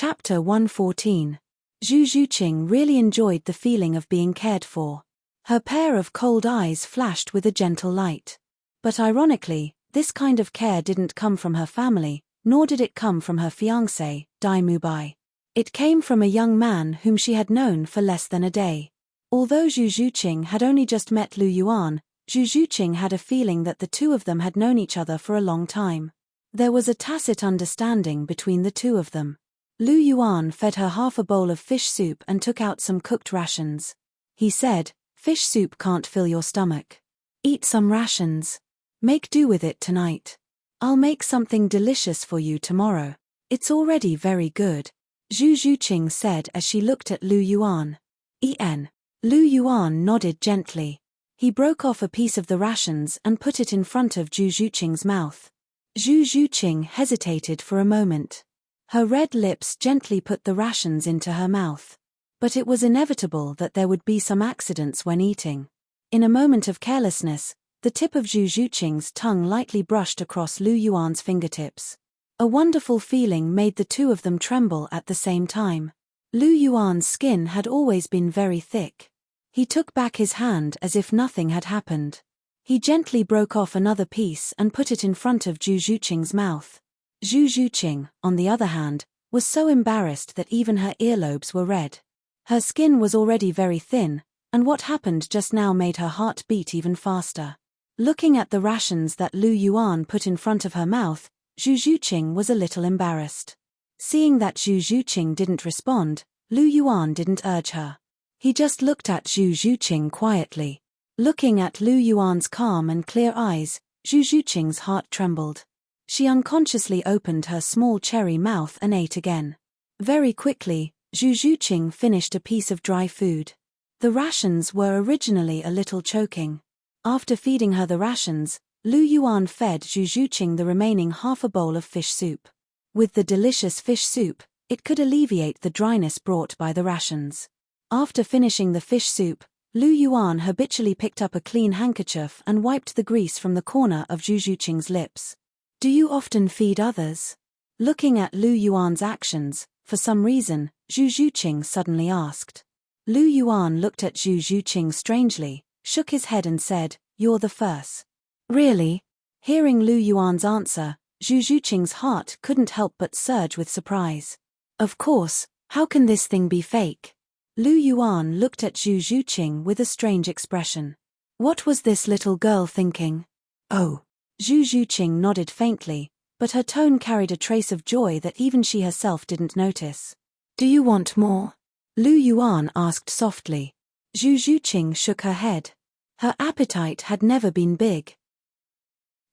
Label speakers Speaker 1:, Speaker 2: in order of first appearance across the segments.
Speaker 1: Chapter 114. Zhu Zhuqing really enjoyed the feeling of being cared for. Her pair of cold eyes flashed with a gentle light. But ironically, this kind of care didn't come from her family, nor did it come from her fiancé, Dai Mubai. It came from a young man whom she had known for less than a day. Although Zhu Zhuqing had only just met Lu Yuan, Zhu Zhuqing had a feeling that the two of them had known each other for a long time. There was a tacit understanding between the two of them. Lu Yuan fed her half a bowl of fish soup and took out some cooked rations. He said, "Fish soup can't fill your stomach. Eat some rations. Make do with it tonight. I'll make something delicious for you tomorrow. It's already very good," Zhu Zhuqing said as she looked at Lu Yuan. Lu Yuan nodded gently. He broke off a piece of the rations and put it in front of Zhu Zhuqing's mouth. Zhu Zhuqing hesitated for a moment. Her red lips gently put the rations into her mouth. But it was inevitable that there would be some accidents when eating. In a moment of carelessness, the tip of Zhu Zhuqing's tongue lightly brushed across Lu Yuan's fingertips. A wonderful feeling made the two of them tremble at the same time. Lu Yuan's skin had always been very thick. He took back his hand as if nothing had happened. He gently broke off another piece and put it in front of Zhu Zhuqing's mouth. Zhu Zhuqing, on the other hand, was so embarrassed that even her earlobes were red. Her skin was already very thin, and what happened just now made her heart beat even faster. Looking at the rations that Lu Yuan put in front of her mouth, Zhu Zhuqing was a little embarrassed. Seeing that Zhu Zhuqing didn't respond, Lu Yuan didn't urge her. He just looked at Zhu Zhuqing quietly. Looking at Lu Yuan's calm and clear eyes, Zhu Zhuqing's heart trembled. She unconsciously opened her small cherry mouth and ate again. Very quickly, Zhu Zhuqing finished a piece of dry food. The rations were originally a little choking. After feeding her the rations, Lu Yuan fed Zhu Zhuqing the remaining half a bowl of fish soup. With the delicious fish soup, it could alleviate the dryness brought by the rations. After finishing the fish soup, Lu Yuan habitually picked up a clean handkerchief and wiped the grease from the corner of Zhu Zhuqing's lips. "Do you often feed others?" Looking at Lu Yuan's actions, for some reason, Zhu Zhuqing suddenly asked. Lu Yuan looked at Zhu Zhuqing strangely, shook his head and said, "You're the first." "Really?" Hearing Lu Yuan's answer, Zhu Zhuqing's heart couldn't help but surge with surprise. "Of course, how can this thing be fake?" Lu Yuan looked at Zhu Zhuqing with a strange expression. What was this little girl thinking? "Oh." Zhu Zhuqing nodded faintly, but her tone carried a trace of joy that even she herself didn't notice. "Do you want more?" Lu Yuan asked softly. Zhu Zhuqing shook her head. Her appetite had never been big.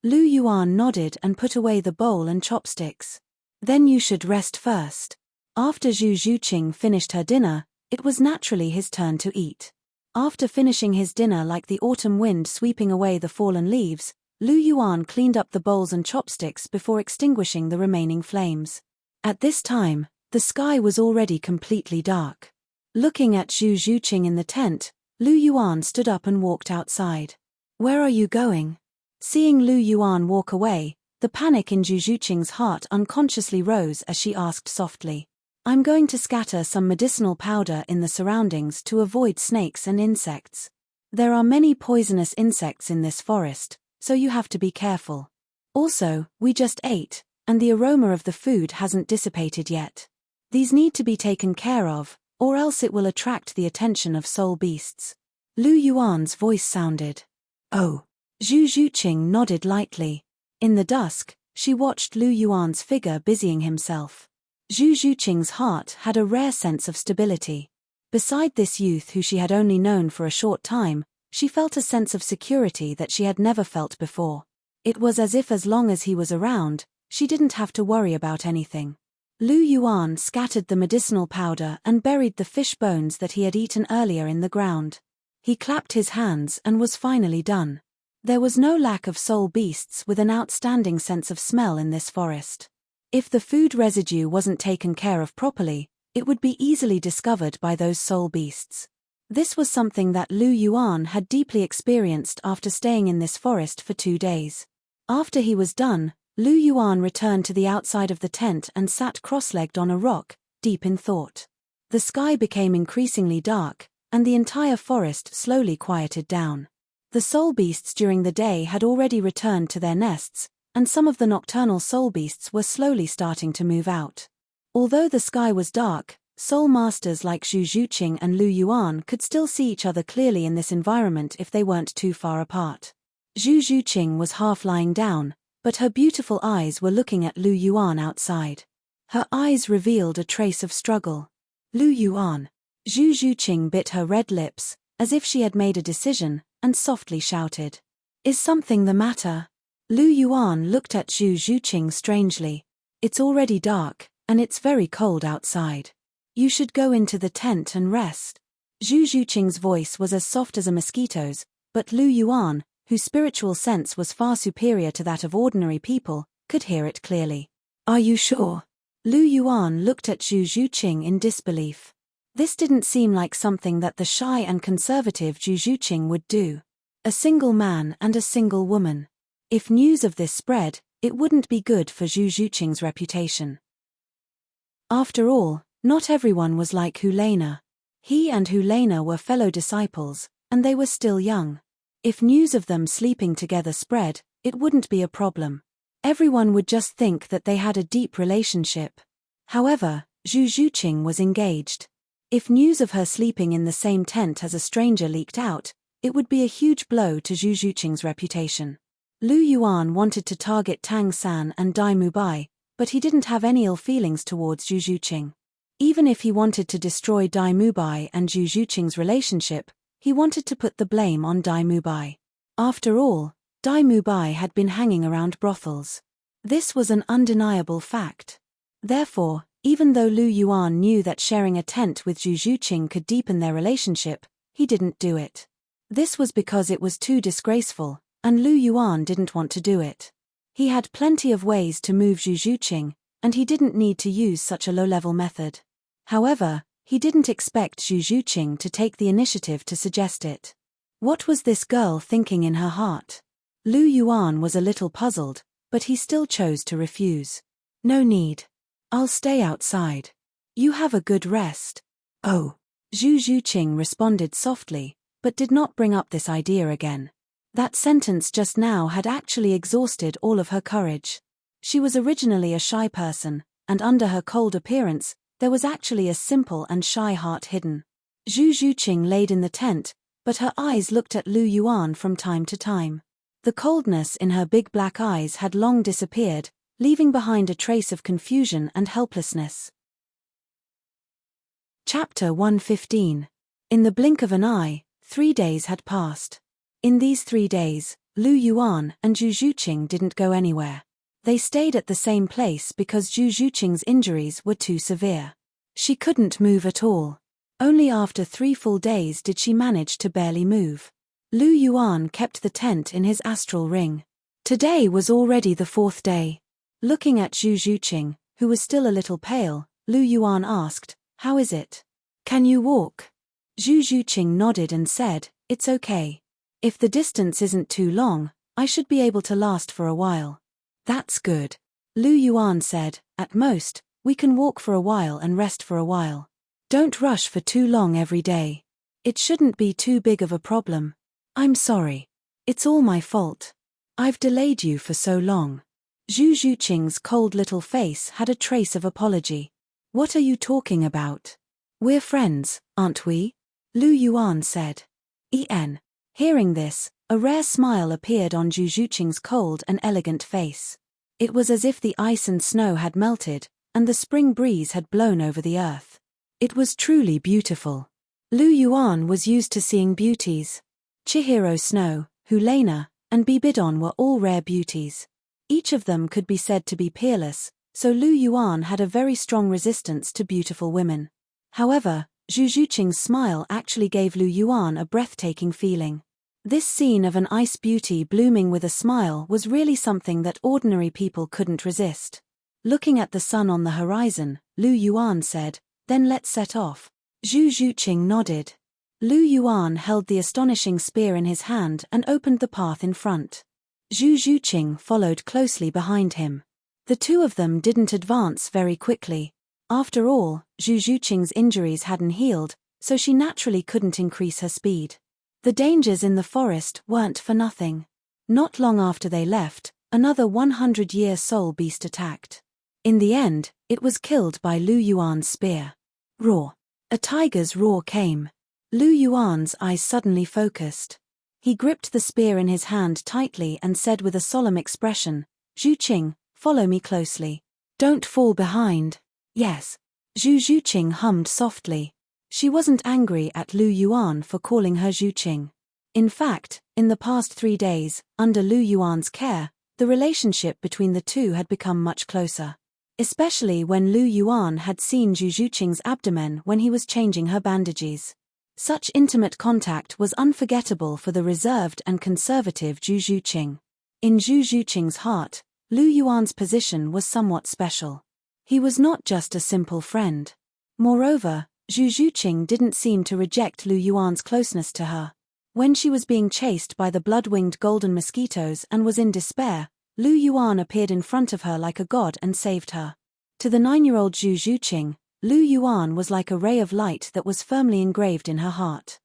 Speaker 1: Lu Yuan nodded and put away the bowl and chopsticks. "Then you should rest first." After Zhu Zhuqing finished her dinner, it was naturally his turn to eat. After finishing his dinner like the autumn wind sweeping away the fallen leaves, Lu Yuan cleaned up the bowls and chopsticks before extinguishing the remaining flames. At this time, the sky was already completely dark. Looking at Zhu Zhuqing in the tent, Lu Yuan stood up and walked outside. "Where are you going?" Seeing Lu Yuan walk away, the panic in Zhu Zhuqing's heart unconsciously rose as she asked softly, "I'm going to scatter some medicinal powder in the surroundings to avoid snakes and insects. There are many poisonous insects in this forest, so you have to be careful. Also, we just ate, and the aroma of the food hasn't dissipated yet. These need to be taken care of, or else it will attract the attention of soul beasts." Lu Yuan's voice sounded. "Oh." Zhu Zhuqing nodded lightly. In the dusk, she watched Lu Yuan's figure busying himself. Zhu Zhuqing's heart had a rare sense of stability. Beside this youth who she had only known for a short time, she felt a sense of security that she had never felt before. It was as if as long as he was around, she didn't have to worry about anything. Lu Yuan scattered the medicinal powder and buried the fish bones that he had eaten earlier in the ground. He clapped his hands and was finally done. There was no lack of soul beasts with an outstanding sense of smell in this forest. If the food residue wasn't taken care of properly, it would be easily discovered by those soul beasts. This was something that Lu Yuan had deeply experienced after staying in this forest for 2 days. After he was done, Lu Yuan returned to the outside of the tent and sat cross-legged on a rock, deep in thought. The sky became increasingly dark, and the entire forest slowly quieted down. The soul beasts during the day had already returned to their nests, and some of the nocturnal soul beasts were slowly starting to move out. Although the sky was dark, soul masters like Zhu Zhuqing and Lu Yuan could still see each other clearly in this environment if they weren't too far apart. Zhu Zhuqing was half lying down, but her beautiful eyes were looking at Lu Yuan outside. Her eyes revealed a trace of struggle. Lu Yuan. Zhu Zhuqing bit her red lips, as if she had made a decision, and softly shouted, "Is something the matter?" Lu Yuan looked at Zhu Zhuqing strangely. "It's already dark, and it's very cold outside. You should go into the tent and rest." Zhu Zhuqing's voice was as soft as a mosquito's, but Lu Yuan, whose spiritual sense was far superior to that of ordinary people, could hear it clearly. "Are you sure?" Lu Yuan looked at Zhu Zhuqing in disbelief. This didn't seem like something that the shy and conservative Zhu Zhuqing would do. A single man and a single woman. If news of this spread, it wouldn't be good for Zhu Zhuqing's reputation. After all, not everyone was like Hulena. He and Hulena were fellow disciples, and they were still young. If news of them sleeping together spread, it wouldn't be a problem. Everyone would just think that they had a deep relationship. However, Zhu Zhuqing was engaged. If news of her sleeping in the same tent as a stranger leaked out, it would be a huge blow to Zhu Zhuqing's reputation. Lu Yuan wanted to target Tang San and Dai Mubai, but he didn't have any ill feelings towards Zhu Zhuqing. Even if he wanted to destroy Dai Mubai and Zhu Zhuqing's relationship, he wanted to put the blame on Dai Mubai. After all, Dai Mubai had been hanging around brothels. This was an undeniable fact. Therefore, even though Lu Yuan knew that sharing a tent with Zhu Zhuqing could deepen their relationship, he didn't do it. This was because it was too disgraceful, and Lu Yuan didn't want to do it. He had plenty of ways to move Zhu Zhuqing, and he didn't need to use such a low-level method. However, he didn't expect Zhu Zhuqing to take the initiative to suggest it. What was this girl thinking in her heart? Lu Yuan was a little puzzled, but he still chose to refuse. "No need. I'll stay outside. You have a good rest." "Oh." Zhu Zhuqing responded softly, but did not bring up this idea again. That sentence just now had actually exhausted all of her courage. She was originally a shy person, and under her cold appearance, there was actually a simple and shy heart hidden. Zhu Zhuqing laid in the tent, but her eyes looked at Lu Yuan from time to time. The coldness in her big black eyes had long disappeared, leaving behind a trace of confusion and helplessness. Chapter 115. In the blink of an eye, 3 days had passed. In these 3 days, Lu Yuan and Zhu Zhuqing didn't go anywhere. They stayed at the same place because Zhu Zhuqing's injuries were too severe. She couldn't move at all. Only after 3 full days did she manage to barely move. Lu Yuan kept the tent in his astral ring. Today was already the 4th day. Looking at Zhu Zhuqing, who was still a little pale, Lu Yuan asked, "How is it? Can you walk?" Zhu Zhuqing nodded and said, "It's okay. If the distance isn't too long, I should be able to last for a while." "That's good." Lu Yuan said, "At most, we can walk for a while and rest for a while. Don't rush for too long every day. It shouldn't be too big of a problem. I'm sorry. It's all my fault. I've delayed you for so long." Zhu Zhuqing's cold little face had a trace of apology. "What are you talking about? We're friends, aren't we?" Lu Yuan said. Hearing this, a rare smile appeared on Zhu Zhuqing's cold and elegant face. It was as if the ice and snow had melted, and the spring breeze had blown over the earth. It was truly beautiful. Lu Yuan was used to seeing beauties. Chihiro Snow, Hulena, and Bibidon were all rare beauties. Each of them could be said to be peerless, so Lu Yuan had a very strong resistance to beautiful women. However, Zhu Zhuqing's smile actually gave Lu Yuan a breathtaking feeling. This scene of an ice beauty blooming with a smile was really something that ordinary people couldn't resist. Looking at the sun on the horizon, Lu Yuan said, "Then let's set off." Zhu Zhuqing nodded. Lu Yuan held the astonishing spear in his hand and opened the path in front. Zhu Zhuqing followed closely behind him. The two of them didn't advance very quickly. After all, Zhu Zhuqing's injuries hadn't healed, so she naturally couldn't increase her speed. The dangers in the forest weren't for nothing. Not long after they left, another 100-year soul beast attacked. In the end, it was killed by Lu Yuan's spear. Roar. A tiger's roar came. Lu Yuan's eyes suddenly focused. He gripped the spear in his hand tightly and said with a solemn expression, "Zhuqing, follow me closely. Don't fall behind." "Yes." Zhu Zhuqing hummed softly. She wasn't angry at Lu Yuan for calling her Zhuqing. In fact, in the past 3 days, under Lu Yuan's care, the relationship between the two had become much closer. Especially when Lu Yuan had seen Zhu Zhuqing's abdomen when he was changing her bandages. Such intimate contact was unforgettable for the reserved and conservative Zhu Zhuqing. In Zhu Zhuqing's heart, Lu Yuan's position was somewhat special. He was not just a simple friend. Moreover, Zhu Zhuqing didn't seem to reject Lu Yuan's closeness to her. When she was being chased by the blood-winged golden mosquitoes and was in despair, Lu Yuan appeared in front of her like a god and saved her. To the 9-year-old Zhu Zhuqing, Lu Yuan was like a ray of light that was firmly engraved in her heart.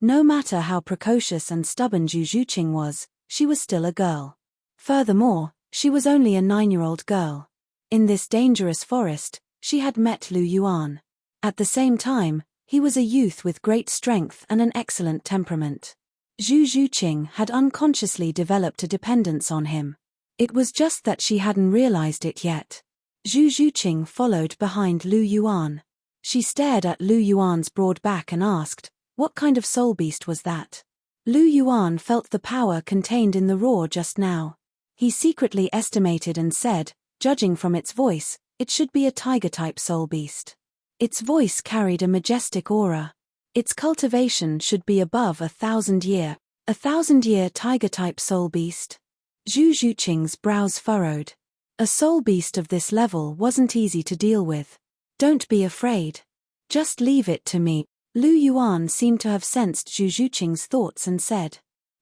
Speaker 1: No matter how precocious and stubborn Zhu Zhuqing was, she was still a girl. Furthermore, she was only a 9-year-old girl. In this dangerous forest, she had met Lu Yuan. At the same time, he was a youth with great strength and an excellent temperament. Zhu Zhuqing had unconsciously developed a dependence on him. It was just that she hadn't realized it yet. Zhu Zhuqing followed behind Lu Yuan. She stared at Lu Yuan's broad back and asked, "What kind of soul beast was that?" Lu Yuan felt the power contained in the roar just now. He secretly estimated and said, judging from its voice, it should be a tiger-type soul beast. Its voice carried a majestic aura. Its cultivation should be above 1,000-year. A 1,000-year tiger-type soul beast? Zhu Zhuqing's brows furrowed. A soul beast of this level wasn't easy to deal with. "Don't be afraid. Just leave it to me." Lu Yuan seemed to have sensed Zhu Zhuqing's thoughts and said,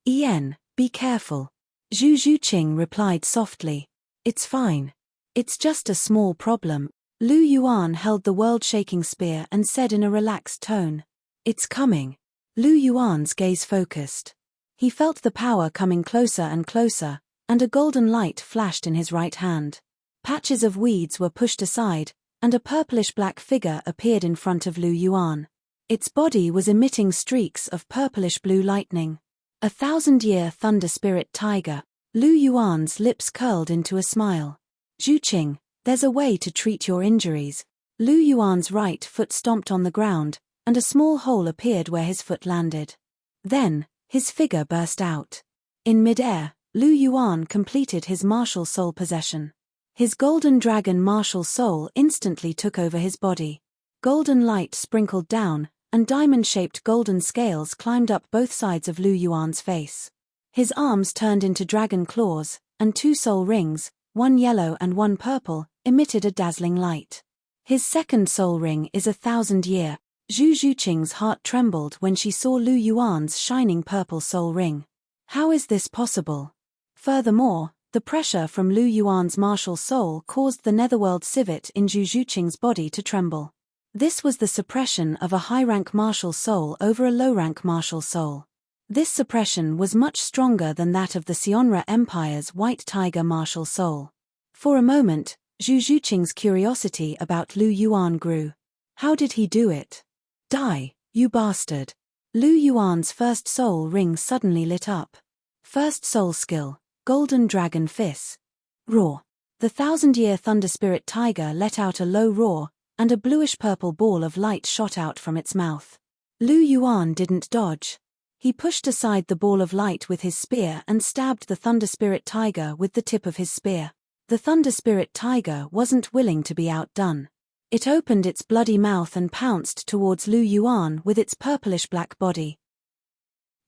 Speaker 1: "Ian, be careful." Zhu Zhuqing replied softly, "It's fine. It's just a small problem." Lu Yuan held the world-shaking spear and said in a relaxed tone, "It's coming." Lu Yuan's gaze focused. He felt the power coming closer and closer, and a golden light flashed in his right hand. Patches of weeds were pushed aside, and a purplish-black figure appeared in front of Lu Yuan. Its body was emitting streaks of purplish-blue lightning. A 1,000-year thunder spirit tiger. Lu Yuan's lips curled into a smile. "Zhuqing, there's a way to treat your injuries." Lu Yuan's right foot stomped on the ground, and a small hole appeared where his foot landed. Then, his figure burst out. In mid-air, Lu Yuan completed his martial soul possession. His golden dragon martial soul instantly took over his body. Golden light sprinkled down, and diamond-shaped golden scales climbed up both sides of Lu Yuan's face. His arms turned into dragon claws, and 2 soul rings, one yellow and one purple, emitted a dazzling light. His second soul ring is 1,000-year. Zhu Zhuqing's heart trembled when she saw Lu Yuan's shining purple soul ring. How is this possible? Furthermore, the pressure from Lu Yuan's martial soul caused the netherworld civet in Zhu Zhuqing's body to tremble. This was the suppression of a high-rank martial soul over a low-rank martial soul. This suppression was much stronger than that of the Sionra Empire's white tiger martial soul. For a moment, Zhu Zhuqing's curiosity about Lu Yuan grew. How did he do it? "Die, you bastard." Lu Yuan's first soul ring suddenly lit up. First soul skill, Golden Dragon Fist. Roar. The 1,000-year thunder spirit tiger let out a low roar, and a bluish-purple ball of light shot out from its mouth. Lu Yuan didn't dodge. He pushed aside the ball of light with his spear and stabbed the thunder spirit tiger with the tip of his spear. The thunder spirit tiger wasn't willing to be outdone. It opened its bloody mouth and pounced towards Lu Yuan with its purplish-black body.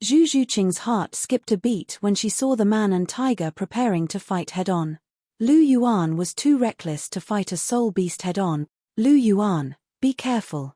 Speaker 1: Zhu Zhuqing's heart skipped a beat when she saw the man and tiger preparing to fight head-on. Lu Yuan was too reckless to fight a soul beast head-on. "Lu Yuan, be careful."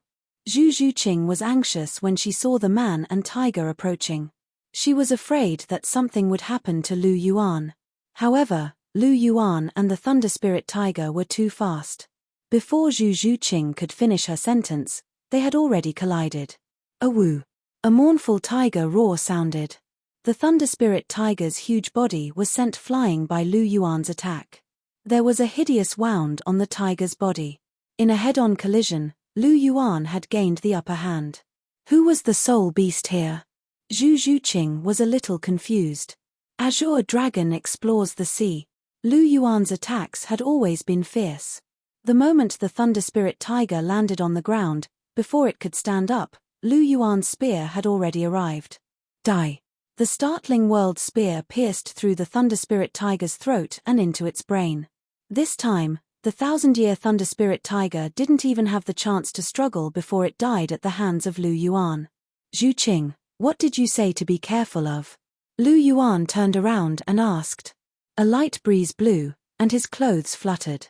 Speaker 1: Zhu Zhuqing was anxious when she saw the man and tiger approaching. She was afraid that something would happen to Lu Yuan. However, Lu Yuan and the thunder spirit tiger were too fast. Before Zhu Zhuqing could finish her sentence, they had already collided. A woo! A mournful tiger roar sounded. The Thunder Spirit Tiger's huge body was sent flying by Lu Yuan's attack. There was a hideous wound on the tiger's body. In a head-on collision, Lu Yuan had gained the upper hand. Who was the soul beast here? Zhu Zhuqing was a little confused. Azure Dragon explores the sea. Lu Yuan's attacks had always been fierce. The moment the Thunder Spirit Tiger landed on the ground, before it could stand up, Lu Yuan's spear had already arrived. Die! The startling world spear pierced through the Thunder Spirit Tiger's throat and into its brain. This time, the 1,000-year Thunder Spirit Tiger didn't even have the chance to struggle before it died at the hands of Lu Yuan. Zhuqing, what did you say to be careful of? Lu Yuan turned around and asked. A light breeze blew, and his clothes fluttered.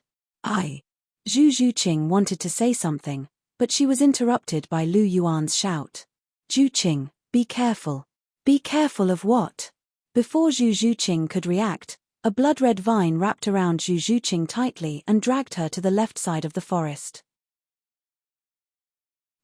Speaker 1: Zhu Zhuqing wanted to say something, but she was interrupted by Lu Yuan's shout. Zhuqing, be careful. Be careful of what? Before Zhu Zhuqing could react, a blood-red vine wrapped around Zhu Zhuqing tightly and dragged her to the left side of the forest.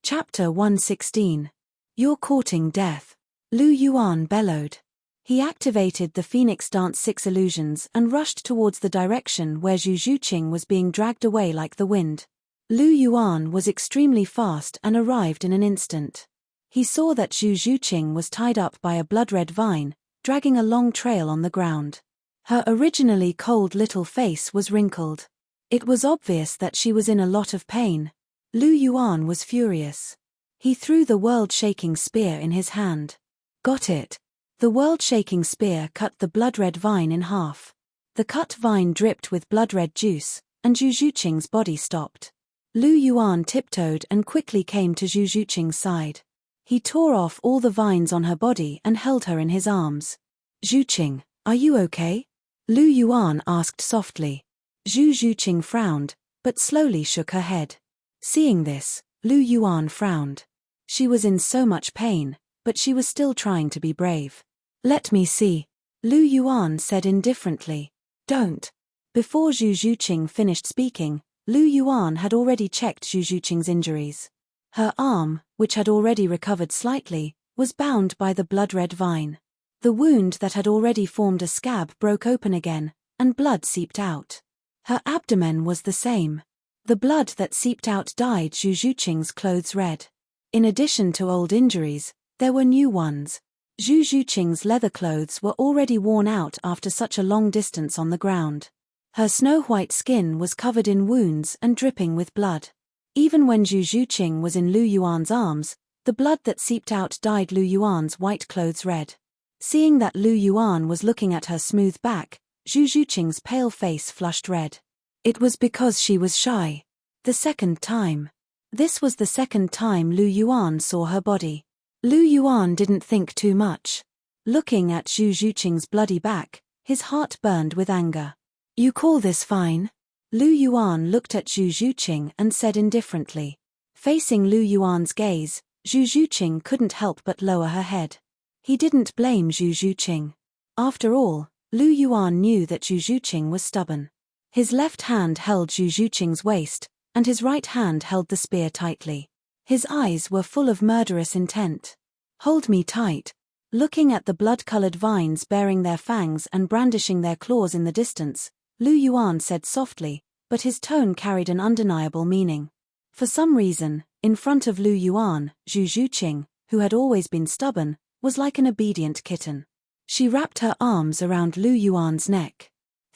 Speaker 1: Chapter 116. You're courting death. Lu Yuan bellowed. He activated the Phoenix Dance 6 illusions and rushed towards the direction where Zhu Zhuqing was being dragged away like the wind. Lu Yuan was extremely fast and arrived in an instant. He saw that Zhu Zhuqing was tied up by a blood-red vine, dragging a long trail on the ground. Her originally cold little face was wrinkled. It was obvious that she was in a lot of pain. Lu Yuan was furious. He threw the world-shaking spear in his hand. Got it. The world-shaking spear cut the blood-red vine in half. The cut vine dripped with blood-red juice, and Zhu Zhuqing's body stopped. Lu Yuan tiptoed and quickly came to Zhu Zhuqing's side. He tore off all the vines on her body and held her in his arms. Zhuqing, are you okay? Lu Yuan asked softly. Zhu Zhuqing frowned, but slowly shook her head. Seeing this, Lu Yuan frowned. She was in so much pain, but she was still trying to be brave. Let me see. Lu Yuan said indifferently. Don't. Before Zhu Zhuqing finished speaking, Lu Yuan had already checked Zhu Zhuqing's injuries. Her arm, which had already recovered slightly, was bound by the blood-red vine. The wound that had already formed a scab broke open again, and blood seeped out. Her abdomen was the same. The blood that seeped out dyed Zhu Zhuqing's clothes red. In addition to old injuries, there were new ones. Zhu Zhuqing's leather clothes were already worn out after such a long distance on the ground. Her snow-white skin was covered in wounds and dripping with blood. Even when Zhu Zhuqing was in Lu Yuan's arms, the blood that seeped out dyed Lu Yuan's white clothes red. Seeing that Lu Yuan was looking at her smooth back, Zhu Zhuqing's pale face flushed red. It was because she was shy. The second time. This was the second time Lu Yuan saw her body. Lu Yuan didn't think too much. Looking at Zhu Zhuqing's bloody back, his heart burned with anger. You call this fine? Lu Yuan looked at Zhu Zhuqing and said indifferently. Facing Lu Yuan's gaze, Zhu Zhuqing couldn't help but lower her head. He didn't blame Zhu Zhuqing. After all, Lu Yuan knew that Zhu Zhuqing was stubborn. His left hand held Zhu Zhuqing's waist, and his right hand held the spear tightly. His eyes were full of murderous intent. Hold me tight. Looking at the blood-colored vines bearing their fangs and brandishing their claws in the distance, Lu Yuan said softly, but his tone carried an undeniable meaning. For some reason, in front of Lu Yuan, Zhu Zhuqing, who had always been stubborn, was like an obedient kitten. She wrapped her arms around Lu Yuan's neck.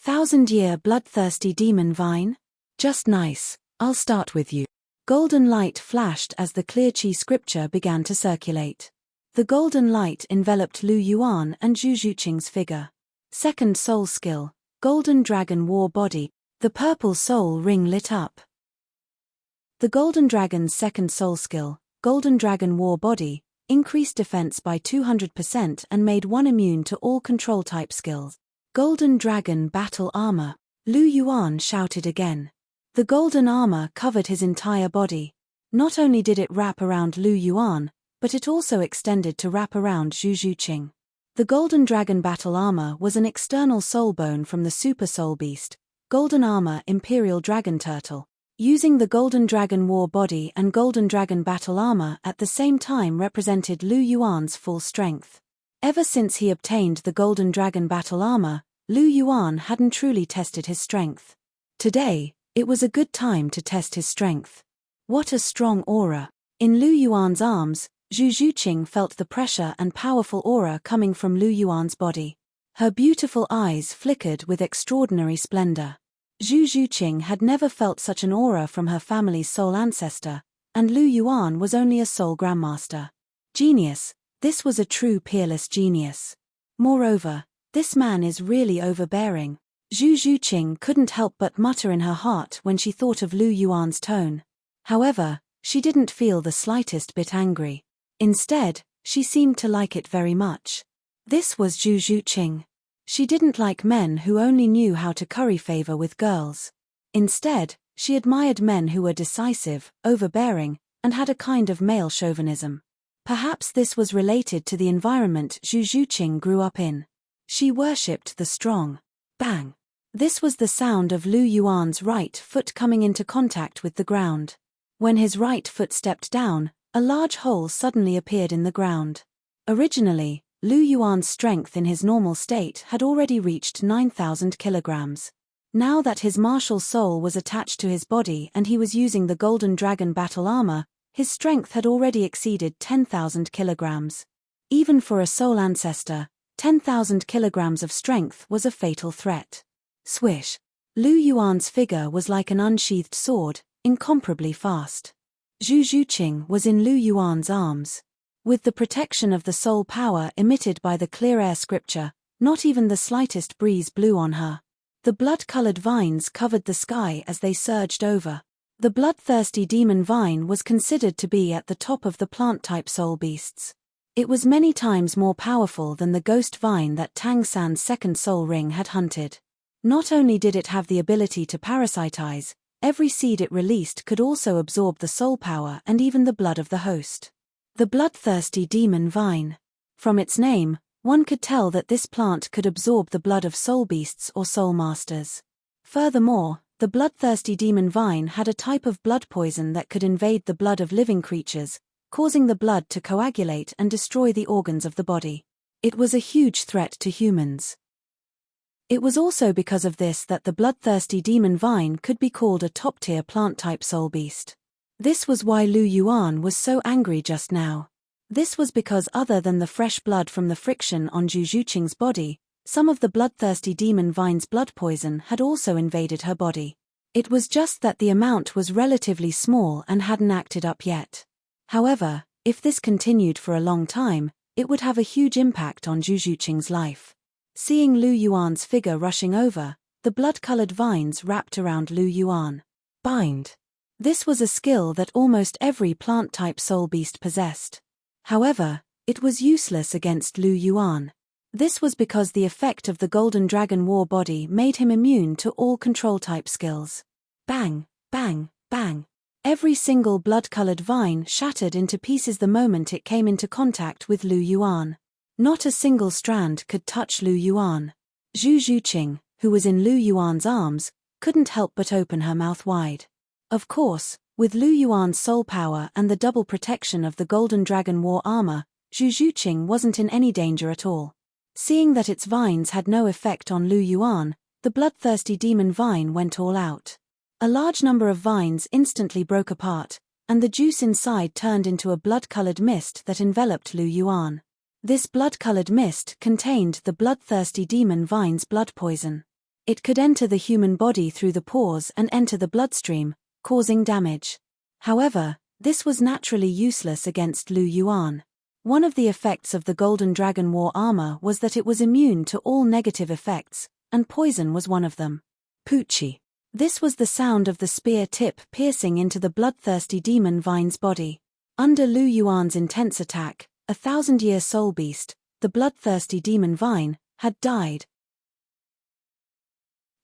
Speaker 1: 1,000-year bloodthirsty demon vine? Just nice, I'll start with you. Golden light flashed as the clear Qi scripture began to circulate. The golden light enveloped Lu Yuan and Zhu Zhuqing's figure. Second soul skill, Golden Dragon War Body, the purple soul ring lit up. The Golden Dragon's second soul skill, Golden Dragon War Body, increased defense by 200% and made one immune to all control-type skills. Golden Dragon Battle Armor, Lu Yuan shouted again. The golden armor covered his entire body. Not only did it wrap around Lu Yuan, but it also extended to wrap around Zhu Zhuqing. The Golden Dragon Battle Armor was an external soul bone from the Super Soul Beast, Golden Armor Imperial Dragon Turtle, Using the Golden Dragon War body and Golden Dragon battle armor at the same time represented Lu Yuan's full strength. Ever since he obtained the Golden Dragon battle armor, Lu Yuan hadn't truly tested his strength. Today, it was a good time to test his strength. What a strong aura! In Lu Yuan's arms, Zhu Zhuqing felt the pressure and powerful aura coming from Lu Yuan's body. Her beautiful eyes flickered with extraordinary splendor. Zhu Zhuqing had never felt such an aura from her family's soul ancestor, and Lu Yuan was only a soul grandmaster. Genius, this was a true peerless genius. Moreover, this man is really overbearing. Zhu Zhuqing couldn't help but mutter in her heart when she thought of Lu Yuan's tone. However, she didn't feel the slightest bit angry. Instead, she seemed to like it very much. This was Zhu Zhuqing. She didn't like men who only knew how to curry favor with girls. Instead, she admired men who were decisive, overbearing, and had a kind of male chauvinism. Perhaps this was related to the environment Zhu Zhuqing grew up in. She worshipped the strong. Bang! This was the sound of Lu Yuan's right foot coming into contact with the ground. When his right foot stepped down, a large hole suddenly appeared in the ground. Originally, Lu Yuan's strength in his normal state had already reached 9,000 kilograms. Now that his martial soul was attached to his body and he was using the Golden Dragon battle armor, his strength had already exceeded 10,000 kilograms. Even for a soul ancestor, 10,000 kilograms of strength was a fatal threat. Swish! Lu Yuan's figure was like an unsheathed sword, incomparably fast. Zhu Zhuqing was in Lu Yuan's arms. With the protection of the soul power emitted by the clear air scripture, not even the slightest breeze blew on her. The blood-colored vines covered the sky as they surged over. The bloodthirsty demon vine was considered to be at the top of the plant-type soul beasts. It was many times more powerful than the ghost vine that Tang San's second soul ring had hunted. Not only did it have the ability to parasitize, every seed it released could also absorb the soul power and even the blood of the host. The bloodthirsty demon vine. From its name, one could tell that this plant could absorb the blood of soul beasts or soul masters. Furthermore, the bloodthirsty demon vine had a type of blood poison that could invade the blood of living creatures, causing the blood to coagulate and destroy the organs of the body. It was a huge threat to humans. It was also because of this that the bloodthirsty demon vine could be called a top-tier plant-type soul beast. This was why Lu Yuan was so angry just now. This was because other than the fresh blood from the friction on Zhu Zhuqing's body, some of the bloodthirsty demon vine's blood poison had also invaded her body. It was just that the amount was relatively small and hadn't acted up yet. However, if this continued for a long time, it would have a huge impact on Zhu Zhuqing's life. Seeing Lu Yuan's figure rushing over, the blood-colored vines wrapped around Lu Yuan. Bind. This was a skill that almost every plant-type soul beast possessed. However, it was useless against Lu Yuan. This was because the effect of the Golden Dragon War body made him immune to all control-type skills. Bang, bang, bang. Every single blood-colored vine shattered into pieces the moment it came into contact with Lu Yuan. Not a single strand could touch Lu Yuan. Zhu Zhuqing, who was in Lu Yuan's arms, couldn't help but open her mouth wide. Of course, with Lu Yuan's soul power and the double protection of the Golden Dragon War armor, Zhu Zhuqing wasn't in any danger at all. Seeing that its vines had no effect on Lu Yuan, the bloodthirsty demon vine went all out. A large number of vines instantly broke apart, and the juice inside turned into a blood-colored mist that enveloped Lu Yuan. This blood-colored mist contained the bloodthirsty demon vine's blood poison. It could enter the human body through the pores and enter the bloodstream, causing damage. However, this was naturally useless against Lu Yuan. One of the effects of the Golden Dragon War armor was that it was immune to all negative effects, and poison was one of them. Poochie. This was the sound of the spear tip piercing into the bloodthirsty demon vine's body. Under Lu Yuan's intense attack, a 1,000-year soul beast, the bloodthirsty demon vine, had died.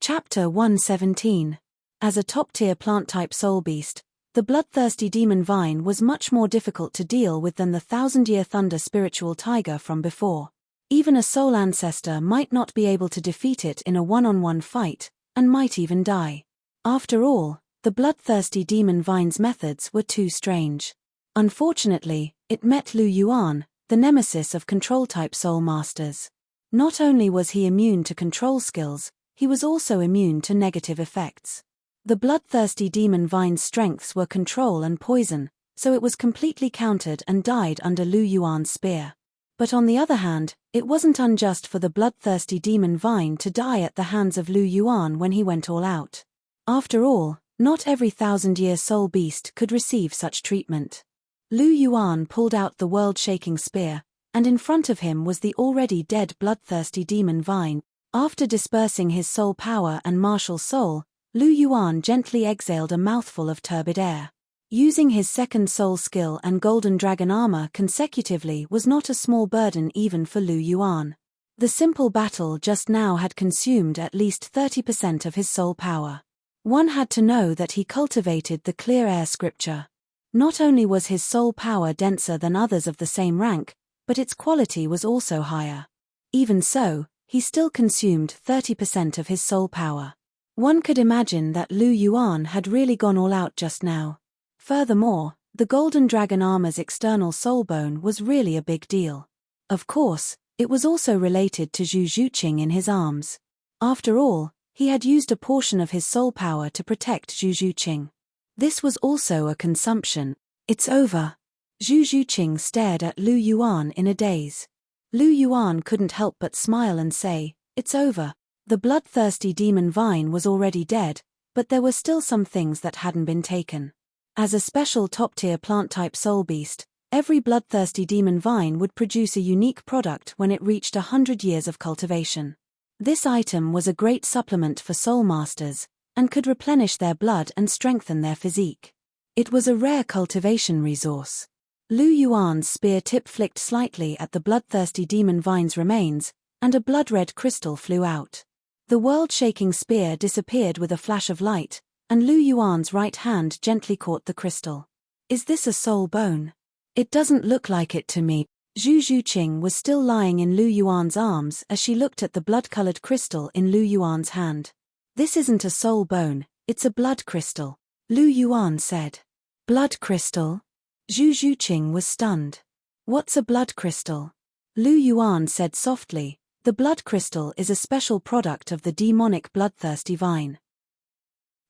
Speaker 1: Chapter 117. As a top-tier plant-type soul beast, the bloodthirsty demon vine was much more difficult to deal with than the 1,000-year thunder spiritual tiger from before. Even a soul ancestor might not be able to defeat it in a one-on-one fight, and might even die. After all, The bloodthirsty demon vine's methods were too strange. Unfortunately, it met Lu Yuan, the nemesis of control-type soul masters. Not only was he immune to control skills, he was also immune to negative effects. The bloodthirsty demon vine's strengths were control and poison, so it was completely countered and died under Lu Yuan's spear. But on the other hand, it wasn't unjust for the bloodthirsty demon vine to die at the hands of Lu Yuan when he went all out. After all, not every 1,000-year soul beast could receive such treatment. Lu Yuan pulled out the world-shaking spear, and in front of him was the already dead bloodthirsty demon vine. After dispersing his soul power and martial soul, Lu Yuan gently exhaled a mouthful of turbid air. Using his second soul skill and golden dragon armor consecutively was not a small burden even for Lu Yuan. The simple battle just now had consumed at least 30% of his soul power. One had to know that he cultivated the clear air scripture. Not only was his soul power denser than others of the same rank, but its quality was also higher. Even so, he still consumed 30% of his soul power. One could imagine that Lu Yuan had really gone all out just now. Furthermore, the golden dragon armor's external soul bone was really a big deal. Of course, it was also related to Zhu Zhuqing in his arms. After all, he had used a portion of his soul power to protect Zhu Zhuqing. This was also a consumption. It's over. Zhu Zhuqing stared at Lu Yuan in a daze. Lu Yuan couldn't help but smile and say, "It's over." The bloodthirsty demon vine was already dead, but there were still some things that hadn't been taken. As a special top-tier plant-type soul beast, every bloodthirsty demon vine would produce a unique product when it reached 100 years of cultivation. This item was a great supplement for soul masters, and could replenish their blood and strengthen their physique. It was a rare cultivation resource. Lu Yuan's spear tip flicked slightly at the bloodthirsty demon vine's remains, and a blood-red crystal flew out. The world-shaking spear disappeared with a flash of light, and Lu Yuan's right hand gently caught the crystal. "Is this a soul bone? It doesn't look like it to me." Zhu Zhuqing was still lying in Lu Yuan's arms as she looked at the blood-colored crystal in Lu Yuan's hand. "This isn't a soul bone, it's a blood crystal," Lu Yuan said. "Blood crystal?" Zhu Zhuqing was stunned. "What's a blood crystal?" Lu Yuan said softly, "The blood crystal is a special product of the demonic bloodthirsty vine.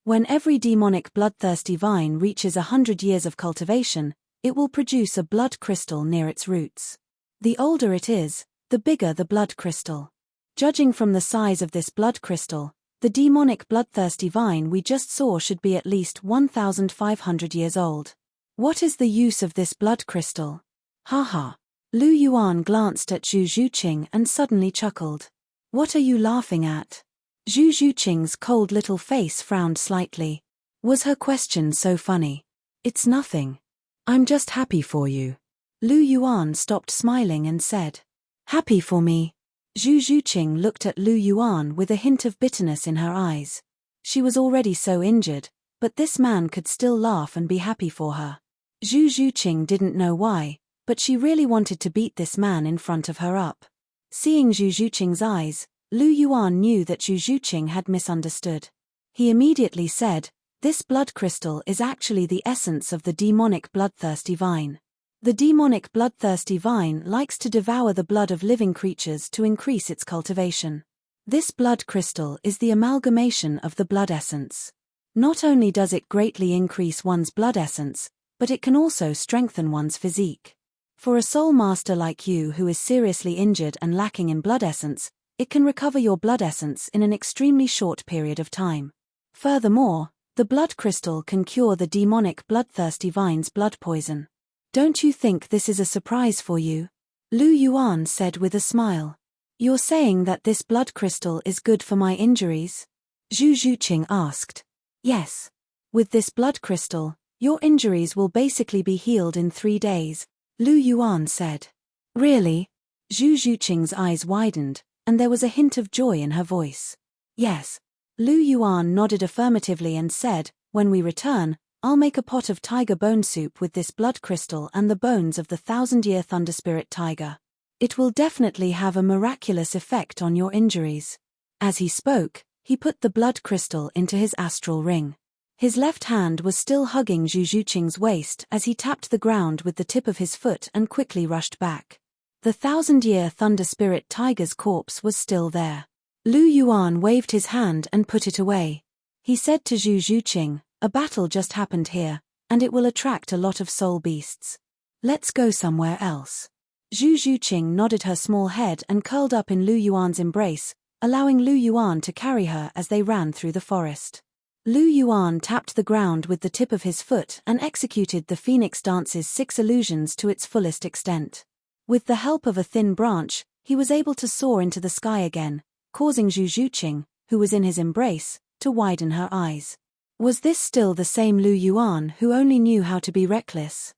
Speaker 1: When every demonic bloodthirsty vine reaches 100 years of cultivation, it will produce a blood crystal near its roots. The older it is, the bigger the blood crystal. Judging from the size of this blood crystal, the demonic bloodthirsty vine we just saw should be at least 1,500 years old. What is the use of this blood crystal? Haha. Lu Yuan glanced at Zhu Zhuqing and suddenly chuckled. "What are you laughing at?" Zhu Zhuqing's cold little face frowned slightly. Was her question so funny? "It's nothing. I'm just happy for you." Lu Yuan stopped smiling and said, "Happy for me?" Zhu Zhuqing looked at Lu Yuan with a hint of bitterness in her eyes. She was already so injured, but this man could still laugh and be happy for her. Zhu Zhuqing didn't know why, but she really wanted to beat this man in front of her up. Seeing Zhu Zhuqing's eyes, Lu Yuan knew that Zhu Zhuqing had misunderstood. He immediately said, "This blood crystal is actually the essence of the demonic bloodthirsty vine. The demonic bloodthirsty vine likes to devour the blood of living creatures to increase its cultivation. This blood crystal is the amalgamation of the blood essence. Not only does it greatly increase one's blood essence, but it can also strengthen one's physique. For a soul master like you who is seriously injured and lacking in blood essence, it can recover your blood essence in an extremely short period of time. Furthermore, the blood crystal can cure the demonic bloodthirsty vine's blood poison. Don't you think this is a surprise for you?" Lu Yuan said with a smile. "You're saying that this blood crystal is good for my injuries?" Zhu Zhuqing asked. "Yes. With this blood crystal, your injuries will basically be healed in 3 days, Lu Yuan said. "Really?" Zhu Zhuqing's eyes widened, and there was a hint of joy in her voice. "Yes." Lu Yuan nodded affirmatively and said, "When we return, I'll make a pot of tiger bone soup with this blood crystal and the bones of the 1,000-year thunder spirit tiger. It will definitely have a miraculous effect on your injuries." As he spoke, he put the blood crystal into his astral ring. His left hand was still hugging Zhu Zhuqing's waist as he tapped the ground with the tip of his foot and quickly rushed back. The 1,000-year Thunder Spirit Tiger's corpse was still there. Lu Yuan waved his hand and put it away. He said to Zhu Zhuqing, "A battle just happened here, and it will attract a lot of soul beasts. Let's go somewhere else." Zhu Zhuqing nodded her small head and curled up in Lu Yuan's embrace, allowing Lu Yuan to carry her as they ran through the forest. Lu Yuan tapped the ground with the tip of his foot and executed the Phoenix Dance's 6 illusions to its fullest extent. With the help of a thin branch, he was able to soar into the sky again, causing Zhu Zhuqing, who was in his embrace, to widen her eyes. Was this still the same Lu Yuan who only knew how to be reckless?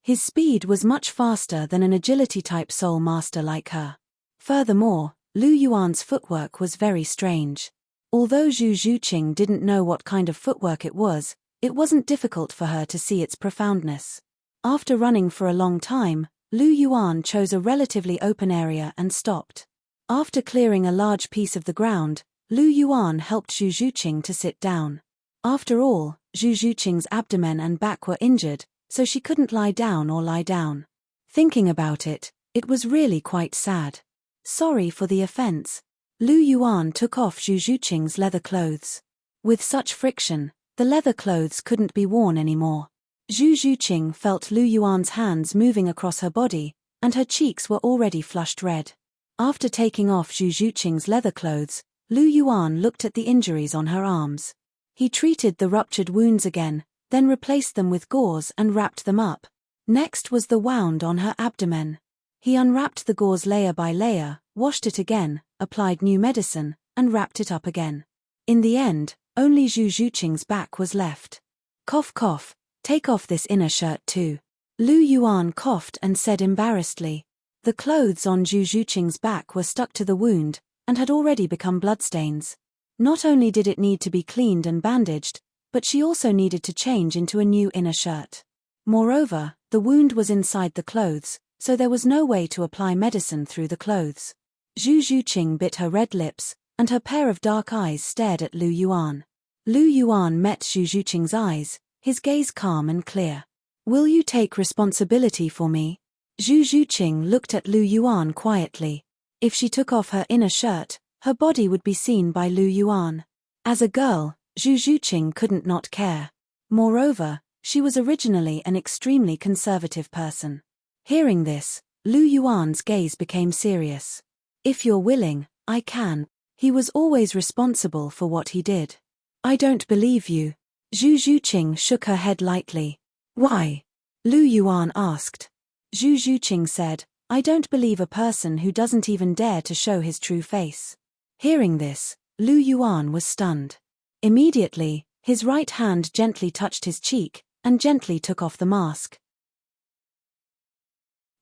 Speaker 1: His speed was much faster than an agility-type soul master like her. Furthermore, Lu Yuan's footwork was very strange. Although Zhu Zhuqing didn't know what kind of footwork it wasn't difficult for her to see its profoundness. After running for a long time, Lu Yuan chose a relatively open area and stopped. After clearing a large piece of the ground, Lu Yuan helped Zhu Zhuqing to sit down. After all, Zhu Zhuqing's abdomen and back were injured, so she couldn't lie down or lie down. Thinking about it, it was really quite sad. Sorry for the offense. Lu Yuan took off Zhu Zhuqing's leather clothes. With such friction, the leather clothes couldn't be worn anymore. Zhu Zhuqing felt Lu Yuan's hands moving across her body, and her cheeks were already flushed red. After taking off Zhu Zhuqing's leather clothes, Lu Yuan looked at the injuries on her arms. He treated the ruptured wounds again, then replaced them with gauze and wrapped them up. Next was the wound on her abdomen. He unwrapped the gauze layer by layer, washed it again, applied new medicine, and wrapped it up again. In the end, only Zhu Zhuqing's back was left. Cough cough, take off this inner shirt too. Lu Yuan coughed and said embarrassedly. The clothes on Zhu Zhuqing's back were stuck to the wound, and had already become bloodstains. Not only did it need to be cleaned and bandaged, but she also needed to change into a new inner shirt. Moreover, the wound was inside the clothes, so there was no way to apply medicine through the clothes. Zhu Zhuqing bit her red lips, and her pair of dark eyes stared at Lu Yuan. Lu Yuan met Zhu Zhuqing's eyes, his gaze calm and clear. "Will you take responsibility for me?" Zhu Zhuqing looked at Lu Yuan quietly. If she took off her inner shirt, her body would be seen by Lu Yuan. As a girl, Zhu Zhuqing couldn't not care. Moreover, she was originally an extremely conservative person. Hearing this, Lu Yuan's gaze became serious. "If you're willing, I can." He was always responsible for what he did. "I don't believe you." Zhu Zhuqing shook her head lightly. "Why?" Lu Yuan asked. Zhu Zhuqing said, "I don't believe a person who doesn't even dare to show his true face." Hearing this, Lu Yuan was stunned. Immediately, his right hand gently touched his cheek, and gently took off the mask.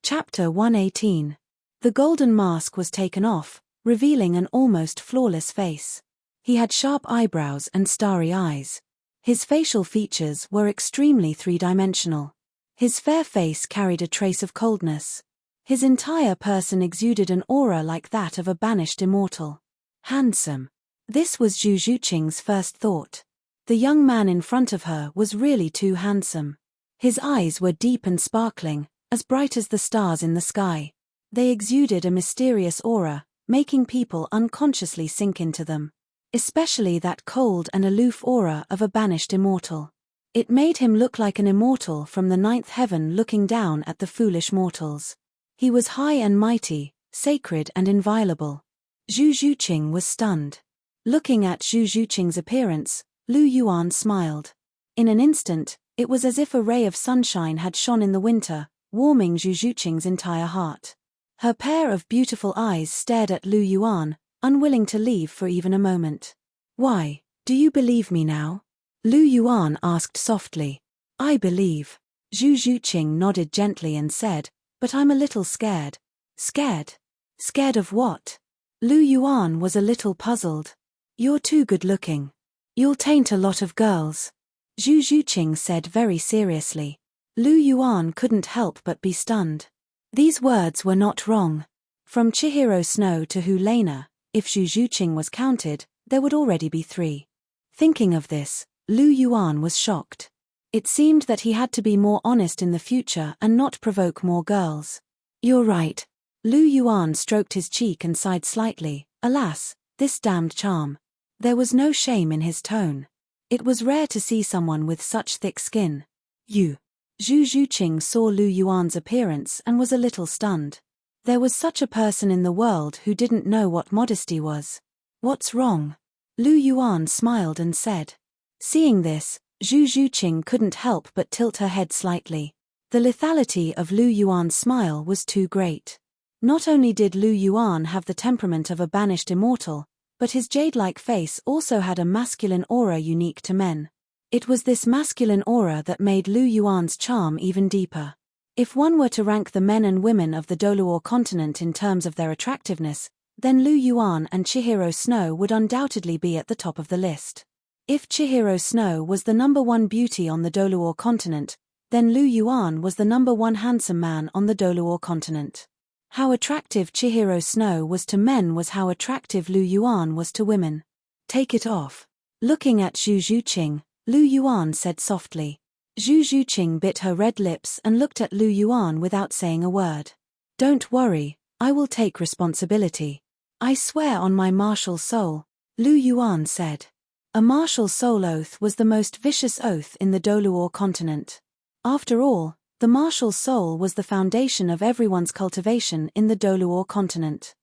Speaker 1: Chapter 118. The golden mask was taken off, revealing an almost flawless face. He had sharp eyebrows and starry eyes. His facial features were extremely three-dimensional. His fair face carried a trace of coldness. His entire person exuded an aura like that of a banished immortal. Handsome. This was Zhu Zhuqing's first thought. The young man in front of her was really too handsome. His eyes were deep and sparkling, as bright as the stars in the sky. They exuded a mysterious aura, making people unconsciously sink into them. Especially that cold and aloof aura of a banished immortal. It made him look like an immortal from the 9th heaven looking down at the foolish mortals. He was high and mighty, sacred and inviolable. Zhu Zhuqing was stunned. Looking at Zhu Zhuqing's appearance, Lu Yuan smiled. In an instant, it was as if a ray of sunshine had shone in the winter, warming Zhu Zhuqing's entire heart. Her pair of beautiful eyes stared at Lu Yuan, unwilling to leave for even a moment. "Why, do you believe me now?" Lu Yuan asked softly. "I believe." Zhu Zhuqing nodded gently and said, "But I'm a little scared." "Scared? Scared of what?" Lu Yuan was a little puzzled. "You're too good-looking. You'll taint a lot of girls," Zhu Zhuqing said very seriously. Lu Yuan couldn't help but be stunned. These words were not wrong. From Chihiro Snow to Hu Lena, if Zhu Zhuqing was counted, there would already be 3. Thinking of this, Lu Yuan was shocked. It seemed that he had to be more honest in the future and not provoke more girls. You're right. Lu Yuan stroked his cheek and sighed slightly. Alas, this damned charm. There was no shame in his tone. It was rare to see someone with such thick skin. You. Zhu Zhuqing saw Lu Yuan's appearance and was a little stunned. There was such a person in the world who didn't know what modesty was. What's wrong? Lu Yuan smiled and said. Seeing this, Zhu Zhuqing couldn't help but tilt her head slightly. The lethality of Lu Yuan's smile was too great. Not only did Lu Yuan have the temperament of a banished immortal, but his jade-like face also had a masculine aura unique to men. It was this masculine aura that made Lu Yuan's charm even deeper. If one were to rank the men and women of the Douluo continent in terms of their attractiveness, then Lu Yuan and Chihiro Snow would undoubtedly be at the top of the list. If Chihiro Snow was the number one beauty on the Douluo continent, then Lu Yuan was the number one handsome man on the Douluo continent. How attractive Chihiro Snow was to men was how attractive Lu Yuan was to women. Take it off. Looking at Zhu Zhuqing, Lu Yuan said softly. Zhu Zhuqing bit her red lips and looked at Lu Yuan without saying a word. Don't worry, I will take responsibility. I swear on my martial soul, Lu Yuan said. A martial soul oath was the most vicious oath in the Douluo continent. After all, the martial soul was the foundation of everyone's cultivation in the Douluo continent.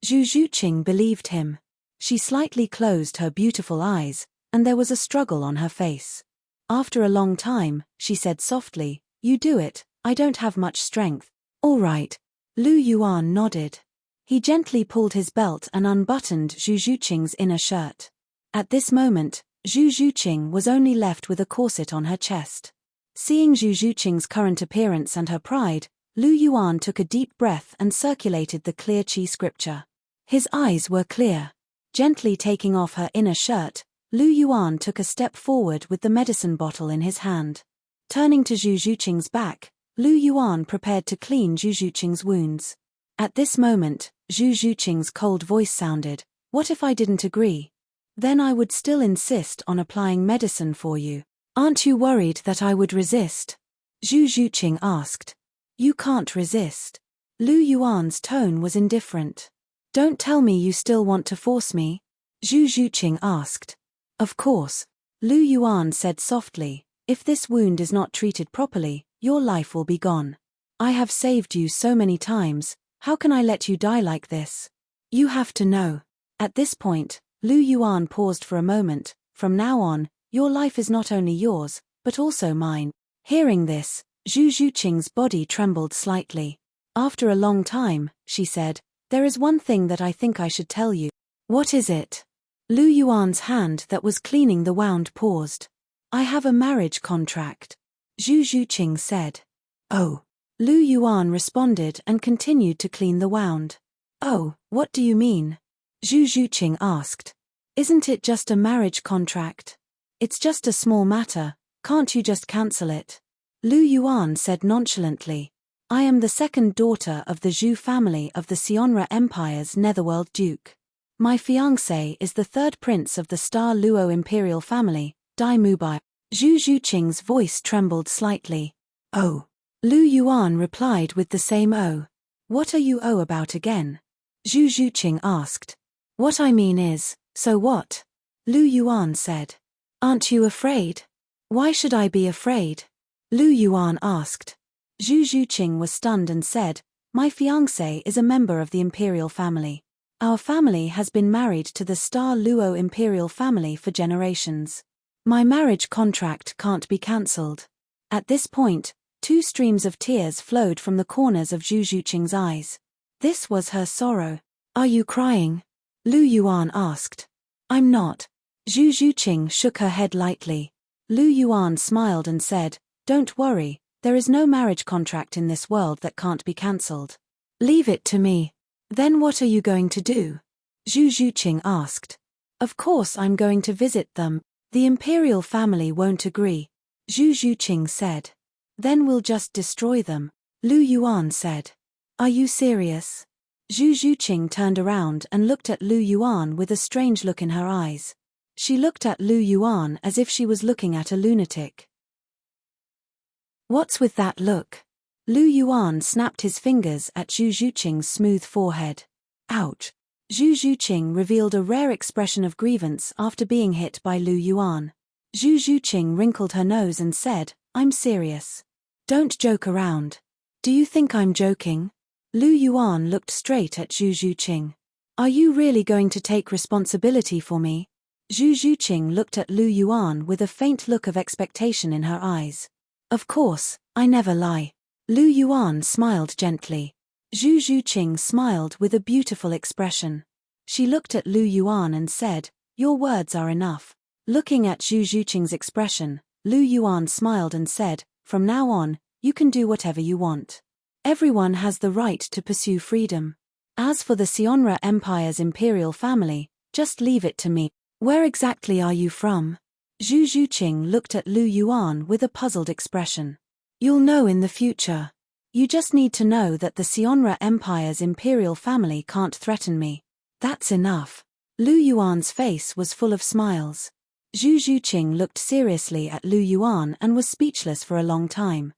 Speaker 1: Zhu Zhuqing believed him. She slightly closed her beautiful eyes, and there was a struggle on her face. After a long time, she said softly, You do it, I don't have much strength. All right. Lu Yuan nodded. He gently pulled his belt and unbuttoned Zhu Zhuqing's inner shirt. At this moment, Zhu Zhuqing was only left with a corset on her chest. Seeing Zhu Zhuqing's current appearance and her pride, Lu Yuan took a deep breath and circulated the clear Qi scripture. His eyes were clear. Gently taking off her inner shirt, Lu Yuan took a step forward with the medicine bottle in his hand. Turning to Zhu Zhuqing's back, Lu Yuan prepared to clean Zhu Zhuqing's wounds. At this moment, Zhu Zhuqing's cold voice sounded, What if I didn't agree? Then I would still insist on applying medicine for you. Aren't you worried that I would resist? Zhu Zhuqing asked. You can't resist. Lu Yuan's tone was indifferent. Don't tell me you still want to force me? Zhu Zhuqing asked. Of course. Lu Yuan said softly, if this wound is not treated properly, your life will be gone. I have saved you so many times, how can I let you die like this? You have to know. At this point, Lu Yuan paused for a moment. From now on, your life is not only yours, but also mine. Hearing this, Zhu Zhuqing's body trembled slightly. After a long time, she said, There is one thing that I think I should tell you. What is it? Lu Yuan's hand that was cleaning the wound paused. I have a marriage contract. Zhu Zhuqing said. Oh. Lu Yuan responded and continued to clean the wound. Oh, what do you mean? Zhu Zhuqing asked. Isn't it just a marriage contract? It's just a small matter, can't you just cancel it? Lu Yuan said nonchalantly. I am the second daughter of the Zhu family of the Sionra Empire's Netherworld Duke. My fiancé is the third prince of the Star Luo imperial family, Dai Mubai. Zhu Zhuqing's voice trembled slightly. Oh. Lu Yuan replied with the same oh. What are you oh about again? Zhu Zhuqing asked. What I mean is, so what? Lu Yuan said. Aren't you afraid? Why should I be afraid? Lu Yuan asked. Zhu Zhuqing was stunned and said, My fiancé is a member of the imperial family. Our family has been married to the Star Luo imperial family for generations. My marriage contract can't be cancelled. At this point, 2 streams of tears flowed from the corners of Zhu Zhuqing's eyes. This was her sorrow. Are you crying? Lu Yuan asked. I'm not. Zhu Zhuqing shook her head lightly. Lu Yuan smiled and said, Don't worry, there is no marriage contract in this world that can't be cancelled. Leave it to me. Then what are you going to do? Zhu Zhuqing asked. Of course I'm going to visit them. The imperial family won't agree. Zhu Zhuqing said. Then we'll just destroy them. Lu Yuan said. Are you serious? Zhu Zhuqing turned around and looked at Lu Yuan with a strange look in her eyes. She looked at Lu Yuan as if she was looking at a lunatic. What's with that look? Lu Yuan snapped his fingers at Zhu Zhuqing's smooth forehead. Ouch! Zhu Zhuqing revealed a rare expression of grievance after being hit by Lu Yuan. Zhu Zhuqing wrinkled her nose and said, I'm serious. Don't joke around. Do you think I'm joking? Lu Yuan looked straight at Zhu Zhuqing. Are you really going to take responsibility for me? Zhu Zhuqing looked at Lu Yuan with a faint look of expectation in her eyes. Of course, I never lie. Lu Yuan smiled gently. Zhu Zhuqing smiled with a beautiful expression. She looked at Lu Yuan and said, Your words are enough. Looking at Zhu Zhuqing's expression, Lu Yuan smiled and said, From now on, you can do whatever you want. Everyone has the right to pursue freedom. As for the Sionra Empire's imperial family, just leave it to me. Where exactly are you from? Zhu Zhuqing looked at Lu Yuan with a puzzled expression. You'll know in the future. You just need to know that the Sionra Empire's imperial family can't threaten me. That's enough. Lu Yuan's face was full of smiles. Zhu Zhuqing looked seriously at Lu Yuan and was speechless for a long time.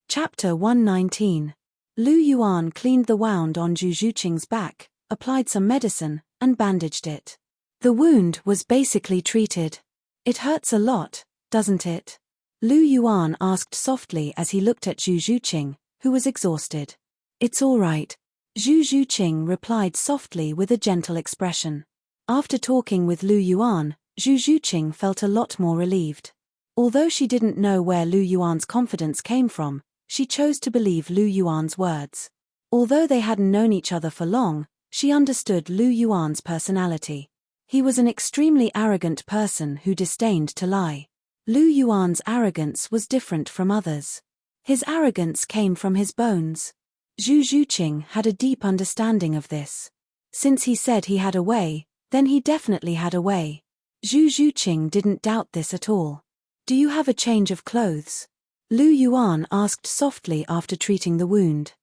Speaker 1: Chapter 119. Lu Yuan cleaned the wound on Zhu Zhuqing's back, applied some medicine, and bandaged it. The wound was basically treated. It hurts a lot, doesn't it? Lu Yuan asked softly as he looked at Zhu Zhuqing, who was exhausted. It's all right. Zhu Zhuqing replied softly with a gentle expression. After talking with Lu Yuan, Zhu Zhuqing felt a lot more relieved. Although she didn't know where Lu Yuan's confidence came from, she chose to believe Lu Yuan's words. Although they hadn't known each other for long, she understood Lu Yuan's personality. He was an extremely arrogant person who disdained to lie. Lu Yuan's arrogance was different from others. His arrogance came from his bones. Zhu Zhuqing had a deep understanding of this. Since he said he had a way, then he definitely had a way. Zhu Zhuqing didn't doubt this at all. Do you have a change of clothes? Lu Yuan asked softly after treating the wound.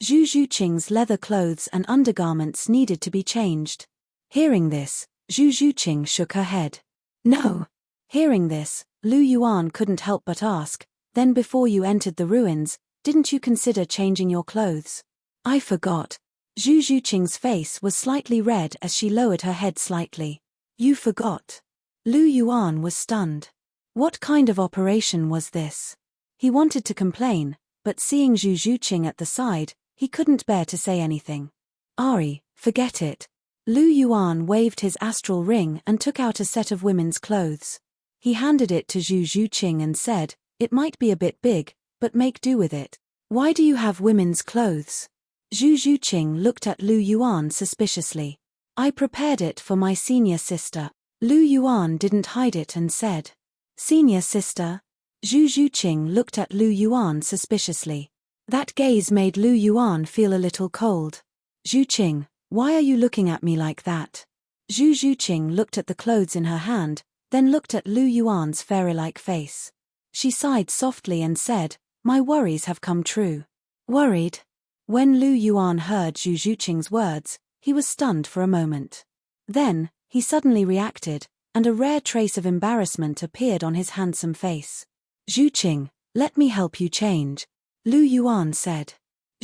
Speaker 1: Zhu Zhuqing's leather clothes and undergarments needed to be changed. Hearing this, Zhu Zhuqing shook her head. No. Hearing this, Lu Yuan couldn't help but ask, then before you entered the ruins, didn't you consider changing your clothes? I forgot. Zhu Zhuqing's face was slightly red as she lowered her head slightly. You forgot. Lu Yuan was stunned. What kind of operation was this? He wanted to complain, but seeing Zhu Zhuqing at the side, he couldn't bear to say anything. Ari, forget it. Lu Yuan waved his astral ring and took out a set of women's clothes. He handed it to Zhu Zhuqing and said, It might be a bit big, but make do with it. Why do you have women's clothes? Zhu Zhuqing looked at Lu Yuan suspiciously. I prepared it for my senior sister. Lu Yuan didn't hide it and said. Senior sister? Zhu Zhuqing looked at Lu Yuan suspiciously. That gaze made Lu Yuan feel a little cold. Zhuqing, why are you looking at me like that? Zhu Zhuqing looked at the clothes in her hand, then looked at Lu Yuan's fairy-like face. She sighed softly and said, My worries have come true. Worried? When Lu Yuan heard Zhu Zhuqing's words, he was stunned for a moment. Then, he suddenly reacted, and a rare trace of embarrassment appeared on his handsome face. Zhuqing, let me help you change, Lu Yuan said.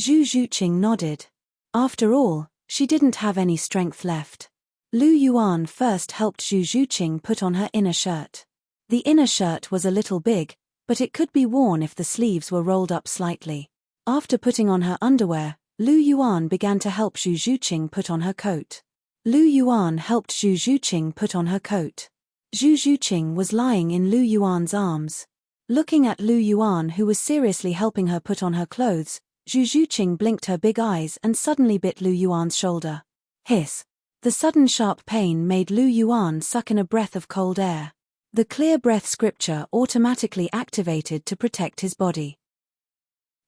Speaker 1: Zhu Zhuqing nodded. After all, she didn't have any strength left. Lu Yuan first helped Zhu Zhuqing put on her inner shirt. The inner shirt was a little big, but it could be worn if the sleeves were rolled up slightly. After putting on her underwear, Lu Yuan began to help Zhu Zhuqing put on her coat. Lu Yuan helped Zhu Zhuqing put on her coat. Zhu Zhuqing was lying in Lu Yuan's arms. Looking at Lu Yuan, who was seriously helping her put on her clothes, Zhu Zhuqing blinked her big eyes and suddenly bit Lu Yuan's shoulder. Hiss. The sudden sharp pain made Lu Yuan suck in a breath of cold air. The clear breath scripture automatically activated to protect his body.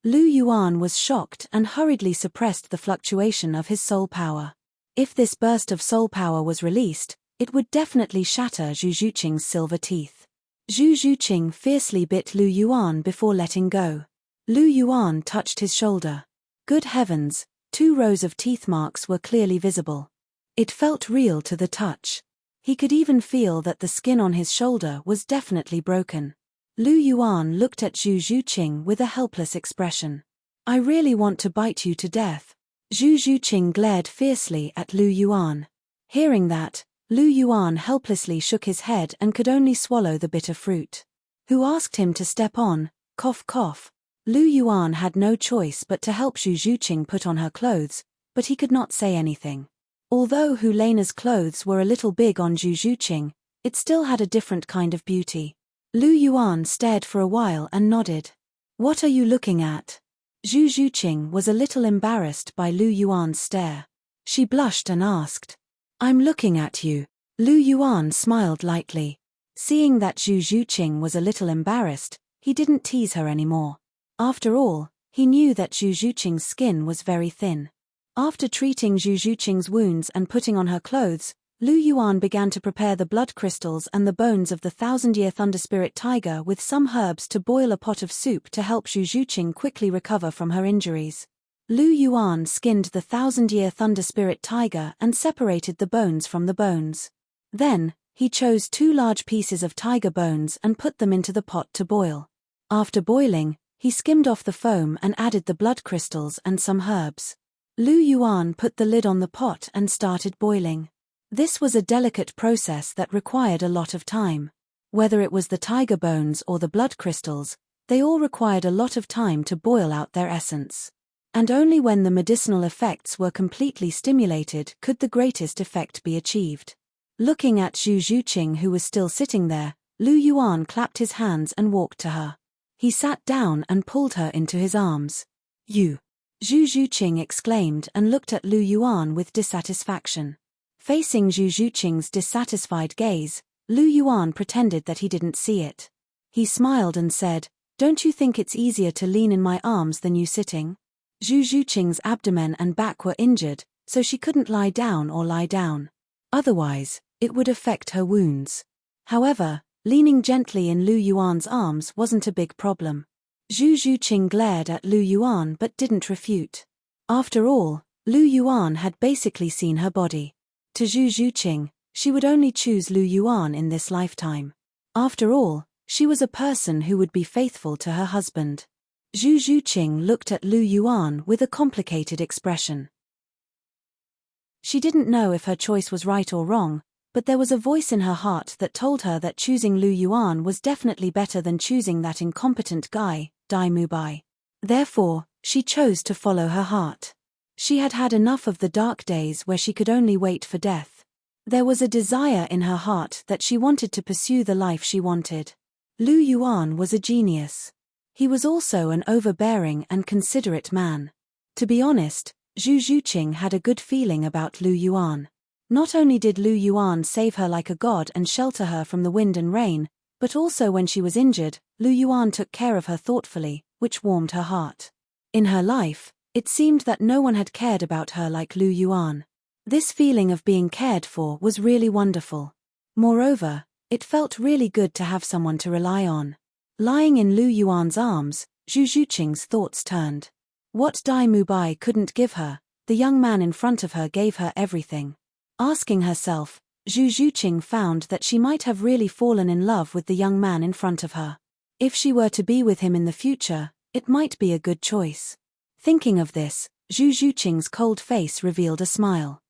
Speaker 1: Lu Yuan was shocked and hurriedly suppressed the fluctuation of his soul power. If this burst of soul power was released, it would definitely shatter Zhu Zhuqing's silver teeth. Zhu Zhuqing fiercely bit Lu Yuan before letting go. Lu Yuan touched his shoulder. Good heavens, 2 rows of teeth marks were clearly visible. It felt real to the touch. He could even feel that the skin on his shoulder was definitely broken. Lu Yuan looked at Zhu Zhuqing with a helpless expression. I really want to bite you to death. Zhu Zhuqing glared fiercely at Lu Yuan. Hearing that, Lu Yuan helplessly shook his head and could only swallow the bitter fruit. Who asked him to step on? Cough cough. Lu Yuan had no choice but to help Zhu Zhuqing put on her clothes, but he could not say anything. Although Helena's clothes were a little big on Zhu Zhuqing, it still had a different kind of beauty. Lu Yuan stared for a while and nodded. What are you looking at? Zhu Zhuqing was a little embarrassed by Lu Yuan's stare. She blushed and asked. I'm looking at you. Lu Yuan smiled lightly. Seeing that Zhu Zhuqing was a little embarrassed, he didn't tease her anymore. After all, he knew that Zhu Zhuqing's skin was very thin. After treating Zhu Zhuqing's wounds and putting on her clothes, Lu Yuan began to prepare the blood crystals and the bones of the 1,000-year Thunder Spirit tiger with some herbs to boil a pot of soup to help Zhu Zhuqing quickly recover from her injuries. Lu Yuan skinned the 1,000-year Thunder Spirit tiger and separated the bones from the bones. Then, he chose 2 large pieces of tiger bones and put them into the pot to boil. After boiling, he skimmed off the foam and added the blood crystals and some herbs. Lu Yuan put the lid on the pot and started boiling. This was a delicate process that required a lot of time. Whether it was the tiger bones or the blood crystals, they all required a lot of time to boil out their essence. And only when the medicinal effects were completely stimulated could the greatest effect be achieved. Looking at Zhu Zhuqing, who was still sitting there, Lu Yuan clapped his hands and walked to her. He sat down and pulled her into his arms. You! Zhu Zhuqing exclaimed and looked at Lu Yuan with dissatisfaction. Facing Zhu Zhuqing's dissatisfied gaze, Lu Yuan pretended that he didn't see it. He smiled and said, Don't you think it's easier to lean in my arms than you sitting? Zhu Zhuqing's abdomen and back were injured, so she couldn't lie down or lie down. Otherwise, it would affect her wounds. However, leaning gently in Lu Yuan's arms wasn't a big problem. Zhu Zhuqing glared at Lu Yuan but didn't refute. After all, Lu Yuan had basically seen her body. To Zhu Zhuqing, she would only choose Lu Yuan in this lifetime. After all, she was a person who would be faithful to her husband. Zhu Zhuqing looked at Lu Yuan with a complicated expression. She didn't know if her choice was right or wrong, but there was a voice in her heart that told her that choosing Lu Yuan was definitely better than choosing that incompetent guy, Dai Mubai. Therefore, she chose to follow her heart. She had had enough of the dark days where she could only wait for death. There was a desire in her heart that she wanted to pursue the life she wanted. Lu Yuan was a genius. He was also an overbearing and considerate man. To be honest, Zhu Zhuqing had a good feeling about Lu Yuan. Not only did Lu Yuan save her like a god and shelter her from the wind and rain, but also when she was injured, Lu Yuan took care of her thoughtfully, which warmed her heart. In her life, it seemed that no one had cared about her like Lu Yuan. This feeling of being cared for was really wonderful. Moreover, it felt really good to have someone to rely on. Lying in Lu Yuan's arms, Zhu Zhuqing's thoughts turned. What Dai Mubai couldn't give her, the young man in front of her gave her everything. Asking herself, Zhu Zhuqing found that she might have really fallen in love with the young man in front of her. If she were to be with him in the future, it might be a good choice. Thinking of this, Zhu Zhuqing's cold face revealed a smile.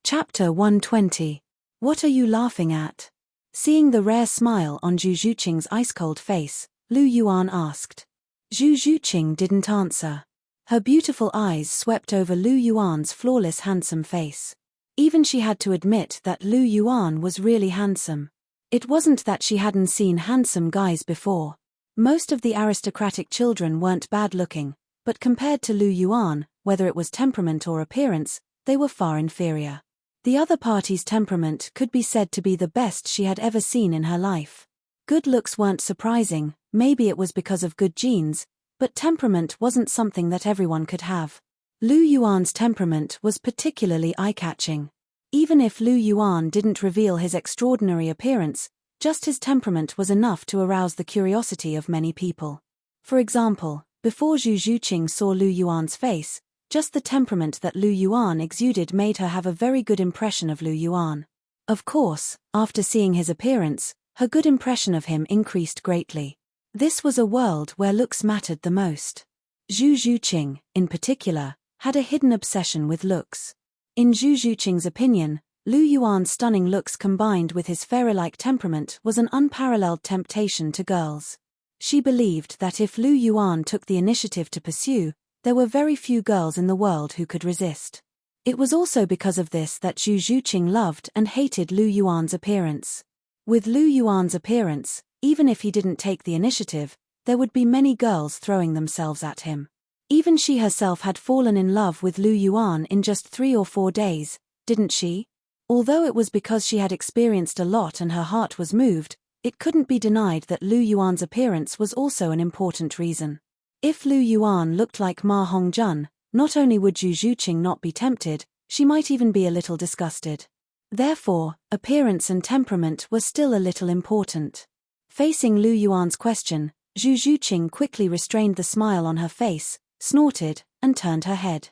Speaker 1: Chapter 120. What are you laughing at? Seeing the rare smile on Zhu Zhuqing's ice-cold face, Lu Yuan asked. Zhu Zhuqing didn't answer. Her beautiful eyes swept over Lu Yuan's flawless handsome face. Even she had to admit that Lu Yuan was really handsome. It wasn't that she hadn't seen handsome guys before. Most of the aristocratic children weren't bad-looking, but compared to Lu Yuan, whether it was temperament or appearance, they were far inferior. The other party's temperament could be said to be the best she had ever seen in her life. Good looks weren't surprising, maybe it was because of good genes, but temperament wasn't something that everyone could have. Lu Yuan's temperament was particularly eye-catching. Even if Lu Yuan didn't reveal his extraordinary appearance, just his temperament was enough to arouse the curiosity of many people. For example, before Zhu Zhuqing saw Lu Yuan's face, just the temperament that Lu Yuan exuded made her have a very good impression of Lu Yuan. Of course, after seeing his appearance, her good impression of him increased greatly. This was a world where looks mattered the most. Zhu Zhuqing, in particular, had a hidden obsession with looks. In Zhu Zhuqing's opinion, Lu Yuan's stunning looks combined with his fairy-like temperament was an unparalleled temptation to girls. She believed that if Lu Yuan took the initiative to pursue, there were very few girls in the world who could resist. It was also because of this that Zhu Zhuqing loved and hated Lu Yuan's appearance. With Lu Yuan's appearance, even if he didn't take the initiative, there would be many girls throwing themselves at him. Even she herself had fallen in love with Lu Yuan in just 3 or 4 days, didn't she? Although it was because she had experienced a lot and her heart was moved, it couldn't be denied that Lu Yuan's appearance was also an important reason. If Lu Yuan looked like Ma Hongjun, not only would Zhu Zhuqing not be tempted, she might even be a little disgusted. Therefore, appearance and temperament were still a little important. Facing Lu Yuan's question, Zhu Zhuqing quickly restrained the smile on her face, snorted, and turned her head.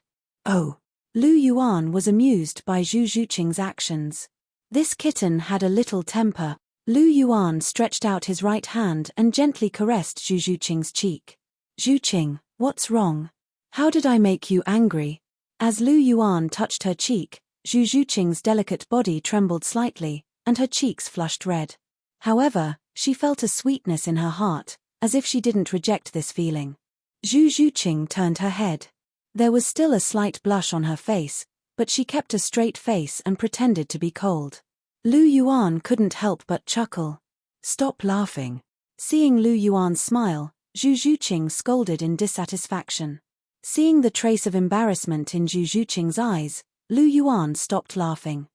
Speaker 1: Oh! Lu Yuan was amused by Zhu Zhuqing's actions. This kitten had a little temper. Lu Yuan stretched out his right hand and gently caressed Zhu Zhuqing's cheek. Zhuqing, what's wrong? How did I make you angry? As Lu Yuan touched her cheek, Zhu Zhuqing's delicate body trembled slightly, and her cheeks flushed red. However, she felt a sweetness in her heart, as if she didn't reject this feeling. Zhu Zhuqing turned her head. There was still a slight blush on her face, but she kept a straight face and pretended to be cold. Lu Yuan couldn't help but chuckle. Stop laughing. Seeing Lu Yuan's smile, Zhu Zhuqing scolded in dissatisfaction. Seeing the trace of embarrassment in Zhu Zhuqing's eyes, Lu Yuan stopped laughing.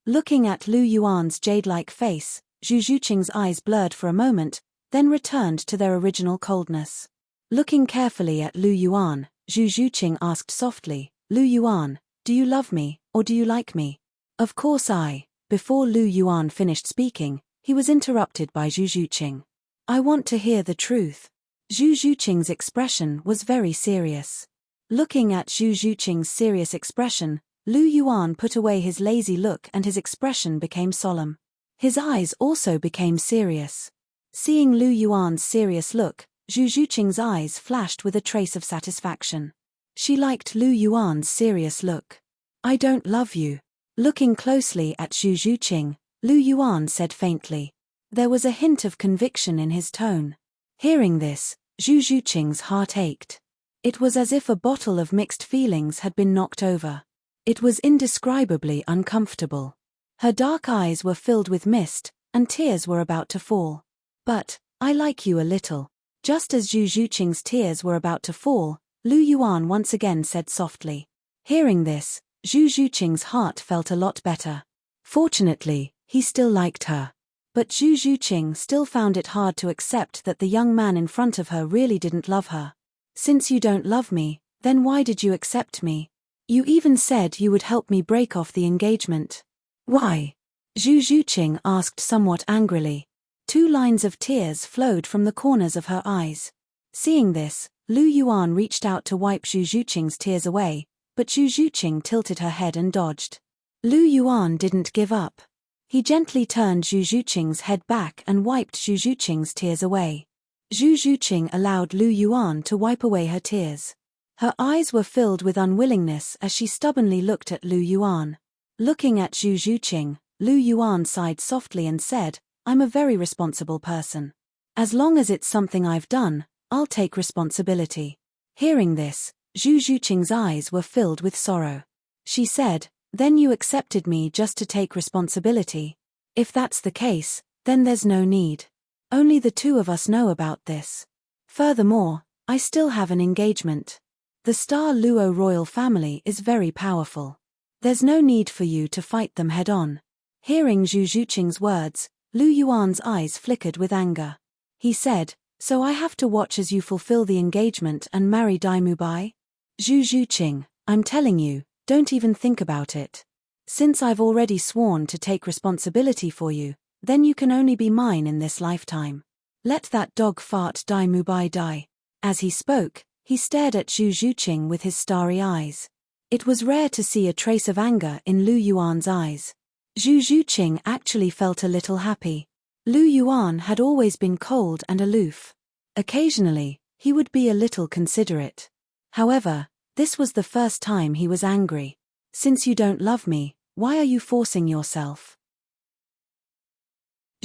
Speaker 1: Looking at Lu Yuan's jade-like face, Zhu Zhuqing's eyes blurred for a moment, then returned to their original coldness. Looking carefully at Lu Yuan, Zhu Zhuqing asked softly, Lu Yuan, do you love me, or do you like me? Of course I. Before Lu Yuan finished speaking, he was interrupted by Zhu Zhuqing. I want to hear the truth. Zhu Zhuqing's expression was very serious. Looking at Zhu Zhuqing's serious expression, Lu Yuan put away his lazy look and his expression became solemn. His eyes also became serious. Seeing Lu Yuan's serious look, Zhu Zhuqing's eyes flashed with a trace of satisfaction. She liked Lu Yuan's serious look. I don't love you. Looking closely at Zhu Zhuqing, Lu Yuan said faintly. There was a hint of conviction in his tone. Hearing this, Zhu Zhuqing's heart ached. It was as if a bottle of mixed feelings had been knocked over. It was indescribably uncomfortable. Her dark eyes were filled with mist, and tears were about to fall. But, I like you a little. Just as Zhu Zhuqing's tears were about to fall, Lu Yuan once again said softly. Hearing this, Zhu Zhuqing's heart felt a lot better. Fortunately, he still liked her. But Zhu Zhuqing still found it hard to accept that the young man in front of her really didn't love her. Since you don't love me, then why did you accept me? You even said you would help me break off the engagement. Why? Zhu Zhuqing asked somewhat angrily. 2 lines of tears flowed from the corners of her eyes. Seeing this, Lu Yuan reached out to wipe Zhu Zhuqing's tears away, but Zhu Zhuqing tilted her head and dodged. Lu Yuan didn't give up. He gently turned Zhu Zhuqing's head back and wiped Zhu Zhuqing's tears away. Zhu Zhuqing allowed Lu Yuan to wipe away her tears. Her eyes were filled with unwillingness as she stubbornly looked at Lu Yuan. Looking at Zhu Zhuqing, Lu Yuan sighed softly and said, I'm a very responsible person. As long as it's something I've done, I'll take responsibility. Hearing this, Zhu Zhuqing's eyes were filled with sorrow. She said, Then you accepted me just to take responsibility. If that's the case, then there's no need. Only the 2 of us know about this. Furthermore, I still have an engagement. The Star Luo royal family is very powerful. There's no need for you to fight them head-on. Hearing Zhu Zhuqing's words, Lu Yuan's eyes flickered with anger. He said, So I have to watch as you fulfill the engagement and marry Dai Mubai? Zhu Zhuqing, I'm telling you, don't even think about it. Since I've already sworn to take responsibility for you, then you can only be mine in this lifetime. Let that dog fart Dai Mubai die. As he spoke, He stared at Zhu Zhuqing with his starry eyes. It was rare to see a trace of anger in Lu Yuan's eyes. Zhu Zhuqing actually felt a little happy. Lu Yuan had always been cold and aloof. Occasionally, he would be a little considerate. However, this was the first time he was angry. Since you don't love me, why are you forcing yourself?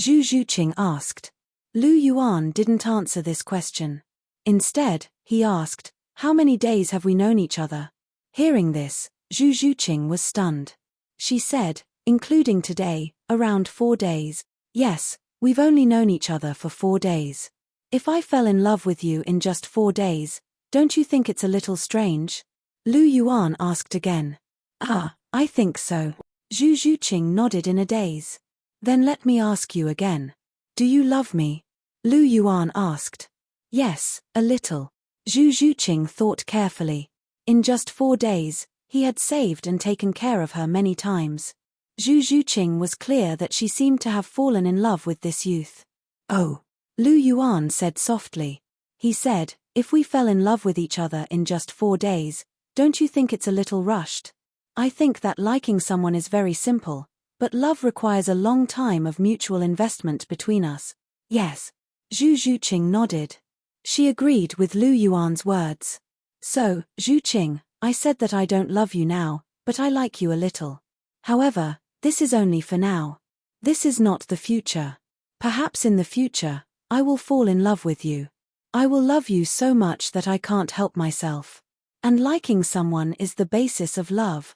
Speaker 1: Zhu Zhuqing asked. Lu Yuan didn't answer this question. Instead, he asked, how many days have we known each other? Hearing this, Zhu Zhuqing was stunned. She said, including today, around 4 days. Yes, we've only known each other for 4 days. If I fell in love with you in just 4 days, don't you think it's a little strange? Lu Yuan asked again. I think so. Zhu Zhuqing nodded in a daze. Then let me ask you again. Do you love me? Lu Yuan asked. Yes, a little. Zhu Zhuqing thought carefully. In just 4 days, he had saved and taken care of her many times. Zhu Zhuqing was clear that she seemed to have fallen in love with this youth. Oh, Lu Yuan said softly. He said, if we fell in love with each other in just 4 days, don't you think it's a little rushed? I think that liking someone is very simple, but love requires a long time of mutual investment between us. Yes. Zhu Zhuqing nodded. She agreed with Lu Yuan's words. So, Zhuqing, I said that I don't love you now, but I like you a little. However, this is only for now. This is not the future. Perhaps in the future, I will fall in love with you. I will love you so much that I can't help myself. And liking someone is the basis of love.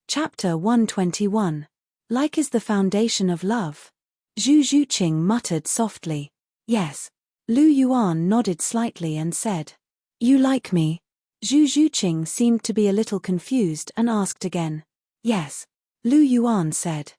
Speaker 1: Chapter 121. Like is the foundation of love. Zhu Zhuqing muttered softly. Yes. Lu Yuan nodded slightly and said. You like me? Zhu Zhuqing seemed to be a little confused and asked again. Yes. Lu Yuan said.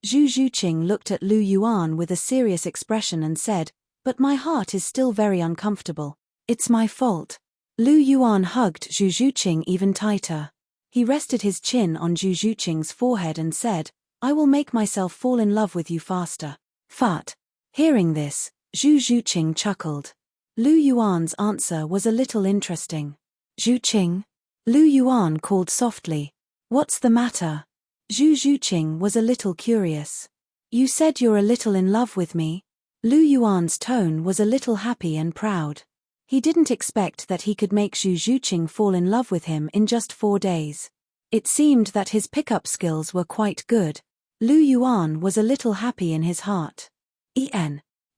Speaker 1: Zhu Zhuqing looked at Lu Yuan with a serious expression and said, but my heart is still very uncomfortable. It's my fault. Lu Yuan hugged Zhu Zhuqing even tighter. He rested his chin on Zhu Zhuqing's forehead and said, I will make myself fall in love with you faster. Fart. Hearing this, Zhu Zhuqing chuckled. Lu Yuan's answer was a little interesting. Zhuqing? Lu Yuan called softly. What's the matter? Zhu Zhuqing was a little curious. You said you're a little in love with me? Lu Yuan's tone was a little happy and proud. He didn't expect that he could make Zhu Zhuqing fall in love with him in just 4 days. It seemed that his pickup skills were quite good. Lu Yuan was a little happy in his heart.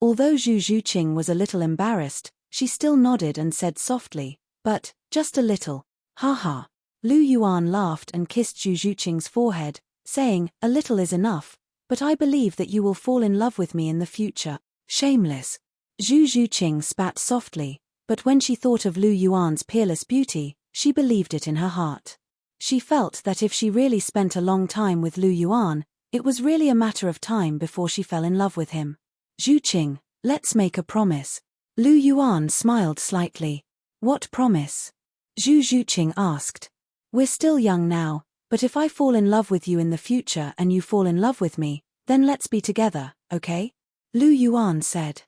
Speaker 1: Although Zhu Zhuqing was a little embarrassed, she still nodded and said softly, but, just a little. Ha. Lu Yuan laughed and kissed Zhu Zhuqing's forehead, saying, a little is enough, but I believe that you will fall in love with me in the future. Shameless. Zhu Zhuqing spat softly, but when she thought of Lu Yuan's peerless beauty, she believed it in her heart. She felt that if she really spent a long time with Lu Yuan, it was really a matter of time before she fell in love with him. Zhuqing, let's make a promise. Lu Yuan smiled slightly. What promise? Zhu Zhuqing asked. We're still young now, but if I fall in love with you in the future and you fall in love with me, then let's be together, okay? Lu Yuan said.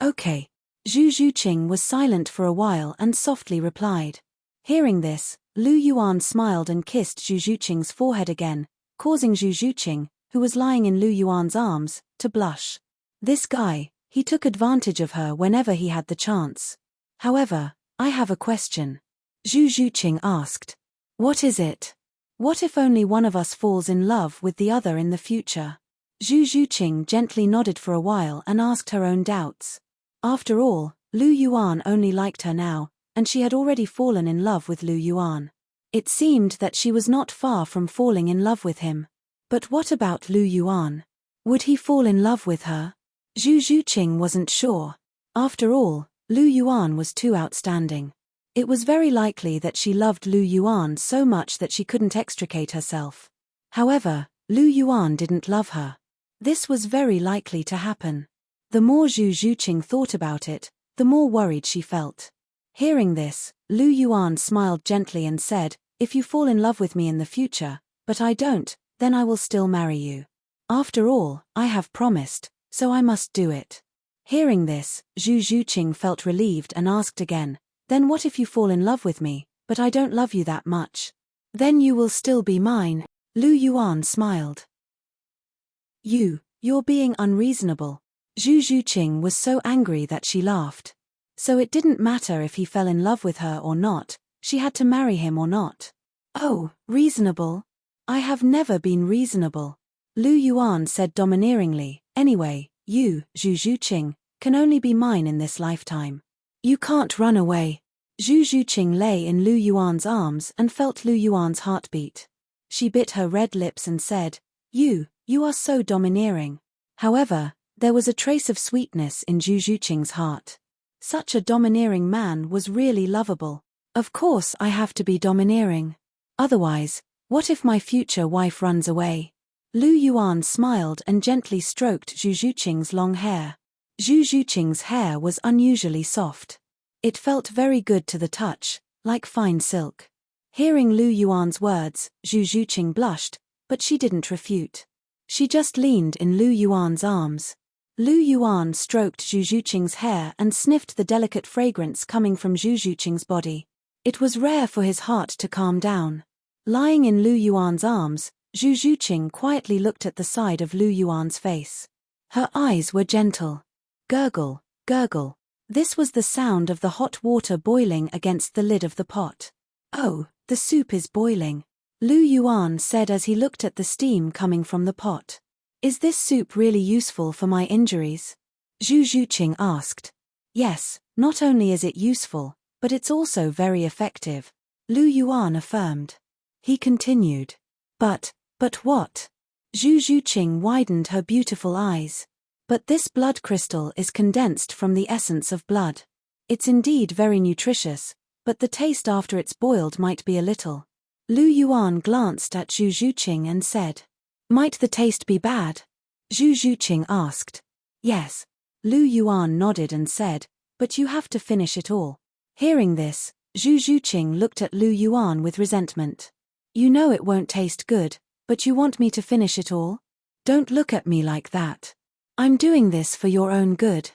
Speaker 1: Okay. Zhu Zhuqing was silent for a while and softly replied. Hearing this, Lu Yuan smiled and kissed Zhu Zhuqing's forehead again, causing Zhu Zhuqing, who was lying in Lu Yuan's arms, to blush. This guy, he took advantage of her whenever he had the chance. However, I have a question. Zhu Zhuqing asked. What is it? What if only one of us falls in love with the other in the future? Zhu Zhuqing gently nodded for a while and asked her own doubts. After all, Lu Yuan only liked her now, and she had already fallen in love with Lu Yuan. It seemed that she was not far from falling in love with him. But what about Lu Yuan? Would he fall in love with her? Zhu Zhuqing wasn't sure. After all, Lu Yuan was too outstanding. It was very likely that she loved Lu Yuan so much that she couldn't extricate herself. However, Lu Yuan didn't love her. This was very likely to happen. The more Zhu Zhuqing thought about it, the more worried she felt. Hearing this, Lu Yuan smiled gently and said, if you fall in love with me in the future, but I don't, then I will still marry you. After all, I have promised, so I must do it. Hearing this, Zhu Zhuqing felt relieved and asked again, "Then what if you fall in love with me, but I don't love you that much? Then you will still be mine." Lu Yuan smiled. You're being unreasonable." Zhu Zhuqing was so angry that she laughed. So it didn't matter if he fell in love with her or not, she had to marry him or not. "Oh, reasonable? I have never been reasonable," Lu Yuan said domineeringly. "Anyway, you, Zhu Zhuqing, can only be mine in this lifetime. You can't run away." Zhu Zhuqing lay in Lu Yuan's arms and felt Lu Yuan's heartbeat. She bit her red lips and said, You are so domineering." However, there was a trace of sweetness in Zhu Zhuqing's heart. Such a domineering man was really lovable. Of course I have to be domineering. Otherwise, what if my future wife runs away? Lu Yuan smiled and gently stroked Zhu Zhuqing's long hair. Zhu Zhuqing's hair was unusually soft. It felt very good to the touch, like fine silk. Hearing Lu Yuan's words, Zhu Zhuqing blushed, but she didn't refute. She just leaned in Lu Yuan's arms. Lu Yuan stroked Zhu Zhuqing's hair and sniffed the delicate fragrance coming from Zhu Zhuqing's body. It was rare for his heart to calm down. Lying in Lu Yuan's arms, Zhu Zhuqing quietly looked at the side of Lu Yuan's face. Her eyes were gentle. Gurgle, gurgle. This was the sound of the hot water boiling against the lid of the pot. "Oh, the soup is boiling," Lu Yuan said as he looked at the steam coming from the pot. "Is this soup really useful for my injuries?" Zhu Zhuqing asked. "Yes, not only is it useful, but it's also very effective," Lu Yuan affirmed. He continued. But what?" Zhu Zhuqing widened her beautiful eyes. "But this blood crystal is condensed from the essence of blood. It's indeed very nutritious, but the taste after it's boiled might be a little." Lu Yuan glanced at Zhu Zhuqing and said, "Might the taste be bad?" Zhu Zhuqing asked. "Yes." Lu Yuan nodded and said, "But you have to finish it all." Hearing this, Zhu Zhuqing looked at Lu Yuan with resentment. "You know it won't taste good, but you want me to finish it all? Don't look at me like that. I'm doing this for your own good.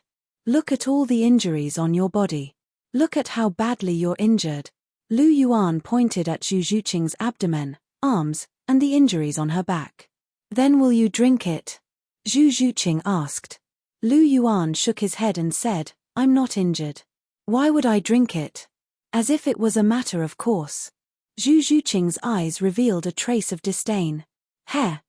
Speaker 1: Look at all the injuries on your body. Look at how badly you're injured." Lu Yuan pointed at Zhu Zhuqing's abdomen, arms, and the injuries on her back. "Then will you drink it?" Zhu Zhuqing asked. Lu Yuan shook his head and said, "I'm not injured. Why would I drink it?" As if it was a matter of course. Zhu Zhuqing's eyes revealed a trace of disdain.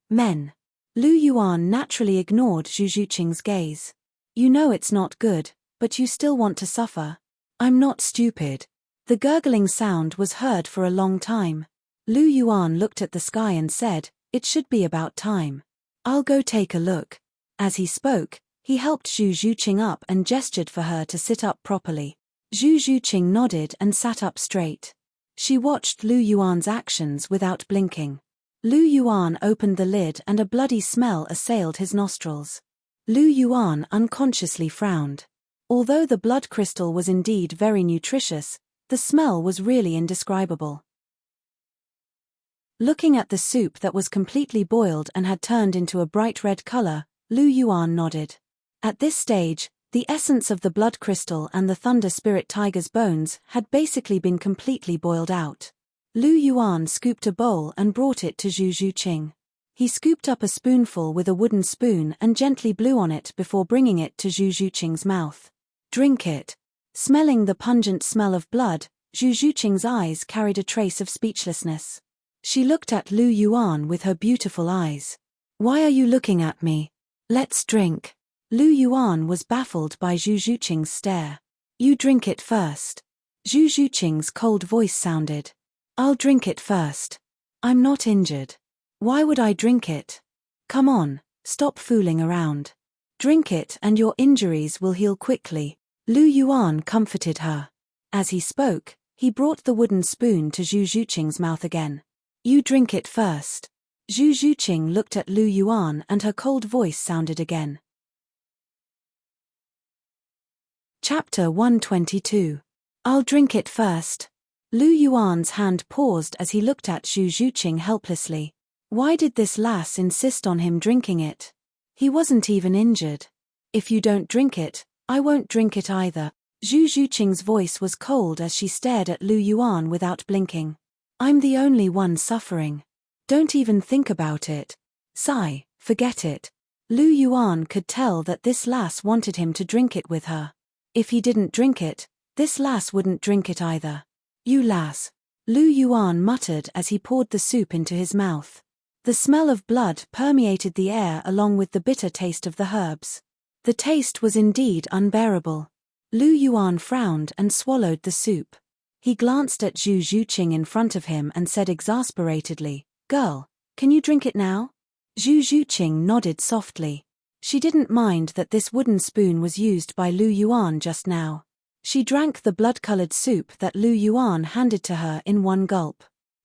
Speaker 1: Men. Lu Yuan naturally ignored Zhu Zhuqing's gaze. "You know it's not good, but you still want to suffer." "I'm not stupid." The gurgling sound was heard for a long time. Lu Yuan looked at the sky and said, "It should be about time. I'll go take a look." As he spoke, he helped Zhu Zhuqing up and gestured for her to sit up properly. Zhu Zhuqing nodded and sat up straight. She watched Lu Yuan's actions without blinking. Lu Yuan opened the lid and a bloody smell assailed his nostrils. Lu Yuan unconsciously frowned. Although the blood crystal was indeed very nutritious, the smell was really indescribable. Looking at the soup that was completely boiled and had turned into a bright red color, Lu Yuan nodded. At this stage, the essence of the blood crystal and the thunder spirit tiger's bones had basically been completely boiled out. Lu Yuan scooped a bowl and brought it to Zhu Zhuqing. He scooped up a spoonful with a wooden spoon and gently blew on it before bringing it to Zhu Zhuqing's mouth. "Drink it." Smelling the pungent smell of blood, Zhu Zhuqing's eyes carried a trace of speechlessness. She looked at Lu Yuan with her beautiful eyes. "Why are you looking at me? Let's drink." Lu Yuan was baffled by Zhu Zhuqing's stare. "You drink it first." Zhu Zhuqing's cold voice sounded. "I'll drink it first. I'm not injured. Why would I drink it? Come on, stop fooling around. Drink it and your injuries will heal quickly." Lu Yuan comforted her. As he spoke, he brought the wooden spoon to Zhu Zhuqing's mouth again. "You drink it first." Zhu Zhuqing looked at Lu Yuan and her cold voice sounded again. Chapter 122. "I'll drink it first." Lu Yuan's hand paused as he looked at Zhu Zhuqing helplessly. Why did this lass insist on him drinking it? He wasn't even injured. "If you don't drink it, I won't drink it either. Zhu Zhuqing's voice was cold as she stared at Lu Yuan without blinking. I'm the only one suffering. Don't even think about it. Sigh, forget it. Lu Yuan could tell that this lass wanted him to drink it with her. If he didn't drink it, this lass wouldn't drink it either. You lass. Lu Yuan muttered as he poured the soup into his mouth. The smell of blood permeated the air along with the bitter taste of the herbs. The taste was indeed unbearable. Lu Yuan frowned and swallowed the soup. He glanced at Zhu Zhuqing in front of him and said exasperatedly, "Girl, can you drink it now?" Zhu Zhuqing nodded softly. She didn't mind that this wooden spoon was used by Lu Yuan just now. She drank the blood-colored soup that Lu Yuan handed to her in one gulp.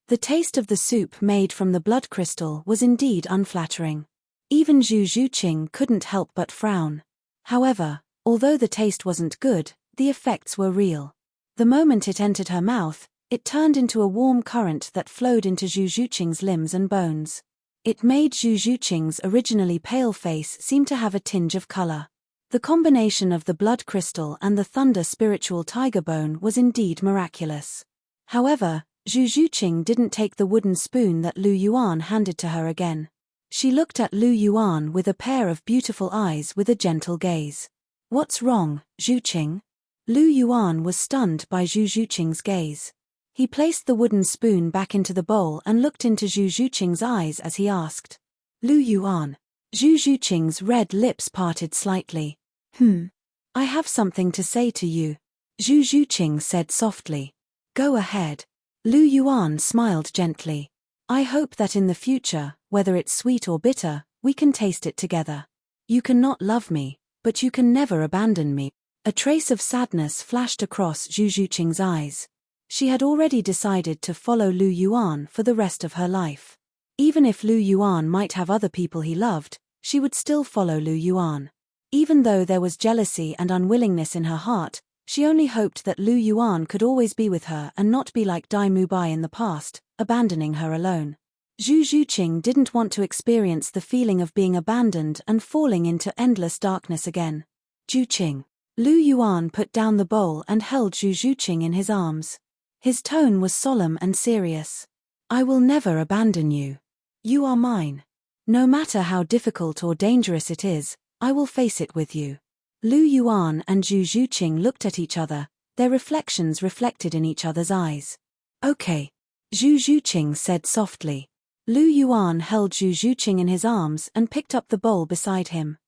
Speaker 1: The taste of the soup made from the blood crystal was indeed unflattering. Even Zhu Zhuqing couldn't help but frown. However, although the taste wasn't good, the effects were real. The moment it entered her mouth, it turned into a warm current that flowed into Zhu Zhuqing's limbs and bones. It made Zhu Zhuqing's originally pale face seem to have a tinge of color. The combination of the blood crystal and the thunder spiritual tiger bone was indeed miraculous. However, Zhu Zhuqing didn't take the wooden spoon that Lu Yuan handed to her again. She looked at Lu Yuan with a pair of beautiful eyes with a gentle gaze. What's wrong, Zhuqing? Lu Yuan was stunned by Zhu Zhuqing's gaze. He placed the wooden spoon back into the bowl and looked into Zhu Zhuqing's eyes as he asked. Lu Yuan. Zhu Zhuqing's red lips parted slightly. I have something to say to you. Zhu Zhuqing said softly. Go ahead. Lu Yuan smiled gently. I hope that in the future, whether it's sweet or bitter, we can taste it together. You cannot love me, but you can never abandon me. A trace of sadness flashed across Zhu Zhuqing's eyes. She had already decided to follow Lu Yuan for the rest of her life. Even if Lu Yuan might have other people he loved, she would still follow Lu Yuan. Even though there was jealousy and unwillingness in her heart, she only hoped that Lu Yuan could always be with her and not be like Dai Mubai in the past, abandoning her alone. Zhu Zhuqing didn't want to experience the feeling of being abandoned and falling into endless darkness again. Zhuqing. Lu Yuan put down the bowl and held Zhu Zhuqing in his arms. His tone was solemn and serious. I will never abandon you. You are mine. No matter how difficult or dangerous it is, I will face it with you. Lu Yuan and Zhu Zhuqing looked at each other, their reflections reflected in each other's eyes. Okay. Zhu Zhuqing said softly. Lu Yuan held Zhu Zhuqing in his arms and picked up the bowl beside him.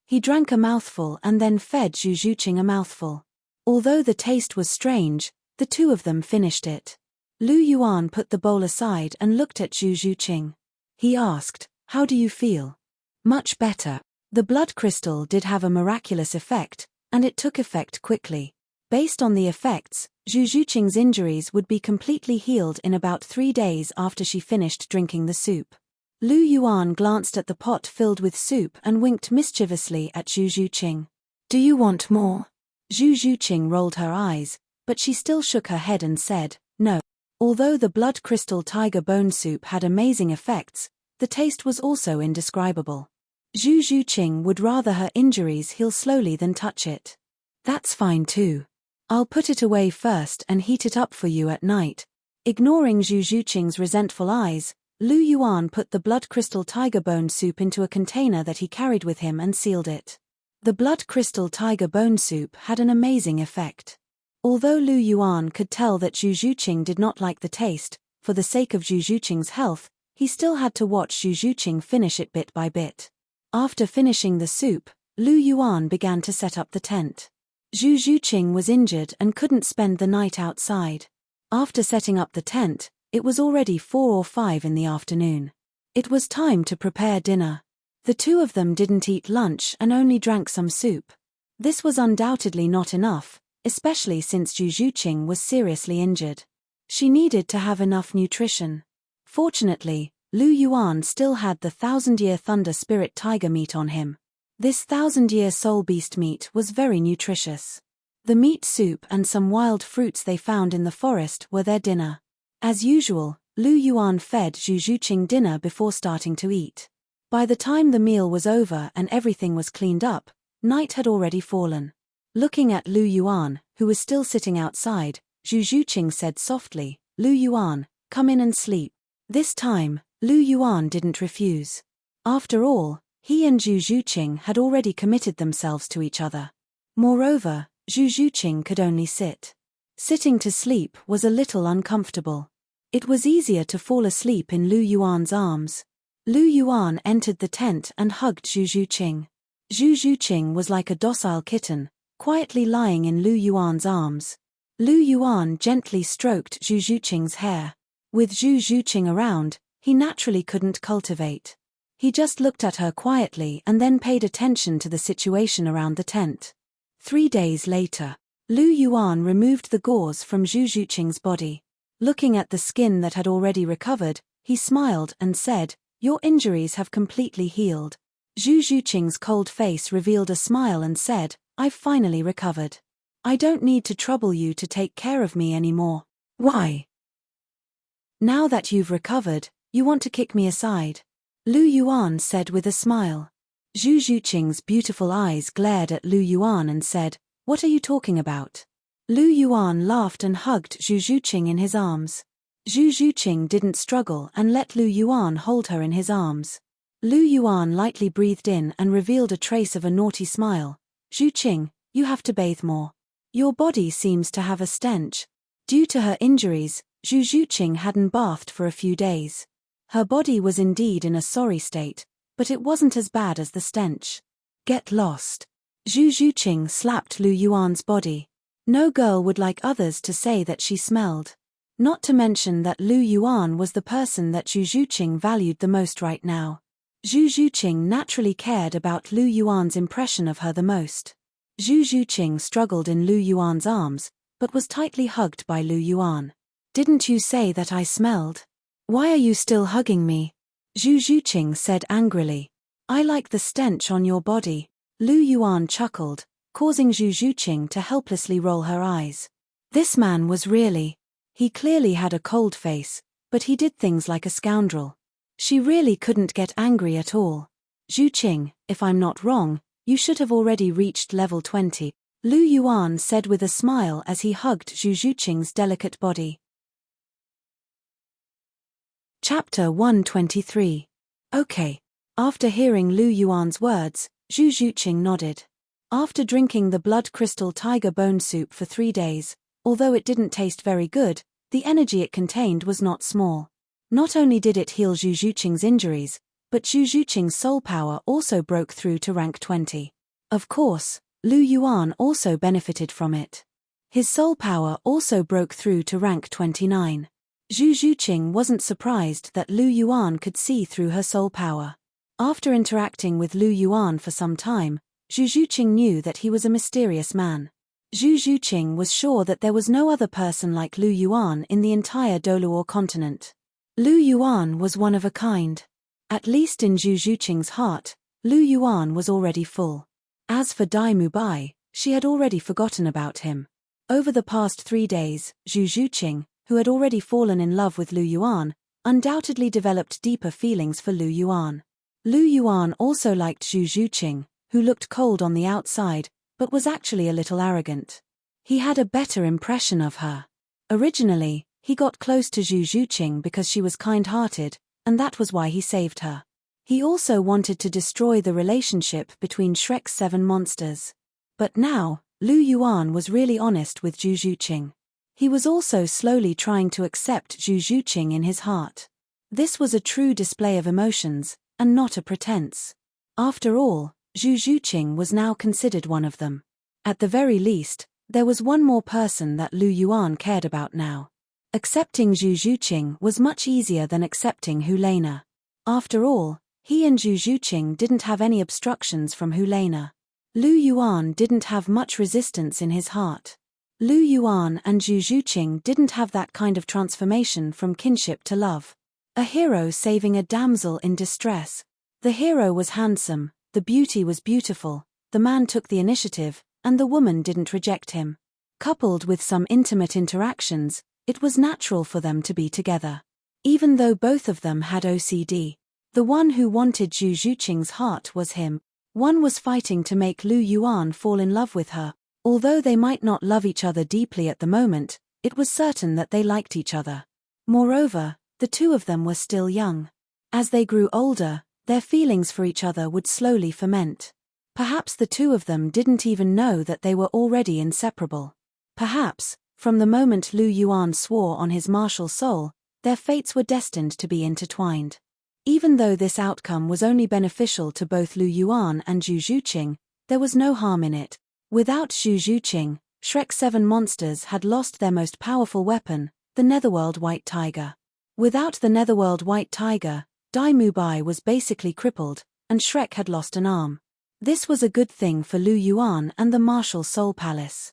Speaker 1: He drank a mouthful and then fed Zhu Zhuqing a mouthful. Although the taste was strange, the two of them finished it. Lu Yuan put the bowl aside and looked at Zhu Zhuqing. He asked, How do you feel? Much better. The blood crystal did have a miraculous effect, and it took effect quickly. Based on the effects, Zhu Zhuqing's injuries would be completely healed in about 3 days after she finished drinking the soup. Lu Yuan glanced at the pot filled with soup and winked mischievously at Zhu Zhuqing. Do you want more? Zhu Zhuqing rolled her eyes, but she still shook her head and said, no. Although the blood crystal tiger bone soup had amazing effects, the taste was also indescribable. Zhu Zhuqing would rather her injuries heal slowly than touch it. That's fine too. I'll put it away first and heat it up for you at night. Ignoring Zhu Zhuqing's resentful eyes, Lu Yuan put the blood crystal tiger bone soup into a container that he carried with him and sealed it. The blood crystal tiger bone soup had an amazing effect. Although Lu Yuan could tell that Zhu Zhuqing did not like the taste, for the sake of Zhu Zhuqing's health, he still had to watch Zhu Zhuqing finish it bit by bit. After finishing the soup, Lu Yuan began to set up the tent. Zhu Zhuqing was injured and couldn't spend the night outside. After setting up the tent, it was already 4 or 5 in the afternoon. It was time to prepare dinner. The two of them didn't eat lunch and only drank some soup. This was undoubtedly not enough, especially since Zhu Zhuqing was seriously injured. She needed to have enough nutrition. Fortunately, Lu Yuan still had the 1000-year thunder spirit tiger meat on him. This 1000-year soul beast meat was very nutritious. The meat soup and some wild fruits they found in the forest were their dinner. As usual, Lu Yuan fed Zhu Zhuqing dinner before starting to eat. By the time the meal was over and everything was cleaned up, Night had already fallen. Looking at Lu Yuan, who was still sitting outside, Zhu Zhuqing said softly, "Lu Yuan, come in and sleep." This time, Lu Yuan didn't refuse. After all, he and Zhu Zhuqing had already committed themselves to each other. Moreover, Zhu Zhuqing could only sit. Sitting to sleep was a little uncomfortable. It was easier to fall asleep in Lu Yuan's arms. Lu Yuan entered the tent and hugged Zhu Zhuqing. Zhu Zhuqing was like a docile kitten, quietly lying in Lu Yuan's arms. Lu Yuan gently stroked Zhu Zhuqing's hair. With Zhu Zhuqing around, he naturally couldn't cultivate. He just looked at her quietly and then paid attention to the situation around the tent. 3 days later, Lu Yuan removed the gauze from Zhu Zhuqing's body. Looking at the skin that had already recovered, he smiled and said, "Your injuries have completely healed." Zhu Zhuqing's cold face revealed a smile and said, "I've finally recovered. I don't need to trouble you to take care of me anymore." "Why? Now that you've recovered, you want to kick me aside?" Lu Yuan said with a smile. Zhu Zhuqing's beautiful eyes glared at Lu Yuan and said, "What are you talking about?" Lu Yuan laughed and hugged Zhu Zhuqing in his arms. Zhu Zhuqing didn't struggle and let Lu Yuan hold her in his arms. Lu Yuan lightly breathed in and revealed a trace of a naughty smile. "Zhuqing, you have to bathe more. Your body seems to have a stench." Due to her injuries, Zhu Zhuqing hadn't bathed for a few days. Her body was indeed in a sorry state, but it wasn't as bad as the stench. "Get lost." Zhu Zhuqing slapped Lu Yuan's body. No girl would like others to say that she smelled. Not to mention that Lu Yuan was the person that Zhu Zhuqing valued the most right now. Zhu Zhuqing naturally cared about Lu Yuan's impression of her the most. Zhu Zhuqing struggled in Lu Yuan's arms, but was tightly hugged by Lu Yuan. "Didn't you say that I smelled? Why are you still hugging me?" Zhu Zhuqing said angrily. "I like the stench on your body." Lu Yuan chuckled, causing Zhu Zhuqing to helplessly roll her eyes. This man was really... He clearly had a cold face, but he did things like a scoundrel. She really couldn't get angry at all. "Zhuqing, if I'm not wrong, you should have already reached level 20, Lu Yuan said with a smile as he hugged Zhu Zhuqing's delicate body. Chapter 123. Okay. After hearing Lu Yuan's words, Zhu Zhuqing nodded. After drinking the blood crystal tiger bone soup for 3 days, although it didn't taste very good, the energy it contained was not small. Not only did it heal Zhu Zhuqing's injuries, but Zhu Zhuqing's soul power also broke through to rank 20. Of course, Lu Yuan also benefited from it. His soul power also broke through to rank 29. Zhu Zhuqing wasn't surprised that Lu Yuan could see through her soul power. After interacting with Lu Yuan for some time, Zhu Zhuqing knew that he was a mysterious man. Zhu Zhuqing was sure that there was no other person like Lu Yuan in the entire Douluo continent. Lu Yuan was one of a kind. At least in Zhu Zhuqing's heart, Lu Yuan was already full. As for Dai Mubai, she had already forgotten about him. Over the past 3 days, Zhu Zhuqing, who had already fallen in love with Lu Yuan, undoubtedly developed deeper feelings for Lu Yuan. Lu Yuan also liked Zhu Zhuqing, who looked cold on the outside, but was actually a little arrogant. He had a better impression of her. Originally, he got close to Zhu Zhuqing because she was kind-hearted, and that was why he saved her. He also wanted to destroy the relationship between Shrek's 7 monsters. But now, Lu Yuan was really honest with Zhu Zhuqing. He was also slowly trying to accept Zhu Zhuqing in his heart. This was a true display of emotions, and not a pretense. After all, Zhu Zhuqing was now considered one of them. At the very least, there was one more person that Lu Yuan cared about now. Accepting Zhu Zhuqing was much easier than accepting Hulena. After all, he and Zhu Zhuqing didn't have any obstructions from Hulena. Lu Yuan didn't have much resistance in his heart. Lu Yuan and Zhu Zhuqing didn't have that kind of transformation from kinship to love. A hero saving a damsel in distress. The hero was handsome, the beauty was beautiful, the man took the initiative, and the woman didn't reject him. Coupled with some intimate interactions, it was natural for them to be together. Even though both of them had OCD. The one who wanted Zhu Zhuqing's heart was him. One was fighting to make Lu Yuan fall in love with her. Although they might not love each other deeply at the moment, it was certain that they liked each other. Moreover, the two of them were still young. As they grew older, their feelings for each other would slowly ferment. Perhaps the two of them didn't even know that they were already inseparable. Perhaps, from the moment Lu Yuan swore on his martial soul, their fates were destined to be intertwined. Even though this outcome was only beneficial to both Lu Yuan and Zhu Zhuqing, there was no harm in it. Without Zhu Zhuqing, Shrek's 7 monsters had lost their most powerful weapon, the Netherworld White Tiger. Without the Netherworld White Tiger, Dai Mubai was basically crippled, and Shrek had lost an arm. This was a good thing for Lu Yuan and the martial Soul Palace.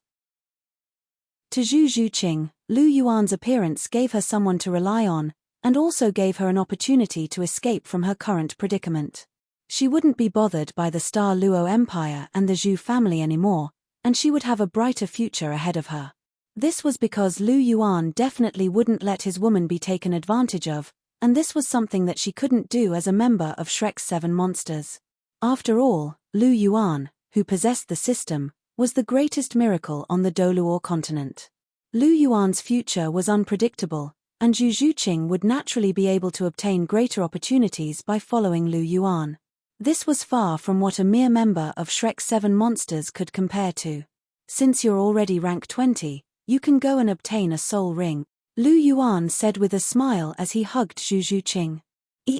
Speaker 1: To Zhu Zhuqing, Lu Yuan's appearance gave her someone to rely on, and also gave her an opportunity to escape from her current predicament. She wouldn't be bothered by the Star Luo Empire and the Zhu family anymore, and she would have a brighter future ahead of her. This was because Lu Yuan definitely wouldn't let his woman be taken advantage of, and this was something that she couldn't do as a member of Shrek's 7 monsters. After all, Lu Yuan, who possessed the system, was the greatest miracle on the Douluo continent. Lu Yuan's future was unpredictable, and Zhu Zhuqing would naturally be able to obtain greater opportunities by following Lu Yuan. This was far from what a mere member of Shrek's 7 monsters could compare to. Since you're already rank 20, you can go and obtain a soul ring, Lu Yuan said with a smile as he hugged Zhu Zhuqing.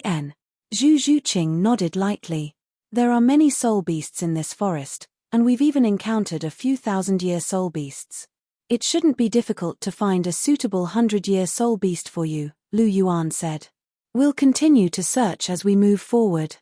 Speaker 1: En. Zhu Zhuqing nodded lightly. There are many soul beasts in this forest, and we've even encountered a few thousand-year soul beasts. It shouldn't be difficult to find a suitable 100-year soul beast for you, Lu Yuan said. We'll continue to search as we move forward.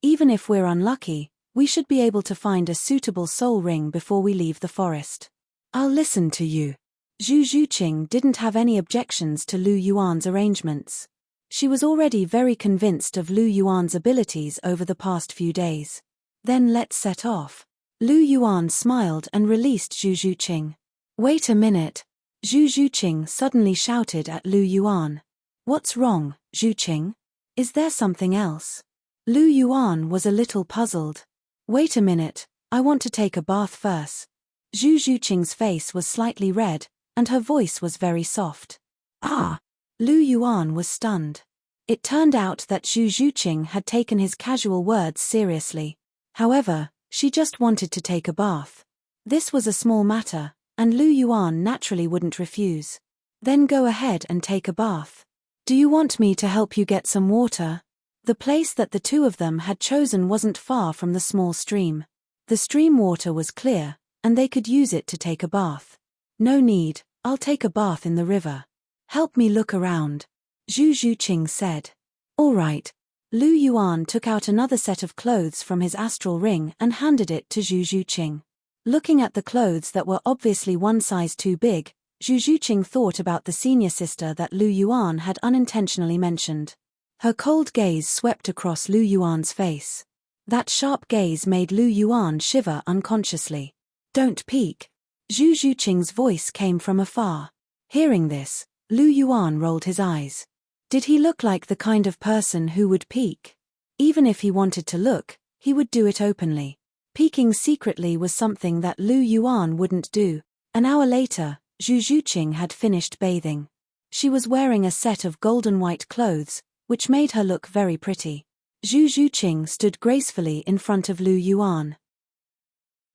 Speaker 1: Even if we're unlucky, we should be able to find a suitable soul ring before we leave the forest. I'll listen to you. Zhu Zhuqing didn't have any objections to Lu Yuan's arrangements. She was already very convinced of Lu Yuan's abilities over the past few days. Then let's set off. Lu Yuan smiled and released Zhu Zhuqing. Wait a minute. Zhu Zhuqing suddenly shouted at Lu Yuan. What's wrong, Zhuqing? Is there something else? Lu Yuan was a little puzzled. Wait a minute, I want to take a bath first. Zhu Zhuqing's face was slightly red, and her voice was very soft. Ah! Lu Yuan was stunned. It turned out that Zhu Zhuqing had taken his casual words seriously. However, she just wanted to take a bath. This was a small matter, and Lu Yuan naturally wouldn't refuse. Then go ahead and take a bath. Do you want me to help you get some water? The place that the two of them had chosen wasn't far from the small stream. The stream water was clear, and they could use it to take a bath. No need, I'll take a bath in the river. Help me look around, Zhu Zhuqing said. All right. Lu Yuan took out another set of clothes from his astral ring and handed it to Zhu Zhuqing. Looking at the clothes that were obviously one size too big, Zhu Zhuqing thought about the senior sister that Lu Yuan had unintentionally mentioned. Her cold gaze swept across Lu Yuan's face. That sharp gaze made Lu Yuan shiver unconsciously. Don't peek. Zhu Zhuqing's voice came from afar. Hearing this, Lu Yuan rolled his eyes. Did he look like the kind of person who would peek? Even if he wanted to look, he would do it openly. Peeking secretly was something that Lu Yuan wouldn't do. An hour later, Zhu Zhuqing had finished bathing. She was wearing a set of golden white clothes, which made her look very pretty. Zhu Zhuqing stood gracefully in front of Lu Yuan.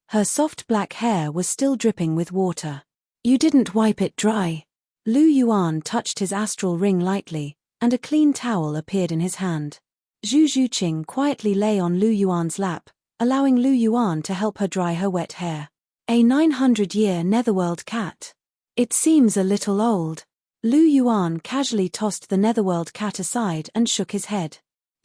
Speaker 1: Her soft black hair was still dripping with water. You didn't wipe it dry. Lu Yuan touched his astral ring lightly, and a clean towel appeared in his hand. Zhu Zhuqing quietly lay on Lu Yuan's lap, allowing Lu Yuan to help her dry her wet hair. A 900-year Netherworld cat. It seems a little old. Lu Yuan casually tossed the Netherworld cat aside and shook his head.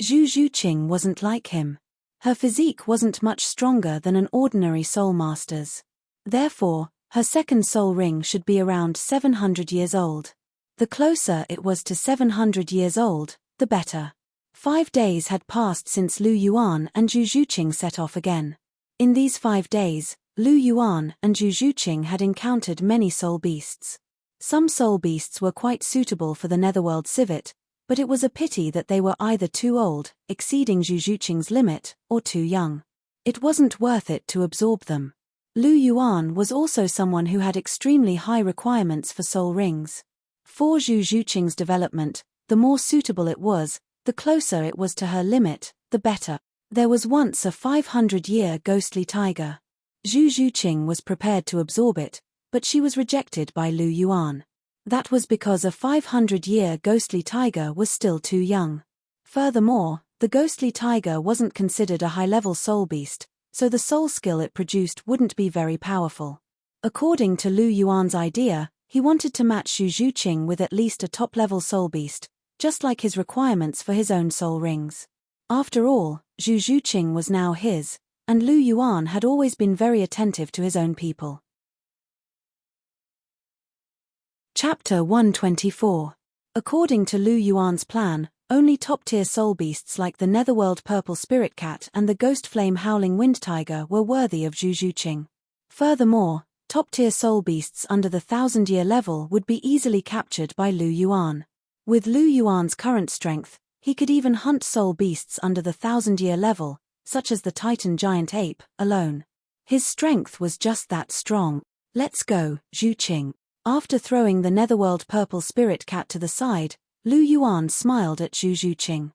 Speaker 1: Zhu Zhuqing wasn't like him. Her physique wasn't much stronger than an ordinary soul master's. Therefore, her second soul ring should be around 700 years old. The closer it was to 700 years old, the better. 5 days had passed since Lu Yuan and Zhu Zhuqing set off again. In these 5 days, Lu Yuan and Zhu Zhuqing had encountered many soul beasts. Some soul beasts were quite suitable for the Netherworld civet, but it was a pity that they were either too old, exceeding Zhu Zhuqing's limit, or too young. It wasn't worth it to absorb them. Lu Yuan was also someone who had extremely high requirements for soul rings. For Zhu Zhuqing's development, the more suitable it was, the closer it was to her limit, the better. There was once a 500-year ghostly tiger. Zhu Zhuqing was prepared to absorb it, but she was rejected by Lu Yuan. That was because a 500-year ghostly tiger was still too young. Furthermore, the ghostly tiger wasn't considered a high-level soul beast, so the soul skill it produced wouldn't be very powerful. According to Lu Yuan's idea, he wanted to match Zhu Zhuqing with at least a top-level soul beast, just like his requirements for his own soul rings. After all, Zhu Zhuqing was now his, and Lu Yuan had always been very attentive to his own people. Chapter 124. According to Lu Yuan's plan, only top-tier soul beasts like the Netherworld Purple Spirit Cat and the Ghost Flame Howling Wind Tiger were worthy of Zhu Zhuqing. Furthermore, top-tier soul beasts under the 1000-year level would be easily captured by Lu Yuan. With Lu Yuan's current strength, he could even hunt soul beasts under the 1000-year level, such as the Titan giant ape, alone. His strength was just that strong. Let's go, Zhuqing. After throwing the Netherworld Purple Spirit Cat to the side, Lu Yuan smiled at Zhu Zhuqing.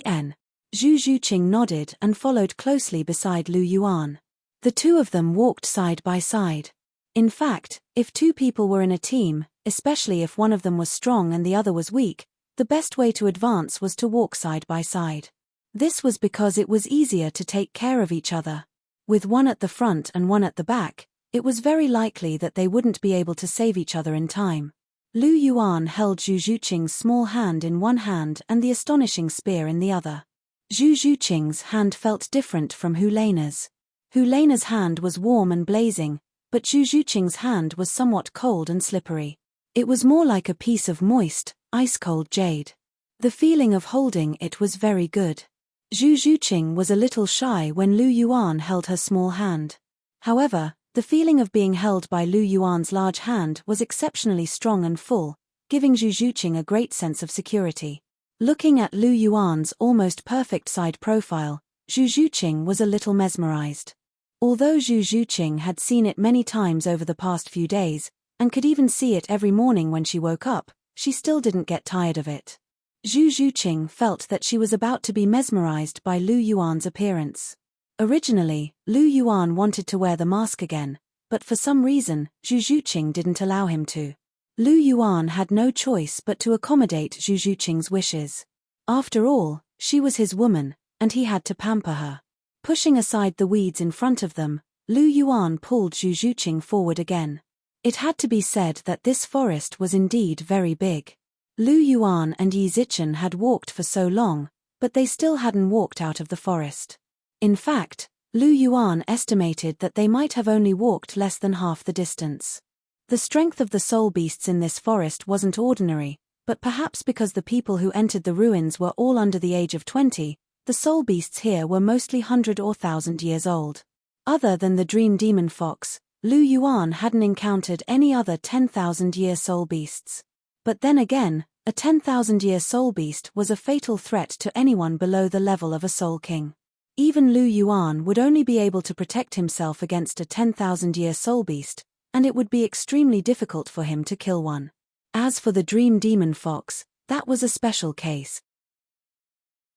Speaker 1: En. Zhu Zhuqing nodded and followed closely beside Lu Yuan. The two of them walked side by side. In fact, if two people were in a team, especially if one of them was strong and the other was weak, the best way to advance was to walk side by side. This was because it was easier to take care of each other. With one at the front and one at the back, it was very likely that they wouldn't be able to save each other in time. Lu Yuan held Zhu Zhuqing's small hand in one hand and the astonishing spear in the other. Zhu Zhuqing's hand felt different from Helena's. Helena's hand was warm and blazing, but Zhu Zhuqing's hand was somewhat cold and slippery. It was more like a piece of moist, ice-cold jade. The feeling of holding it was very good. Zhu Zhuqing was a little shy when Lu Yuan held her small hand. However, the feeling of being held by Lu Yuan's large hand was exceptionally strong and full, giving Zhu Zhuqing a great sense of security. Looking at Lu Yuan's almost perfect side profile, Zhu Zhuqing was a little mesmerized. Although Zhu Zhuqing had seen it many times over the past few days, and could even see it every morning when she woke up, she still didn't get tired of it. Zhu Zhuqing felt that she was about to be mesmerized by Lu Yuan's appearance. Originally, Lu Yuan wanted to wear the mask again, but for some reason, Zhu Zhuqing didn't allow him to. Lu Yuan had no choice but to accommodate Zhu Zhuqing's wishes. After all, she was his woman, and he had to pamper her. Pushing aside the weeds in front of them, Lu Yuan pulled Zhu Zhuqing forward again. It had to be said that this forest was indeed very big. Lu Yuan and Yi Zichen had walked for so long, but they still hadn't walked out of the forest. In fact, Lu Yuan estimated that they might have only walked less than half the distance. The strength of the soul beasts in this forest wasn't ordinary, but perhaps because the people who entered the ruins were all under the age of 20, the soul beasts here were mostly 100 or 1000 years old. Other than the dream demon fox, Lu Yuan hadn't encountered any other 10,000-year soul beasts. But then again, a 10,000-year soul beast was a fatal threat to anyone below the level of a soul king. Even Lu Yuan would only be able to protect himself against a 10,000-year soul beast, and it would be extremely difficult for him to kill one. As for the dream demon fox, that was a special case.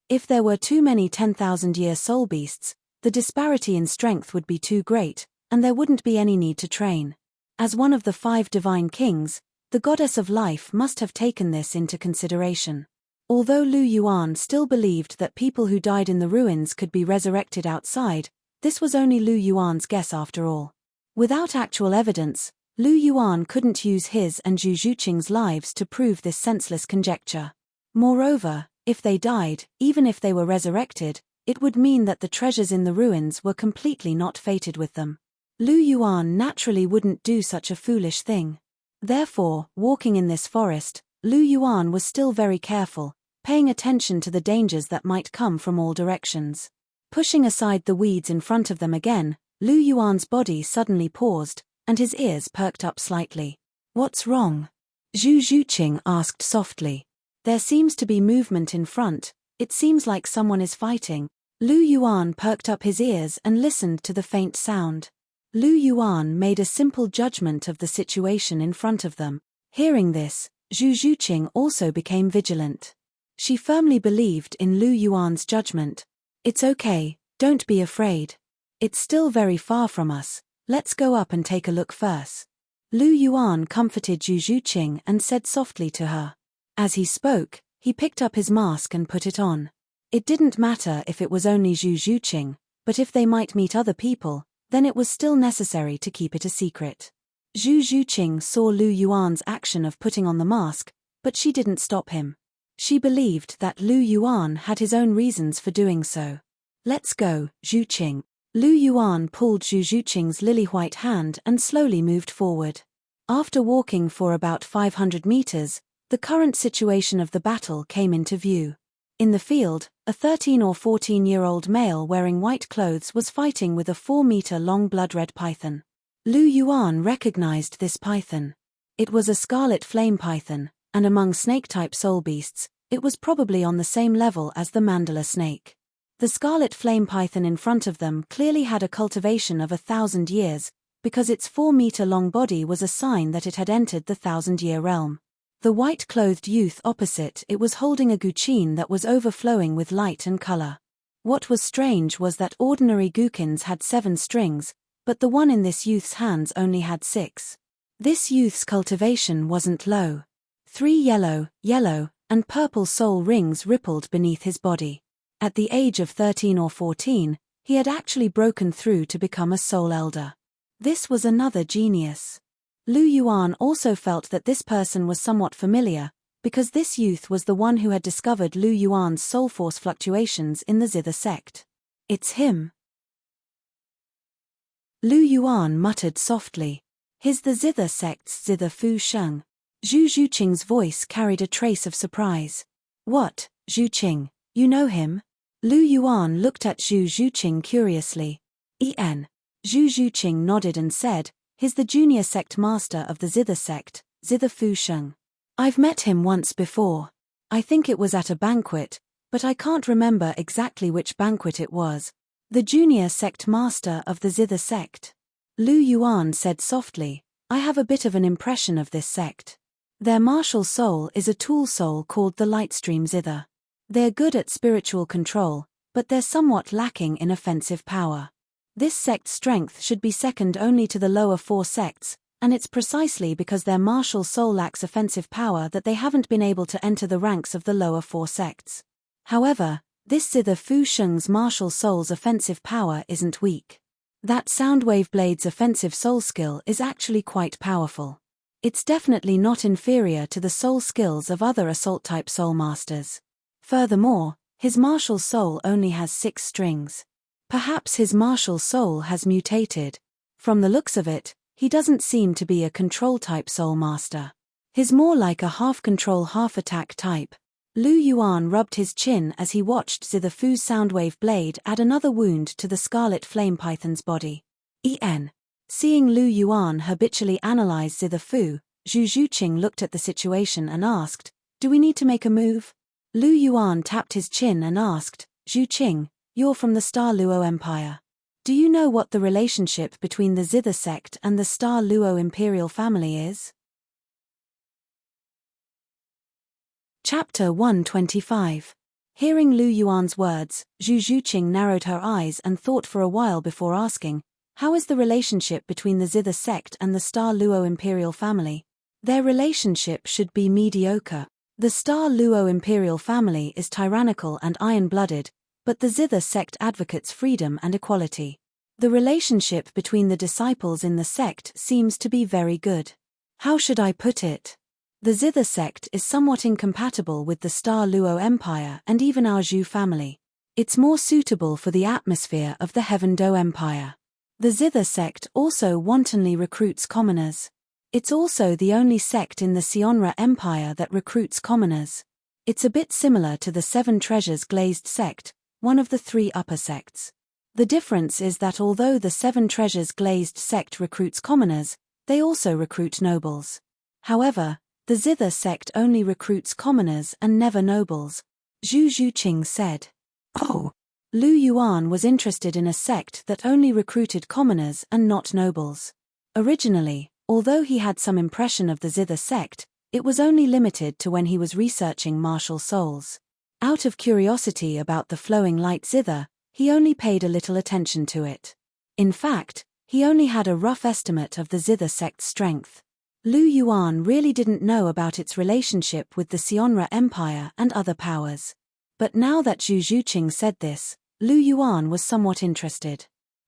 Speaker 1: If there were too many 10,000-year soul beasts, the disparity in strength would be too great, and there wouldn't be any need to train. As one of the 5 divine kings, the goddess of life must have taken this into consideration. Although Lu Yuan still believed that people who died in the ruins could be resurrected outside, this was only Lu Yuan's guess after all. Without actual evidence, Lu Yuan couldn't use his and Zhu Zhuqing's lives to prove this senseless conjecture. Moreover, if they died, even if they were resurrected, it would mean that the treasures in the ruins were completely not fated with them. Lu Yuan naturally wouldn't do such a foolish thing. Therefore, walking in this forest, Lu Yuan was still very careful, paying attention to the dangers that might come from all directions. Pushing aside the weeds in front of them again, Lu Yuan's body suddenly paused, and his ears perked up slightly. "What's wrong?" Zhu Zhuqing asked softly. "There seems to be movement in front, it seems like someone is fighting." Lu Yuan perked up his ears and listened to the faint sound. Lu Yuan made a simple judgment of the situation in front of them. Hearing this, Zhu Zhuqing also became vigilant. She firmly believed in Lu Yuan's judgment. It's okay, don't be afraid. It's still very far from us, let's go up and take a look first. Lu Yuan comforted Zhu Zhuqing and said softly to her. As he spoke, he picked up his mask and put it on. It didn't matter if it was only Zhu Zhuqing, but if they might meet other people, then it was still necessary to keep it a secret. Zhu Zhuqing saw Lu Yuan's action of putting on the mask, but she didn't stop him. She believed that Lu Yuan had his own reasons for doing so. Let's go, Zhuqing. Lu Yuan pulled Zhu Zhuqing's lily-white hand and slowly moved forward. After walking for about 500 meters, the current situation of the battle came into view. In the field, a 13 or 14-year-old male wearing white clothes was fighting with a 4-meter-long blood-red python. Lu Yuan recognized this python. It was a scarlet flame python, and among snake-type soul beasts, it was probably on the same level as the mandala snake. The scarlet flame python in front of them clearly had a cultivation of 1,000 years, because its 4-meter-long body was a sign that it had entered the 1,000-year realm. The white-clothed youth opposite it was holding a guqin that was overflowing with light and color. What was strange was that ordinary guqins had 7 strings, but the one in this youth's hands only had 6. This youth's cultivation wasn't low. 3 yellow, and purple soul rings rippled beneath his body. At the age of 13 or 14, he had actually broken through to become a soul elder. This was another genius. Lu Yuan also felt that this person was somewhat familiar, because this youth was the one who had discovered Lu Yuan's soul force fluctuations in the Zither sect. It's him. Lu Yuan muttered softly. He's the Zither sect's Zither Fu Sheng. Zhu Zhuqing's voice carried a trace of surprise. What, Zhuqing, you know him? Lu Yuan looked at Zhu Zhuqing curiously. Zhu Zhuqing nodded and said, he's the junior sect master of the Zither sect, Zither Fu Sheng. I've met him once before. I think it was at a banquet, but I can't remember exactly which banquet it was. The junior sect master of the Zither sect. Lu Yuan said softly, I have a bit of an impression of this sect. Their martial soul is a tool soul called the Lightstream Zither. They're good at spiritual control, but they're somewhat lacking in offensive power. This sect's strength should be second only to the lower 4 sects, and it's precisely because their martial soul lacks offensive power that they haven't been able to enter the ranks of the lower 4 sects. However, this Zither Fu Sheng's martial soul's offensive power isn't weak. That Soundwave Blade's offensive soul skill is actually quite powerful. It's definitely not inferior to the soul skills of other assault-type soul masters. Furthermore, his martial soul only has 6 strings. Perhaps his martial soul has mutated. From the looks of it, he doesn't seem to be a control-type soul master. He's more like a half-control half-attack type. Lu Yuan rubbed his chin as he watched Zither Fu's Soundwave Blade add another wound to the scarlet flame python's body. Seeing Lu Yuan habitually analyze Zither Fu, Zhu Zhuqing looked at the situation and asked, do we need to make a move? Lu Yuan tapped his chin and asked, Zhuqing, you're from the Star Luo Empire. Do you know what the relationship between the Zither sect and the Star Luo imperial family is? Chapter 125. Hearing Lu Yuan's words, Zhu Zhuqing narrowed her eyes and thought for a while before asking, how is the relationship between the Zither sect and the Star Luo imperial family? Their relationship should be mediocre. The Star Luo imperial family is tyrannical and iron-blooded, but the Zither sect advocates freedom and equality. The relationship between the disciples in the sect seems to be very good. How should I put it? The Zither sect is somewhat incompatible with the Star Luo Empire and even our Zhu family. It's more suitable for the atmosphere of the Heaven Do Empire. The Zither sect also wantonly recruits commoners. It's also the only sect in the Sionra Empire that recruits commoners. It's a bit similar to the Seven Treasures Glazed sect, one of the 3 upper sects. The difference is that although the Seven Treasures Glazed sect recruits commoners, they also recruit nobles. However, the Zither sect only recruits commoners and never nobles. Zhu Zhuqing said. Oh. Lu Yuan was interested in a sect that only recruited commoners and not nobles. Originally, although he had some impression of the zither sect, it was only limited to when he was researching martial souls. Out of curiosity about the flowing light zither, he only paid a little attention to it. In fact, he only had a rough estimate of the zither sect's strength. Lu Yuan really didn't know about its relationship with the Sionra Empire and other powers. But now that Zhu Zhuqing said this, Lu Yuan was somewhat interested.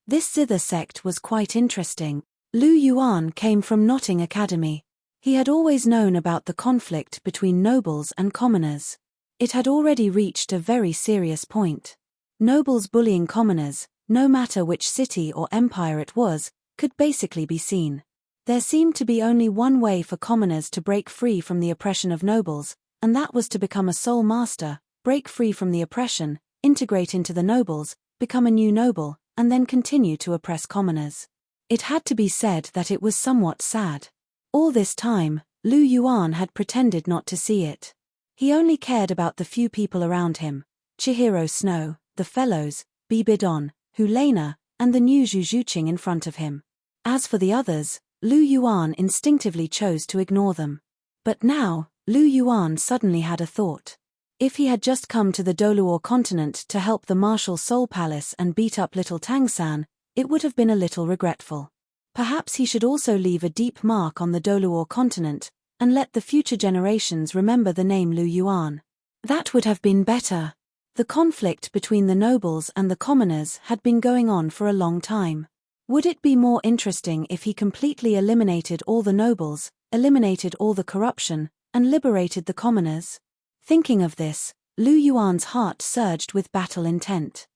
Speaker 1: This zither sect was quite interesting. Lu Yuan came from Notting Academy. He had always known about the conflict between nobles and commoners. It had already reached a very serious point. Nobles bullying commoners, no matter which city or empire it was, could basically be seen. There seemed to be only one way for commoners to break free from the oppression of nobles, and that was to become a soul master, break free from the oppression, integrate into the nobles, become a new noble, and then continue to oppress commoners. It had to be said that it was somewhat sad. All this time, Lu Yuan had pretended not to see it. He only cared about the few people around him: Chihiro Snow, the fellows, Bibidon, Hulena, and the new Zhu Zhuqing in front of him. As for the others, Lu Yuan instinctively chose to ignore them. But now, Lu Yuan suddenly had a thought. If he had just come to the Douluo continent to help the Martial Soul Palace and beat up little Tangsan, it would have been a little regretful. Perhaps he should also leave a deep mark on the Douluo continent, and let the future generations remember the name Lu Yuan. That would have been better. The conflict between the nobles and the commoners had been going on for a long time. Would it be more interesting if he completely eliminated all the nobles, eliminated all the corruption, and liberated the commoners? Thinking of this, Lu Yuan's heart surged with battle intent.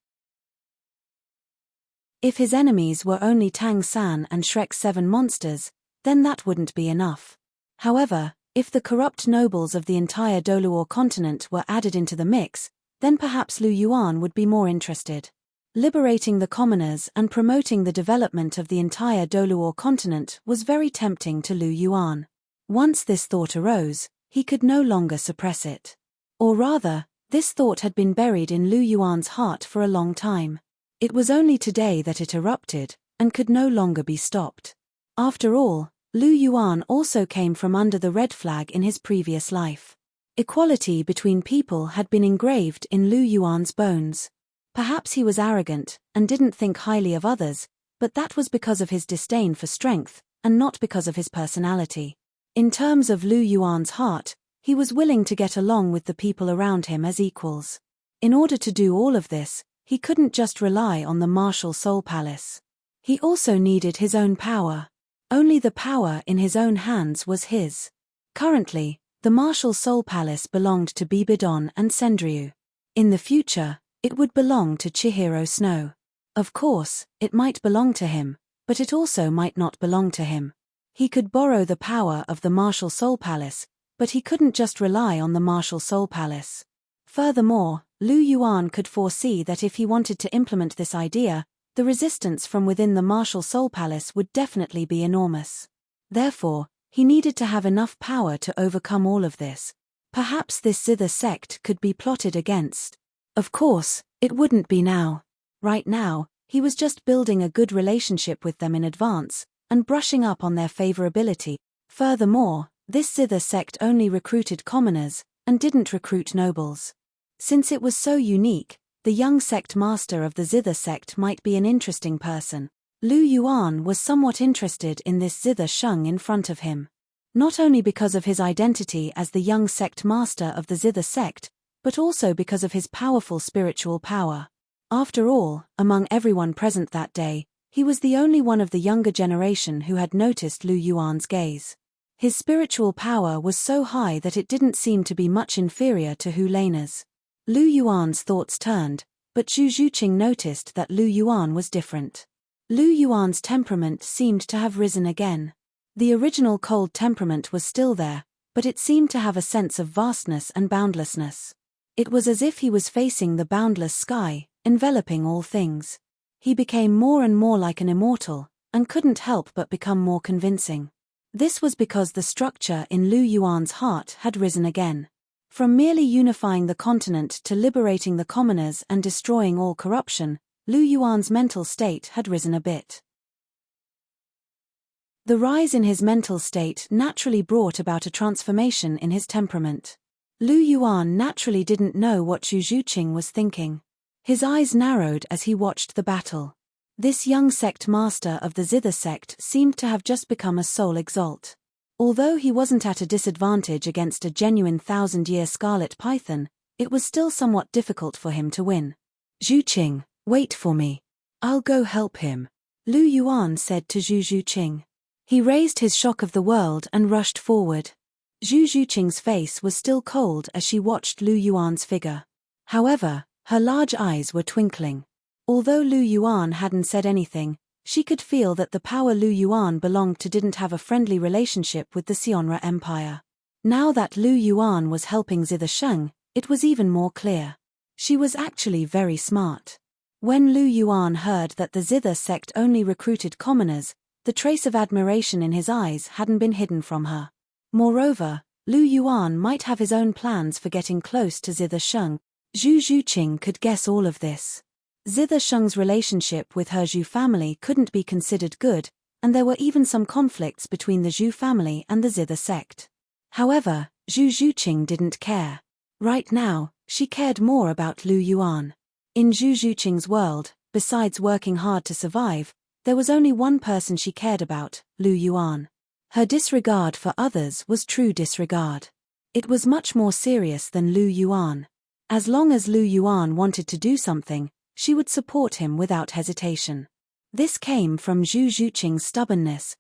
Speaker 1: If his enemies were only Tang San and Shrek's 7 monsters, then that wouldn't be enough. However, if the corrupt nobles of the entire Douluo continent were added into the mix, then perhaps Lu Yuan would be more interested. Liberating the commoners and promoting the development of the entire Douluo continent was very tempting to Lu Yuan. Once this thought arose, he could no longer suppress it. Or rather, this thought had been buried in Lu Yuan's heart for a long time. It was only today that it erupted, and could no longer be stopped. After all, Lu Yuan also came from under the red flag in his previous life. Equality between people had been engraved in Lu Yuan's bones. Perhaps he was arrogant, and didn't think highly of others, but that was because of his disdain for strength, and not because of his personality. In terms of Lu Yuan's heart, he was willing to get along with the people around him as equals. In order to do all of this, he couldn't just rely on the Martial Soul Palace. He also needed his own power. Only the power in his own hands was his. Currently, the Martial Soul Palace belonged to Bibidon and Sendryu. In the future, it would belong to Chihiro Snow. Of course, it might belong to him, but it also might not belong to him. He could borrow the power of the Martial Soul Palace, but he couldn't just rely on the Martial Soul Palace. Furthermore, Lu Yuan could foresee that if he wanted to implement this idea, the resistance from within the Martial Soul Palace would definitely be enormous. Therefore, he needed to have enough power to overcome all of this. Perhaps this zither sect could be plotted against. Of course, it wouldn't be now. Right now, he was just building a good relationship with them in advance, and brushing up on their favorability. Furthermore, this zither sect only recruited commoners, and didn't recruit nobles. Since it was so unique, the young sect master of the zither sect might be an interesting person. Lu Yuan was somewhat interested in this zither shung in front of him. Not only because of his identity as the young sect master of the zither sect, but also because of his powerful spiritual power. After all, among everyone present that day, he was the only one of the younger generation who had noticed Lu Yuan's gaze. His spiritual power was so high that it didn't seem to be much inferior to Hulena's. Lu Yuan's thoughts turned, but Zhu Zhuqing noticed that Lu Yuan was different. Lu Yuan's temperament seemed to have risen again. The original cold temperament was still there, but it seemed to have a sense of vastness and boundlessness. It was as if he was facing the boundless sky, enveloping all things. He became more and more like an immortal, and couldn't help but become more convincing. This was because the structure in Lu Yuan's heart had risen again. From merely unifying the continent to liberating the commoners and destroying all corruption, Lu Yuan's mental state had risen a bit. The rise in his mental state naturally brought about a transformation in his temperament. Lu Yuan naturally didn't know what Zhu Zhuqing was thinking. His eyes narrowed as he watched the battle. This young sect master of the Zither sect seemed to have just become a soul exalt. Although he wasn't at a disadvantage against a genuine 1,000-year scarlet python, it was still somewhat difficult for him to win. Zhuqing, wait for me. I'll go help him, Lu Yuan said to Zhu Zhuqing. He raised his shock of the world and rushed forward. Zhu Zhuqing's face was still cold as she watched Lu Yuan's figure. However, her large eyes were twinkling. Although Lu Yuan hadn't said anything, she could feel that the power Lu Yuan belonged to didn't have a friendly relationship with the Sionra Empire. Now that Lu Yuan was helping Zither Sheng, it was even more clear. She was actually very smart. When Lu Yuan heard that the Zither sect only recruited commoners, the trace of admiration in his eyes hadn't been hidden from her. Moreover, Lu Yuan might have his own plans for getting close to Zither Sheng. Zhu Zhuqing could guess all of this. Zither Sheng's relationship with her Zhu family couldn't be considered good, and there were even some conflicts between the Zhu family and the Zither sect. However, Zhu Zhuqing didn't care. Right now, she cared more about Lu Yuan. In Zhu Zhuqing's world, besides working hard to survive, there was only one person she cared about, Lu Yuan. Her disregard for others was true disregard. It was much more serious than Lu Yuan. As long as Lu Yuan wanted to do something, she would support him without hesitation. This came from Zhu Zhuqing's stubbornness.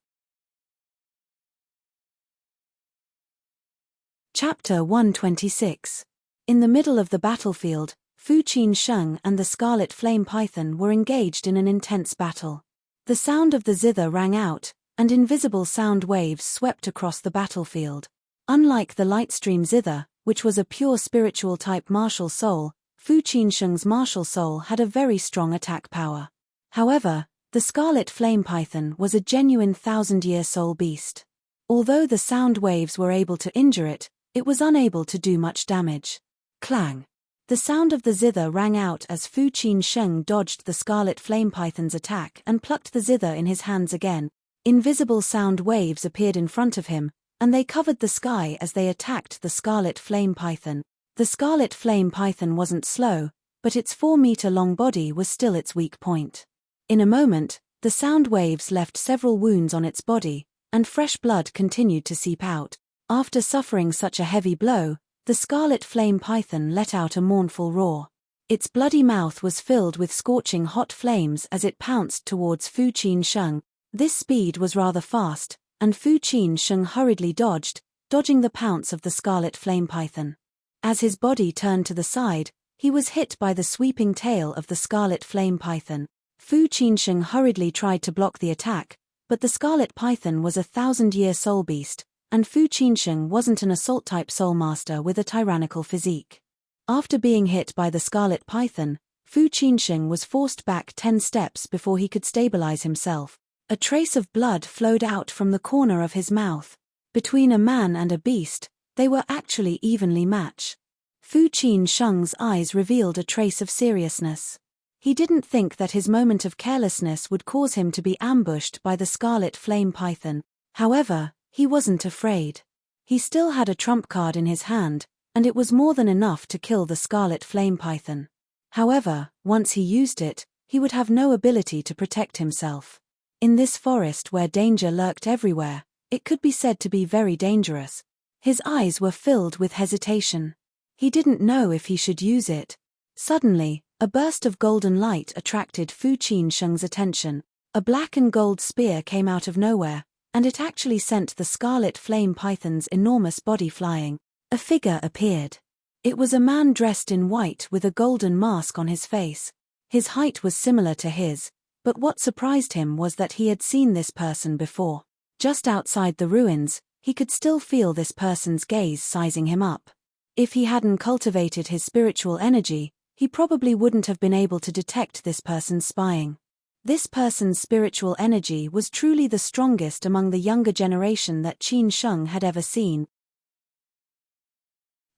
Speaker 1: Chapter 126. In the middle of the battlefield, Fu Qinsheng and the Scarlet Flame Python were engaged in an intense battle. The sound of the zither rang out, and invisible sound waves swept across the battlefield. Unlike the Lightstream Zither, which was a pure spiritual type martial soul, Fu Qinsheng's martial soul had a very strong attack power. However, the Scarlet Flame Python was a genuine 1,000-year soul beast. Although the sound waves were able to injure it, it was unable to do much damage. Clang! The sound of the zither rang out as Fu Qinsheng dodged the Scarlet Flame Python's attack and plucked the zither in his hands again. Invisible sound waves appeared in front of him, and they covered the sky as they attacked the Scarlet Flame Python. The Scarlet Flame Python wasn't slow, but its 4-meter-long body was still its weak point. In a moment, the sound waves left several wounds on its body, and fresh blood continued to seep out. After suffering such a heavy blow, the Scarlet Flame Python let out a mournful roar. Its bloody mouth was filled with scorching hot flames as it pounced towards Fu Qinsheng. This speed was rather fast, and Fu Qinsheng hurriedly dodging the pounce of the Scarlet Flame Python. As his body turned to the side, he was hit by the sweeping tail of the Scarlet Flame Python. Fu Qinsheng hurriedly tried to block the attack, but the Scarlet Python was a 1,000-year soul beast, and Fu Qinsheng wasn't an assault-type soul master with a tyrannical physique. After being hit by the Scarlet Python, Fu Qinsheng was forced back 10 steps before he could stabilize himself. A trace of blood flowed out from the corner of his mouth. Between a man and a beast, they were actually evenly matched. Fu Qinsheng's eyes revealed a trace of seriousness. He didn't think that his moment of carelessness would cause him to be ambushed by the Scarlet Flame Python. However, he wasn't afraid. He still had a trump card in his hand, and it was more than enough to kill the Scarlet Flame Python. However, once he used it, he would have no ability to protect himself. In this forest where danger lurked everywhere, it could be said to be very dangerous. His eyes were filled with hesitation. He didn't know if he should use it. Suddenly, a burst of golden light attracted Fu Qinsheng's attention. A black and gold spear came out of nowhere, and it actually sent the Scarlet Flame Python's enormous body flying. A figure appeared. It was a man dressed in white with a golden mask on his face. His height was similar to his, but what surprised him was that he had seen this person before. Just outside the ruins, he could still feel this person's gaze sizing him up. If he hadn't cultivated his spiritual energy, he probably wouldn't have been able to detect this person's spying. This person's spiritual energy was truly the strongest among the younger generation that Qinsheng had ever seen.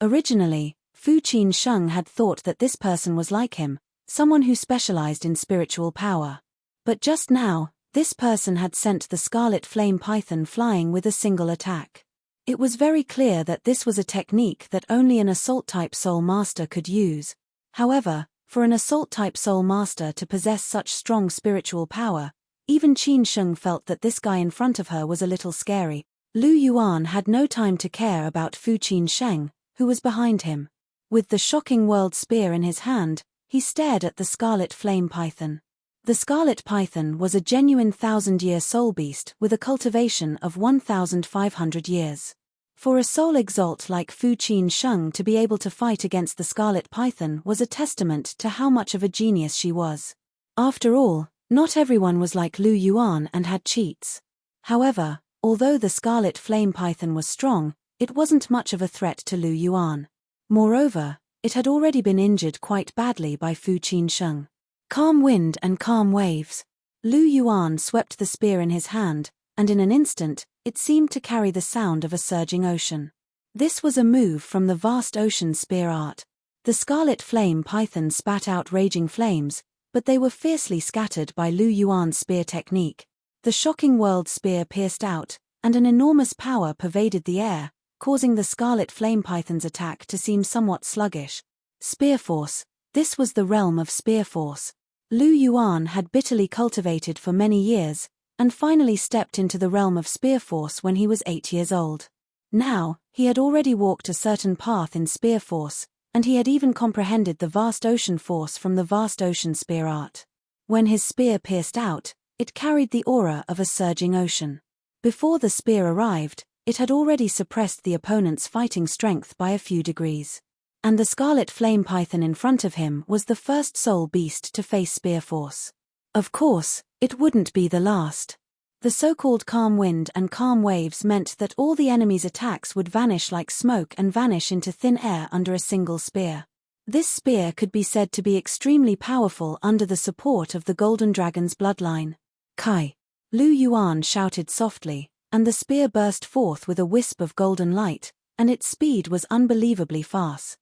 Speaker 1: Originally, Fu Qin-sheng had thought that this person was like him, someone who specialized in spiritual power. But just now, this person had sent the scarlet flame python flying with a single attack. It was very clear that this was a technique that only an assault-type soul master could use. However, for an assault-type soul master to possess such strong spiritual power, even Qin-sheng felt that this guy in front of her was a little scary. Lu Yuan had no time to care about Fu Qin-sheng, who was behind him. With the shocking world spear in his hand, he stared at the scarlet flame python. The scarlet python was a genuine 1,000-year soul beast with a cultivation of 1,500 years. For a soul exalt like Fu Qin-sheng to be able to fight against the scarlet python was a testament to how much of a genius she was. After all, not everyone was like Lu Yuan and had cheats. However, although the scarlet flame python was strong, it wasn't much of a threat to Lu Yuan. Moreover, it had already been injured quite badly by Fu Qin-sheng. Calm wind and calm waves. Lu Yuan swept the spear in his hand, and in an instant, it seemed to carry the sound of a surging ocean. This was a move from the vast ocean spear art. The scarlet flame python spat out raging flames, but they were fiercely scattered by Lu Yuan's spear technique. The shocking world spear pierced out, and an enormous power pervaded the air, causing the scarlet flame python's attack to seem somewhat sluggish. Spear force. This was the realm of spear force. Lu Yuan had bitterly cultivated for many years, and finally stepped into the realm of spear force when he was 8 years old. Now, he had already walked a certain path in spear force, and he had even comprehended the vast ocean force from the vast ocean spear art. When his spear pierced out, it carried the aura of a surging ocean. Before the spear arrived, it had already suppressed the opponent's fighting strength by a few degrees. And the scarlet flame python in front of him was the first soul beast to face spear force. Of course, it wouldn't be the last. The so-called calm wind and calm waves meant that all the enemy's attacks would vanish like smoke and vanish into thin air under a single spear. This spear could be said to be extremely powerful under the support of the golden dragon's bloodline. Kai! Lu Yuan shouted softly, and the spear burst forth with a wisp of golden light, and its speed was unbelievably fast.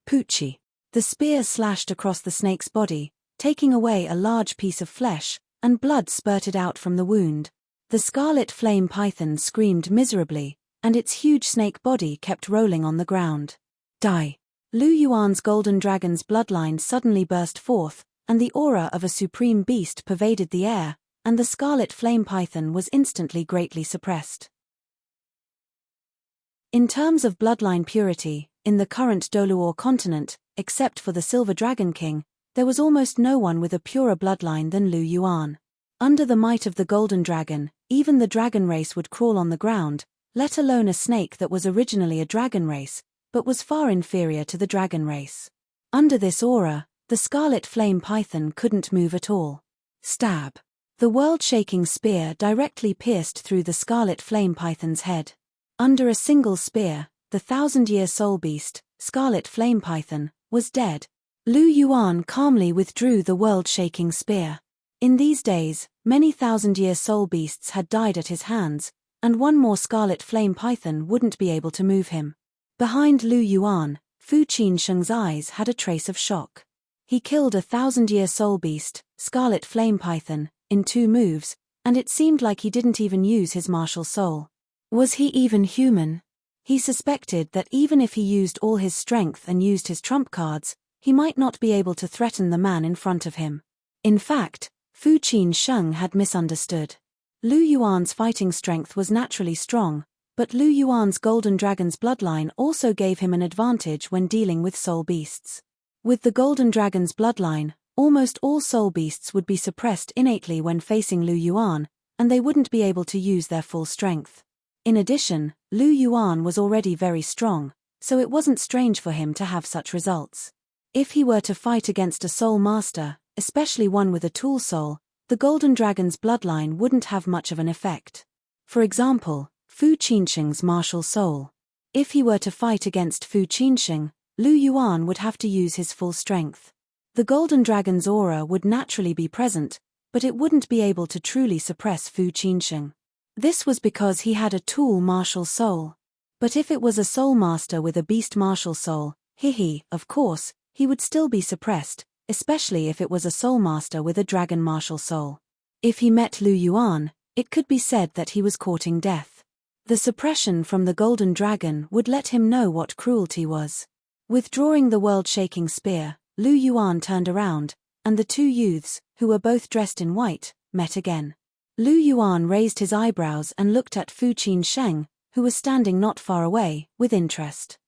Speaker 1: Poochie. The spear slashed across the snake's body, taking away a large piece of flesh, and blood spurted out from the wound. The scarlet flame python screamed miserably, and its huge snake body kept rolling on the ground. Die. Lu Yuan's golden dragon's bloodline suddenly burst forth, and the aura of a supreme beast pervaded the air, and the scarlet flame python was instantly greatly suppressed. In terms of bloodline purity, in the current Douluo continent, except for the Silver Dragon King, there was almost no one with a purer bloodline than Lu Yuan. Under the might of the Golden Dragon, even the dragon race would crawl on the ground, let alone a snake that was originally a dragon race, but was far inferior to the dragon race. Under this aura, the scarlet flame python couldn't move at all. Stab. The world-shaking spear directly pierced through the scarlet flame python's head. Under a single spear, the 1,000-year soul beast, scarlet flame python, was dead. Lu Yuan calmly withdrew the world-shaking spear. In these days, many 1,000-year soul beasts had died at his hands, and one more scarlet flame python wouldn't be able to move him. Behind Lu Yuan, Fu Qin-sheng's eyes had a trace of shock. He killed a 1,000-year soul beast, scarlet flame python, in 2 moves, and it seemed like he didn't even use his martial soul. Was he even human? He suspected that even if he used all his strength and used his trump cards, he might not be able to threaten the man in front of him. In fact, Fu Qin-sheng had misunderstood. Lu Yuan's fighting strength was naturally strong, but Lu Yuan's Golden Dragon's bloodline also gave him an advantage when dealing with soul beasts. With the Golden Dragon's bloodline, almost all soul beasts would be suppressed innately when facing Lu Yuan, and they wouldn't be able to use their full strength. In addition, Lu Yuan was already very strong, so it wasn't strange for him to have such results. If he were to fight against a soul master, especially one with a tool soul, the Golden Dragon's bloodline wouldn't have much of an effect. For example, Fu Qinsheng's martial soul. If he were to fight against Fu Qinsheng, Lu Yuan would have to use his full strength. The Golden Dragon's aura would naturally be present, but it wouldn't be able to truly suppress Fu Qinsheng. This was because he had a tool martial soul. But if it was a soul master with a beast martial soul, of course, he would still be suppressed, especially if it was a soul master with a dragon martial soul. If he met Lu Yuan, it could be said that he was courting death. The suppression from the golden dragon would let him know what cruelty was. Withdrawing the world-shaking spear, Lu Yuan turned around, and the two youths, who were both dressed in white, met again. Lu Yuan raised his eyebrows and looked at Fu Qinsheng, who was standing not far away, with interest.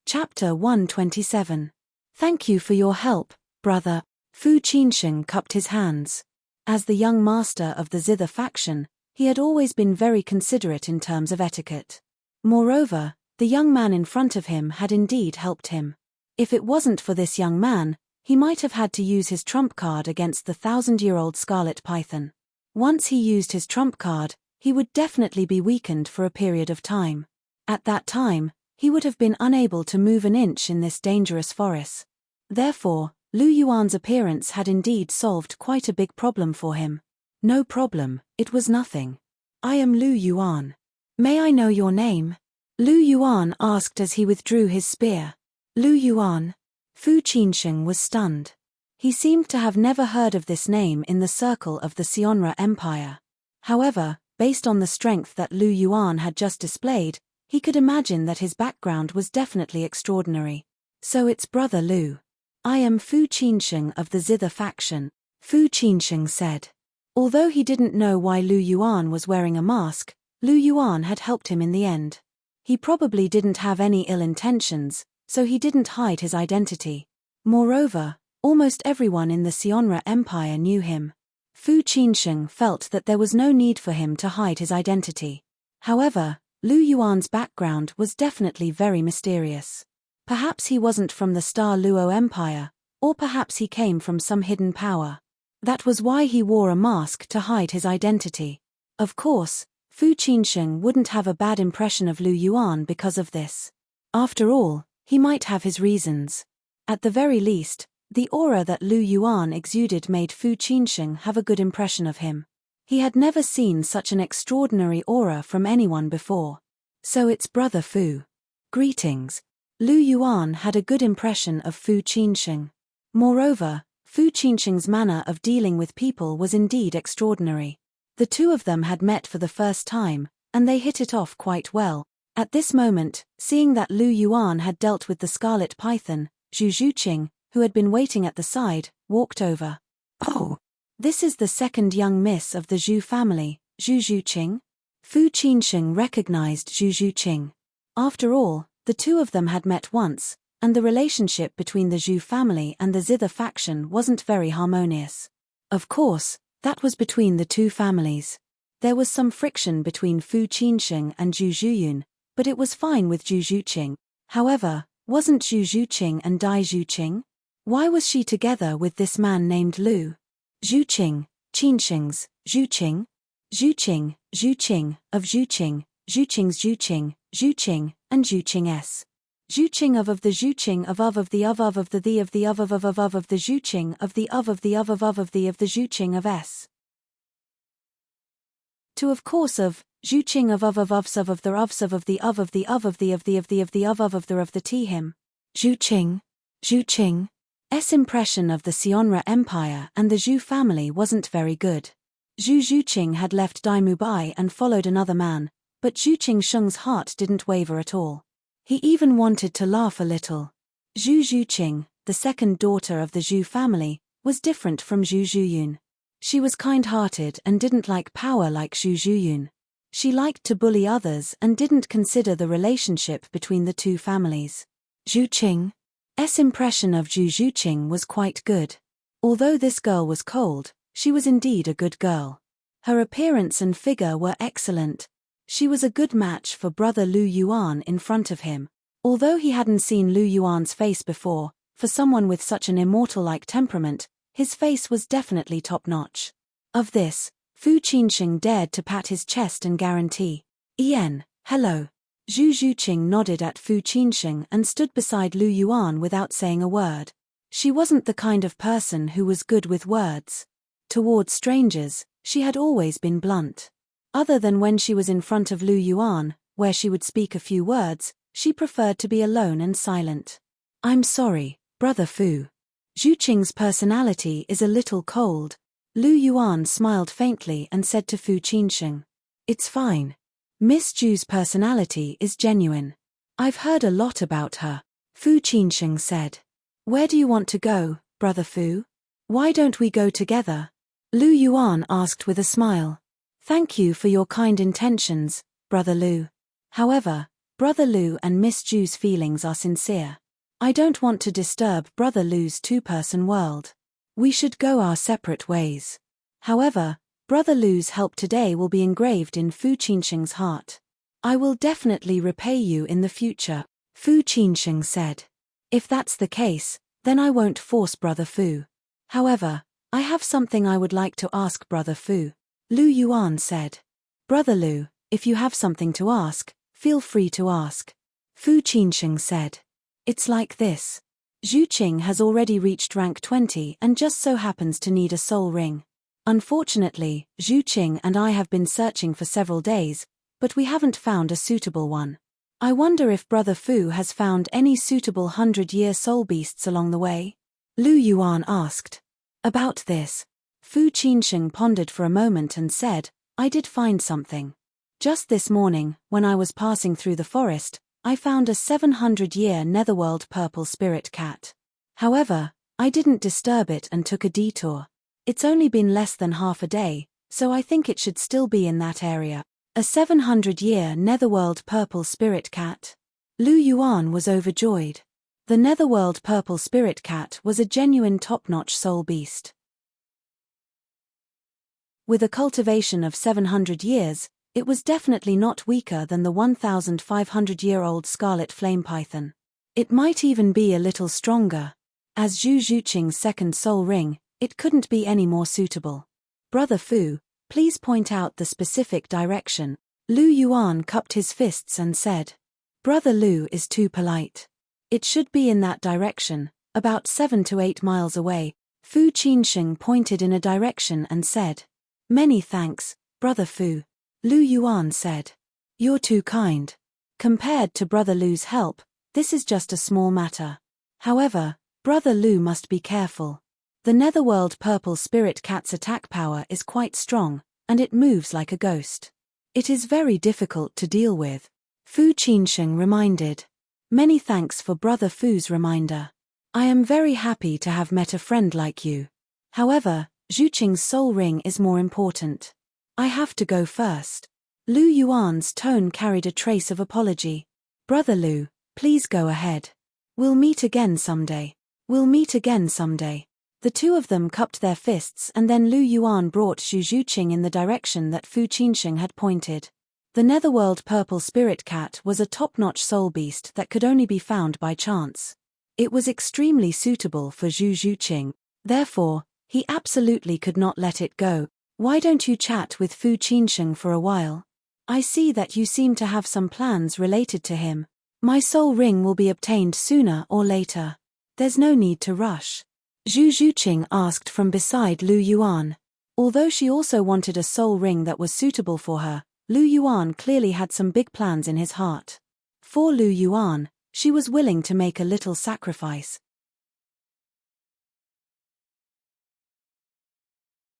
Speaker 1: Chapter 127. Thank you for your help, brother. Fu Qinsheng cupped his hands. As the young master of the zither faction, he had always been very considerate in terms of etiquette. Moreover, the young man in front of him had indeed helped him. If it wasn't for this young man, he might have had to use his trump card against the 1,000-year-old scarlet python. Once he used his trump card, he would definitely be weakened for a period of time. At that time, he would have been unable to move an inch in this dangerous forest. Therefore, Lu Yuan's appearance had indeed solved quite a big problem for him. No problem, it was nothing. I am Lu Yuan. May I know your name? Lu Yuan asked as he withdrew his spear. Lu Yuan. Fu Qinsheng was stunned. He seemed to have never heard of this name in the circle of the Sionra Empire. However, based on the strength that Lu Yuan had just displayed, he could imagine that his background was definitely extraordinary. So it's Brother Lu. I am Fu Qinsheng of the Zither faction, Fu Qinsheng said. Although he didn't know why Lu Yuan was wearing a mask, Lu Yuan had helped him in the end. He probably didn't have any ill intentions, so he didn't hide his identity. Moreover, almost everyone in the Sionra Empire knew him. Fu Qinsheng felt that there was no need for him to hide his identity. However, Lu Yuan's background was definitely very mysterious. Perhaps he wasn't from the Star Luo Empire, or perhaps he came from some hidden power. That was why he wore a mask to hide his identity. Of course, Fu Qinsheng wouldn't have a bad impression of Lu Yuan because of this. After all, he might have his reasons. At the very least, the aura that Lu Yuan exuded made Fu Qinsheng have a good impression of him. He had never seen such an extraordinary aura from anyone before. So it's Brother Fu. Greetings. Lu Yuan had a good impression of Fu Qinsheng. Moreover, Fu Qinsheng's manner of dealing with people was indeed extraordinary. The two of them had met for the first time, and they hit it off quite well. At this moment, seeing that Lu Yuan had dealt with the scarlet python, Zhu Zhuqing, who had been waiting at the side, walked over. Oh! This is the second young miss of the Zhu family, Zhu Zhuqing? Fu Qinsheng recognized Zhu Zhuqing. After all, the two of them had met once, and the relationship between the Zhu family and the Zither faction wasn't very harmonious. Of course, that was between the two families. There was some friction between Fu Qinsheng and Zhu Zhuyun, but it was fine with Zhu Zhuqing. However, wasn't Zhu Zhuqing and Dai Zhuqing? Why was she together with this man named Lu? Zhuqing, Qinsheng's, Zhuqing? Zhuqing, Zhuqing, of Zhuqing, Zhuqing's Zhuqing, Zhuqing, and Zhuqing's. Zhuqing of the Zhuqing of the of the of the of the Zhuqing of the of the of the Zhuqing of s. To of course of Zhuqing of the of the of the of the t him. Zhuqing. S impression of the Sionra Empire and the Zhu family wasn't very good. Zhu Zhuqing had left Daimubai and followed another man, but Zhu Qingsheng's heart didn't waver at all. He even wanted to laugh a little. Zhu Zhuqing, the second daughter of the Zhu family, was different from Zhu Zhuyun. She was kind-hearted and didn't like power like Zhu Zhuyun. She liked to bully others and didn't consider the relationship between the two families. Zhuqing's impression of Zhu Zhuqing was quite good. Although this girl was cold, she was indeed a good girl. Her appearance and figure were excellent. She was a good match for Brother Lu Yuan in front of him. Although he hadn't seen Lu Yuan's face before, for someone with such an immortal-like temperament, his face was definitely top-notch. Of this, Fu Qinsheng dared to pat his chest and guarantee. Hello. Zhu Zhuqing nodded at Fu Qinsheng and stood beside Lu Yuan without saying a word. She wasn't the kind of person who was good with words. Towards strangers, she had always been blunt. Other than when she was in front of Lu Yuan, where she would speak a few words, she preferred to be alone and silent. I'm sorry, Brother Fu. Zhu Qing's personality is a little cold. Lu Yuan smiled faintly and said to Fu Qinsheng. It's fine. Miss Zhu's personality is genuine. I've heard a lot about her. Fu Qinsheng said. Where do you want to go, Brother Fu? Why don't we go together? Lu Yuan asked with a smile. Thank you for your kind intentions, Brother Lu. However, Brother Lu and Miss Zhu's feelings are sincere. I don't want to disturb Brother Lu's two-person world. We should go our separate ways. However, Brother Lu's help today will be engraved in Fu Qinsheng's heart. I will definitely repay you in the future, Fu Qinsheng said. If that's the case, then I won't force Brother Fu. However, I have something I would like to ask Brother Fu, Lu Yuan said. Brother Lu, if you have something to ask, feel free to ask. Fu Qinsheng said. It's like this. Zhu Qing has already reached rank 20 and just so happens to need a soul ring. Unfortunately, Zhu Qing and I have been searching for several days, but we haven't found a suitable one. I wonder if Brother Fu has found any suitable 100-year soul beasts along the way? Lu Yuan asked. About this, Fu Qinsheng pondered for a moment and said, I did find something. Just this morning, when I was passing through the forest, I found a 700-year netherworld purple spirit cat. However, I didn't disturb it and took a detour. It's only been less than half a day, so I think it should still be in that area. A 700-year netherworld purple spirit cat? Lu Yuan was overjoyed. The netherworld purple spirit cat was a genuine top-notch soul beast. With a cultivation of 700 years, it was definitely not weaker than the 1,500-year-old scarlet flame python. It might even be a little stronger. As Zhu Zhuqing's second soul ring, it couldn't be any more suitable. Brother Fu, please point out the specific direction. Lu Yuan cupped his fists and said. Brother Lu is too polite. It should be in that direction, about 7 to 8 miles away. Fu Qinsheng pointed in a direction and said. Many thanks, Brother Fu. Lu Yuan said. You're too kind. Compared to Brother Lu's help, this is just a small matter. However, Brother Lu must be careful. The netherworld purple spirit cat's attack power is quite strong, and it moves like a ghost. It is very difficult to deal with. Fu Qinsheng reminded. Many thanks for Brother Fu's reminder. I am very happy to have met a friend like you. However, Zhu Qing's soul ring is more important. I have to go first. Lu Yuan's tone carried a trace of apology. Brother Lu, please go ahead. We'll meet again someday. We'll meet again someday. The two of them cupped their fists and then Lu Yuan brought Zhu Zhuqing in the direction that Fu Qinsheng had pointed. The netherworld purple spirit cat was a top-notch soul beast that could only be found by chance. It was extremely suitable for Zhu Zhuqing. Therefore, he absolutely could not let it go. Why don't you chat with Fu Qinsheng for a while? I see that you seem to have some plans related to him. My soul ring will be obtained sooner or later. There's no need to rush. Zhu Zhuqing asked from beside Lu Yuan. Although she also wanted a soul ring that was suitable for her, Lu Yuan clearly had some big plans in his heart. For Lu Yuan, she was willing to make a little sacrifice.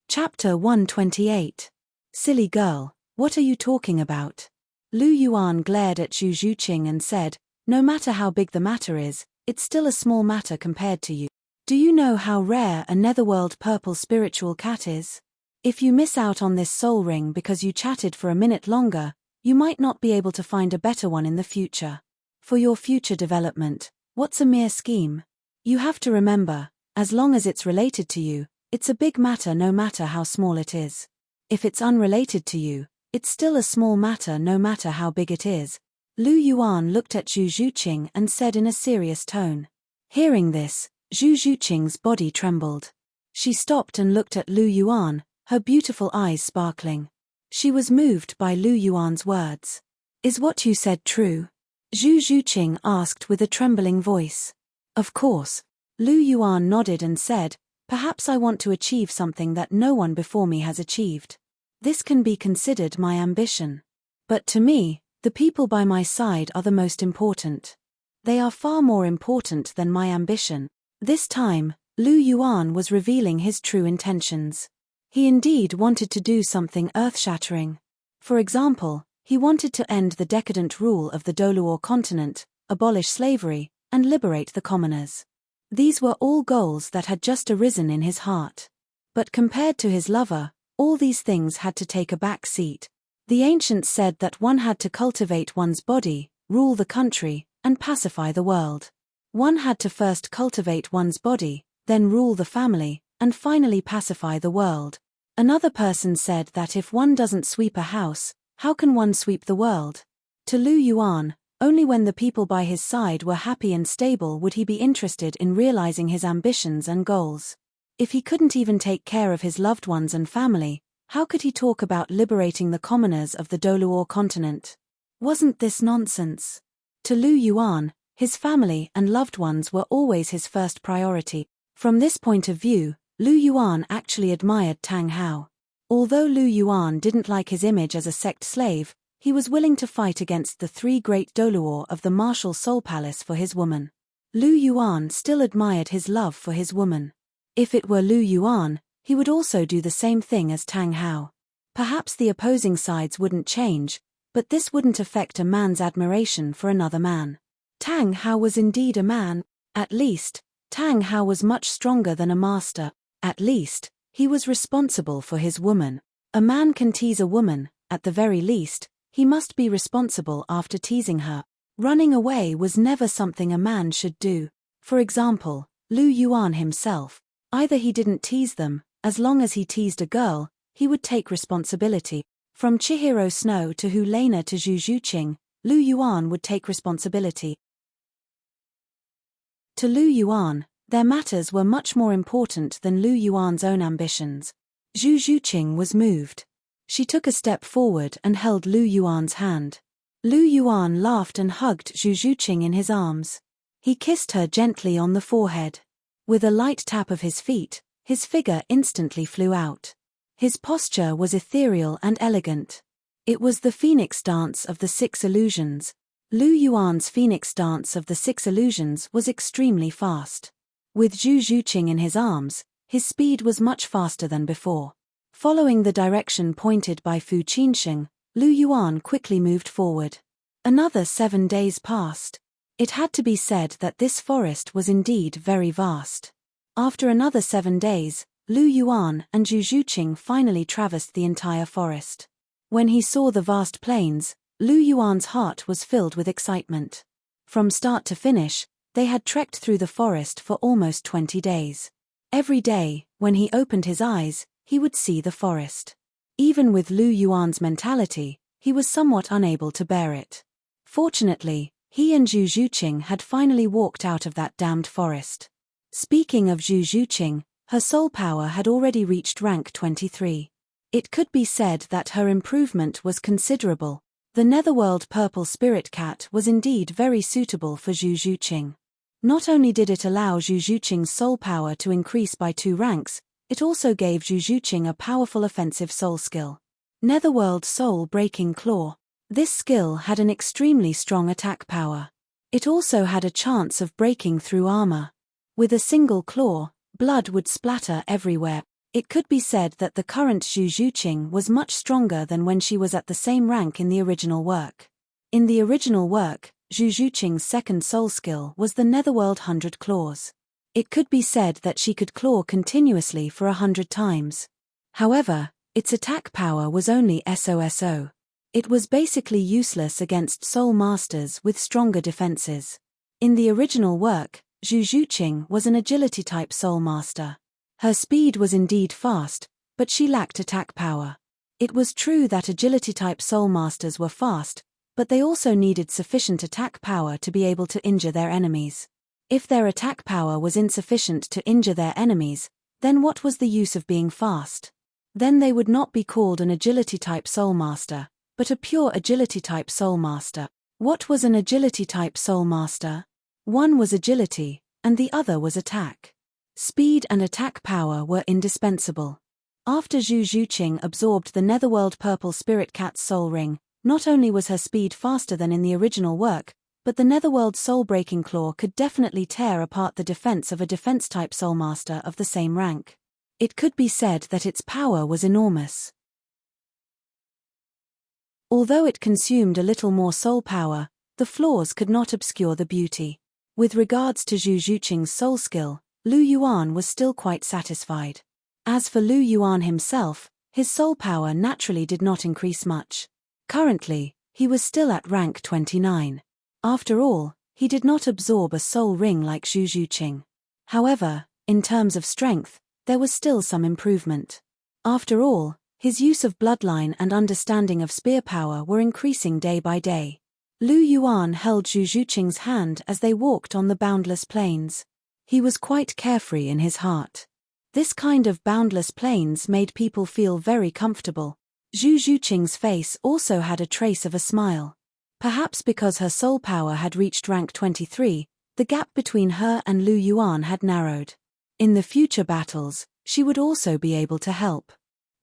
Speaker 1: Chapter 128. Silly girl, what are you talking about? Lu Yuan glared at Zhu Zhuqing and said, no matter how big the matter is, it's still a small matter compared to you. Do you know how rare a netherworld purple spiritual cat is? If you miss out on this soul ring because you chatted for a minute longer, you might not be able to find a better one in the future. For your future development, what's a mere scheme? You have to remember, as long as it's related to you, it's a big matter no matter how small it is. If it's unrelated to you, it's still a small matter no matter how big it is. Lu Yuan looked at Zhu Zhuqing and said in a serious tone. Hearing this, Zhu Zhuqing's body trembled. She stopped and looked at Lu Yuan, her beautiful eyes sparkling. She was moved by Lu Yuan's words. Is what you said true? Zhu Zhuqing asked with a trembling voice. Of course. Lu Yuan nodded and said, perhaps I want to achieve something that no one before me has achieved. This can be considered my ambition. But to me, the people by my side are the most important. They are far more important than my ambition. This time, Lu Yuan was revealing his true intentions. He indeed wanted to do something earth-shattering. For example, he wanted to end the decadent rule of the Douluo continent, abolish slavery, and liberate the commoners. These were all goals that had just arisen in his heart. But compared to his lover, all these things had to take a back seat. The ancients said that one had to cultivate one's body, rule the country, and pacify the world. One had to first cultivate one's body, then rule the family, and finally pacify the world. Another person said that if one doesn't sweep a house, how can one sweep the world? To Lu Yuan, only when the people by his side were happy and stable would he be interested in realizing his ambitions and goals. If he couldn't even take care of his loved ones and family, how could he talk about liberating the commoners of the Douluo continent? Wasn't this nonsense? To Lu Yuan, his family and loved ones were always his first priority. From this point of view, Lu Yuan actually admired Tang Hao. Although Lu Yuan didn't like his image as a sect slave, he was willing to fight against the three great Douluo of the martial soul palace for his woman. Lu Yuan still admired his love for his woman. If it were Lu Yuan, he would also do the same thing as Tang Hao. Perhaps the opposing sides wouldn't change, but this wouldn't affect a man's admiration for another man. Tang Hao was indeed a man. At least, Tang Hao was much stronger than a master. At least, he was responsible for his woman. A man can tease a woman, at the very least, he must be responsible after teasing her. Running away was never something a man should do. For example, Lu Yuan himself. Either he didn't tease them, as long as he teased a girl, he would take responsibility. From Chihiro Snow to Hu Lena to Zhu Zhuqing, Lu Yuan would take responsibility. To Lu Yuan, their matters were much more important than Lu Yuan's own ambitions. Zhu Zhuqing was moved. She took a step forward and held Lu Yuan's hand. Lu Yuan laughed and hugged Zhu Zhuqing in his arms. He kissed her gently on the forehead. With a light tap of his feet, his figure instantly flew out. His posture was ethereal and elegant. It was the phoenix dance of the 6 illusions. Lu Yuan's phoenix dance of the 6 illusions was extremely fast. With Zhu Zhuqing in his arms, his speed was much faster than before. Following the direction pointed by Fu Qinsheng, Lu Yuan quickly moved forward. Another 7 days passed. It had to be said that this forest was indeed very vast. After another 7 days, Lu Yuan and Zhu Zhuqing finally traversed the entire forest. When he saw the vast plains, Lu Yuan's heart was filled with excitement. From start to finish, they had trekked through the forest for almost 20 days. Every day, when he opened his eyes, he would see the forest. Even with Lu Yuan's mentality, he was somewhat unable to bear it. Fortunately, he and Zhu Zhuqing had finally walked out of that damned forest. Speaking of Zhu Zhuqing, her soul power had already reached rank 23. It could be said that her improvement was considerable. The Netherworld Purple Spirit Cat was indeed very suitable for Zhu Zhuqing. Not only did it allow Zhu Zhuqing's soul power to increase by 2 ranks, it also gave Zhu Zhuqing a powerful offensive soul skill. Netherworld Soul Breaking Claw. This skill had an extremely strong attack power. It also had a chance of breaking through armor. With a single claw, blood would splatter everywhere. It could be said that the current Zhu Zhuqing was much stronger than when she was at the same rank in the original work. In the original work, Zhu Zhuqing's second soul skill was the Netherworld 100 Claws. It could be said that she could claw continuously for 100 times. However, its attack power was only SOSO. It was basically useless against soul masters with stronger defenses. In the original work, Zhu Zhuqing was an agility-type soul master. Her speed was indeed fast, but she lacked attack power. It was true that agility-type soul masters were fast, but they also needed sufficient attack power to be able to injure their enemies. If their attack power was insufficient to injure their enemies, then what was the use of being fast? Then they would not be called an agility-type soul master, but a pure agility-type soul master. What was an agility-type soul master? One was agility, and the other was attack. Speed and attack power were indispensable. After Zhu Zhuqing absorbed the netherworld purple spirit cat's soul ring, not only was her speed faster than in the original work, but the netherworld soul-breaking claw could definitely tear apart the defense of a defense-type soulmaster of the same rank. It could be said that its power was enormous. Although it consumed a little more soul power, the flaws could not obscure the beauty. With regards to Zhu Zhuqing's soul skill, Lu Yuan was still quite satisfied. As for Lu Yuan himself, his soul power naturally did not increase much. Currently, he was still at rank 29. After all, he did not absorb a soul ring like Zhu Zhuqing. However, in terms of strength, there was still some improvement. After all, his use of bloodline and understanding of spear power were increasing day by day. Lu Yuan held Zhu Zhuqing's hand as they walked on the boundless plains. He was quite carefree in his heart. This kind of boundless plains made people feel very comfortable. Zhu Zhuqing's face also had a trace of a smile. Perhaps because her soul power had reached rank 23, the gap between her and Lu Yuan had narrowed. In the future battles, she would also be able to help.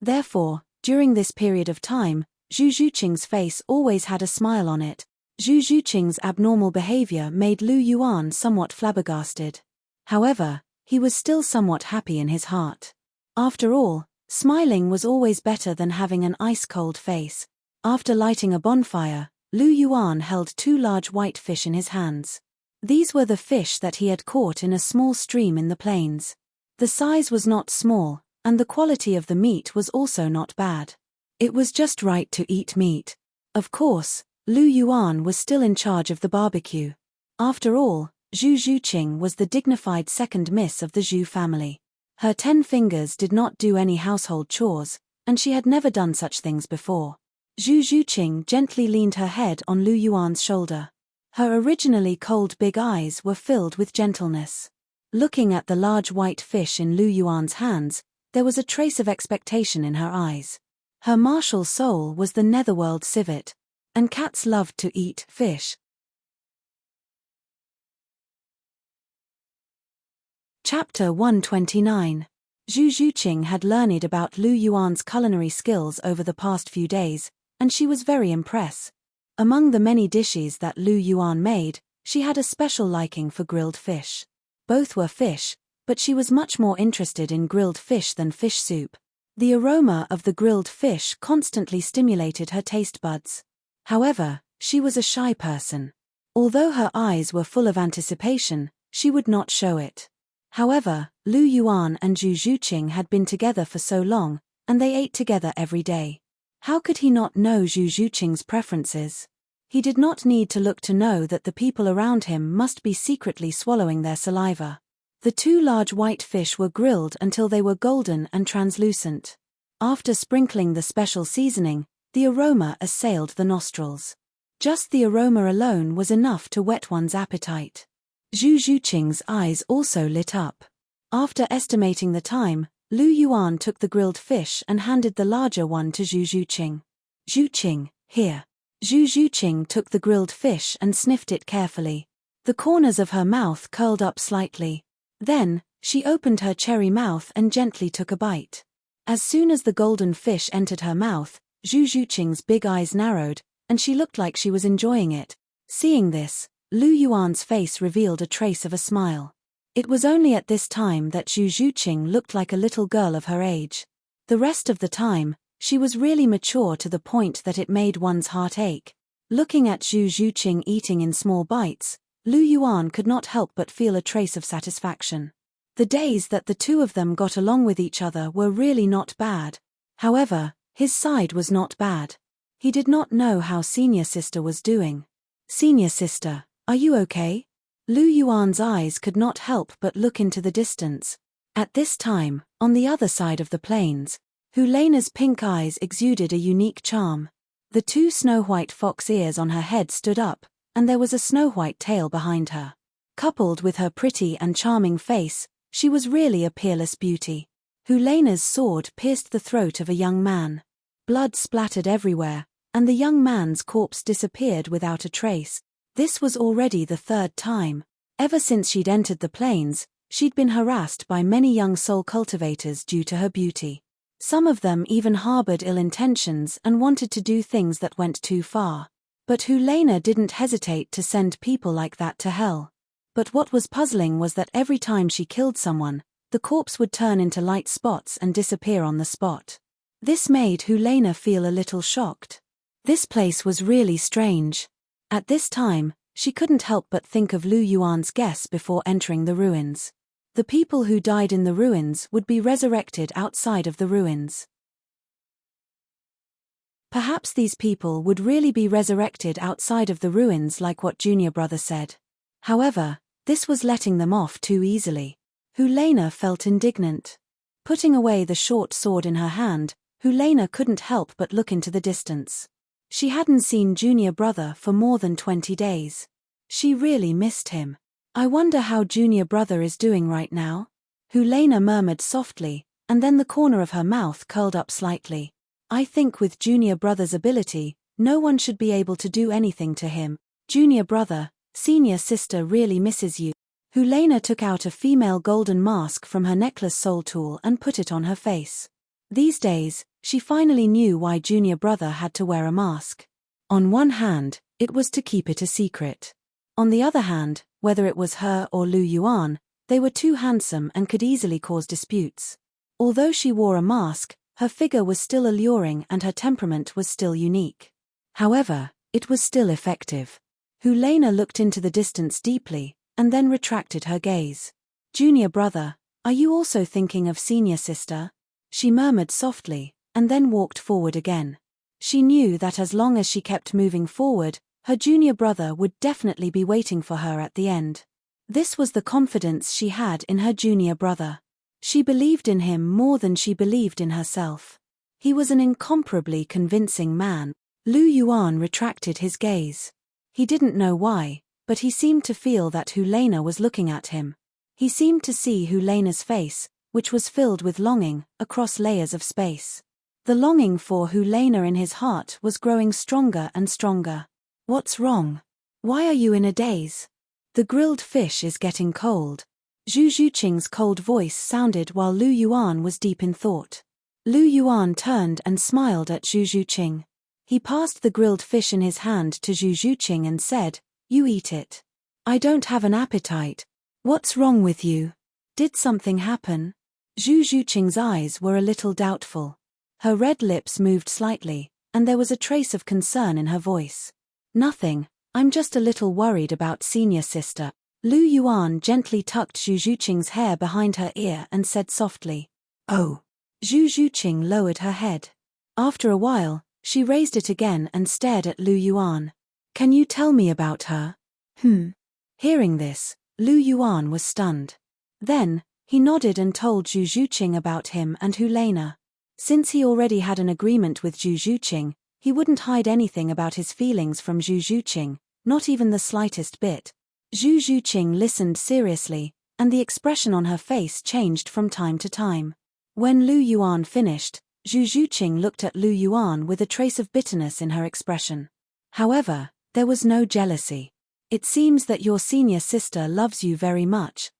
Speaker 1: Therefore, during this period of time, Zhu Zhuqing's face always had a smile on it. Zhu Zhuqing's abnormal behavior made Lu Yuan somewhat flabbergasted. However, he was still somewhat happy in his heart. After all, smiling was always better than having an ice-cold face. After lighting a bonfire, Lu Yuan held 2 large white fish in his hands. These were the fish that he had caught in a small stream in the plains. The size was not small, and the quality of the meat was also not bad. It was just right to eat meat. Of course, Lu Yuan was still in charge of the barbecue. After all, Zhu Zhuqing was the dignified second miss of the Zhu family. Her 10 fingers did not do any household chores, and she had never done such things before. Zhu Zhuqing gently leaned her head on Lu Yuan's shoulder. Her originally cold big eyes were filled with gentleness. Looking at the large white fish in Lu Yuan's hands, there was a trace of expectation in her eyes. Her martial soul was the netherworld civet, and cats loved to eat fish. Chapter 129. Zhu Zhuqing had learned about Lu Yuan's culinary skills over the past few days, and she was very impressed. Among the many dishes that Lu Yuan made, she had a special liking for grilled fish. Both were fish, but she was much more interested in grilled fish than fish soup. The aroma of the grilled fish constantly stimulated her taste buds. However, she was a shy person. Although her eyes were full of anticipation, she would not show it. However, Lu Yuan and Zhu Zhuqing had been together for so long, and they ate together every day. How could he not know Zhu Zhuqing's preferences? He did not need to look to know that the people around him must be secretly swallowing their saliva. The 2 large white fish were grilled until they were golden and translucent. After sprinkling the special seasoning, the aroma assailed the nostrils. Just the aroma alone was enough to whet one's appetite. Zhu Zhuqing's eyes also lit up. After estimating the time, Lu Yuan took the grilled fish and handed the larger one to Zhu Zhuqing. "Zhuqing, here." Zhu Zhuqing took the grilled fish and sniffed it carefully. The corners of her mouth curled up slightly. Then, she opened her cherry mouth and gently took a bite. As soon as the golden fish entered her mouth, Zhu Zhuqing's big eyes narrowed, and she looked like she was enjoying it. Seeing this, Lu Yuan's face revealed a trace of a smile. It was only at this time that Zhu Zhuqing looked like a little girl of her age. The rest of the time, she was really mature to the point that it made one's heart ache. Looking at Zhu Zhuqing eating in small bites, Lu Yuan could not help but feel a trace of satisfaction. The days that the 2 of them got along with each other were really not bad. However, his side was not bad. He did not know how senior sister was doing. "Senior sister, are you okay?" Lu Yuan's eyes could not help but look into the distance. At this time, on the other side of the plains, Helena's pink eyes exuded a unique charm. The 2 snow-white fox ears on her head stood up, and there was a snow-white tail behind her. Coupled with her pretty and charming face, she was really a peerless beauty. Helena's sword pierced the throat of a young man. Blood splattered everywhere, and the young man's corpse disappeared without a trace. This was already the 3rd time. Ever since she'd entered the plains, she'd been harassed by many young soul cultivators due to her beauty. Some of them even harbored ill intentions and wanted to do things that went too far. But Helena didn't hesitate to send people like that to hell. But what was puzzling was that every time she killed someone, the corpse would turn into light spots and disappear on the spot. This made Helena feel a little shocked. This place was really strange. At this time, she couldn't help but think of Lu Yuan's guess before entering the ruins. The people who died in the ruins would be resurrected outside of the ruins. Perhaps these people would really be resurrected outside of the ruins like what Junior Brother said. However, this was letting them off too easily. Helena felt indignant. Putting away the short sword in her hand, Helena couldn't help but look into the distance. She hadn't seen Junior Brother for more than 20 days. She really missed him. I wonder how Junior Brother is doing right now? Helena murmured softly, and then the corner of her mouth curled up slightly. I think with Junior Brother's ability, no one should be able to do anything to him. Junior Brother, senior sister really misses you. Helena took out a female golden mask from her necklace soul tool and put it on her face. These days, she finally knew why Junior Brother had to wear a mask. On one hand, it was to keep it a secret. On the other hand, whether it was her or Lu Yuan, they were too handsome and could easily cause disputes. Although she wore a mask, her figure was still alluring and her temperament was still unique. However, it was still effective. Helena looked into the distance deeply, and then retracted her gaze. Junior Brother, are you also thinking of senior sister? She murmured softly, and then walked forward again. She knew that as long as she kept moving forward, her junior brother would definitely be waiting for her at the end. This was the confidence she had in her junior brother. She believed in him more than she believed in herself. He was an incomparably convincing man. Lu Yuan retracted his gaze. He didn't know why, but he seemed to feel that Helena was looking at him. He seemed to see Helena's face, which was filled with longing, across layers of space. The longing for Helena in his heart was growing stronger and stronger. What's wrong? Why are you in a daze? The grilled fish is getting cold. Zhu Zhuqing's cold voice sounded while Lu Yuan was deep in thought. Lu Yuan turned and smiled at Zhu Zhuqing. He passed the grilled fish in his hand to Zhu Zhuqing and said, "You eat it. I don't have an appetite. What's wrong with you? Did something happen?" Zhu Zhuqing's eyes were a little doubtful. Her red lips moved slightly, and there was a trace of concern in her voice. "Nothing, I'm just a little worried about senior sister." Lu Yuan gently tucked Zhu Zhuqing's hair behind her ear and said softly, "Oh." Zhu Zhuqing lowered her head. After a while, she raised it again and stared at Lu Yuan. "Can you tell me about her?" Hearing this, Lu Yuan was stunned. Then, he nodded and told Zhu Zhuqing about him and Helena. Since he already had an agreement with Zhu Zhuqing, he wouldn't hide anything about his feelings from Zhu Zhuqing, not even the slightest bit. Zhu Zhuqing listened seriously, and the expression on her face changed from time to time. When Lu Yuan finished, Zhu Zhuqing looked at Lu Yuan with a trace of bitterness in her expression. However, there was no jealousy. "It seems that your senior sister loves you very much,"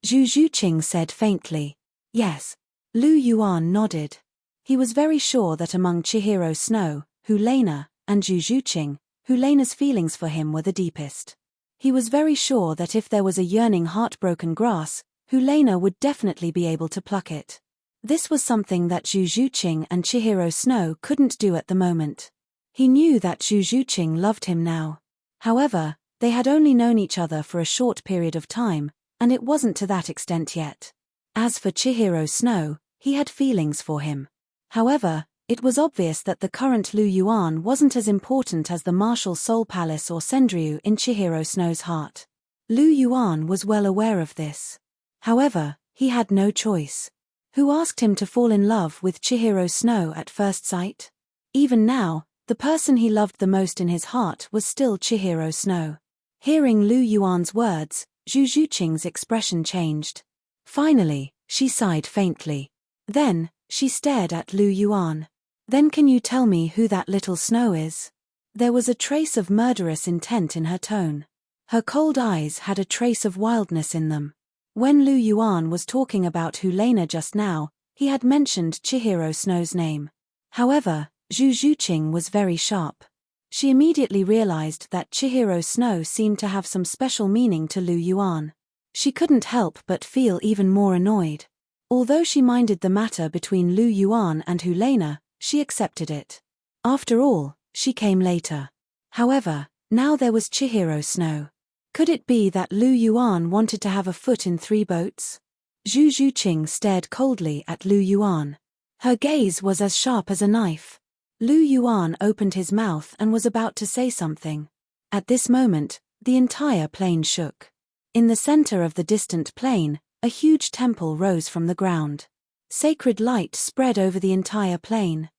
Speaker 1: Zhu Zhuqing said faintly. "Yes." Lu Yuan nodded. He was very sure that among Chihiro Snow, Helena, and Zhu Zhuqing, Helena's feelings for him were the deepest. He was very sure that if there was a yearning heartbroken grass, Helena would definitely be able to pluck it. This was something that Zhu Zhuqing and Chihiro Snow couldn't do at the moment. He knew that Zhu Zhuqing loved him now. However, they had only known each other for a short period of time, and it wasn't to that extent yet. As for Chihiro Snow, he had feelings for him. However, it was obvious that the current Lu Yuan wasn't as important as the martial soul palace or Sendryu in Chihiro Snow's heart. Lu Yuan was well aware of this. However, he had no choice. Who asked him to fall in love with Chihiro Snow at first sight? Even now, the person he loved the most in his heart was still Chihiro Snow. Hearing Lu Yuan's words, Zhu Zhuqing's expression changed. Finally, she sighed faintly. Then, she stared at Lu Yuan. "Then can you tell me who that little Snow is?" There was a trace of murderous intent in her tone. Her cold eyes had a trace of wildness in them. When Lu Yuan was talking about Hulena just now, he had mentioned Chihiro Snow's name. However, Zhu Zhuqing was very sharp. She immediately realized that Chihiro Snow seemed to have some special meaning to Lu Yuan. She couldn't help but feel even more annoyed. Although she minded the matter between Lu Yuan and Hulena, she accepted it. After all, she came later. However, now there was Chihiro Snow. Could it be that Lu Yuan wanted to have a foot in 3 boats? Zhu Zhuqing stared coldly at Lu Yuan. Her gaze was as sharp as a knife. Lu Yuan opened his mouth and was about to say something. At this moment, the entire plain shook. In the center of the distant plain, a huge temple rose from the ground. Sacred light spread over the entire plain.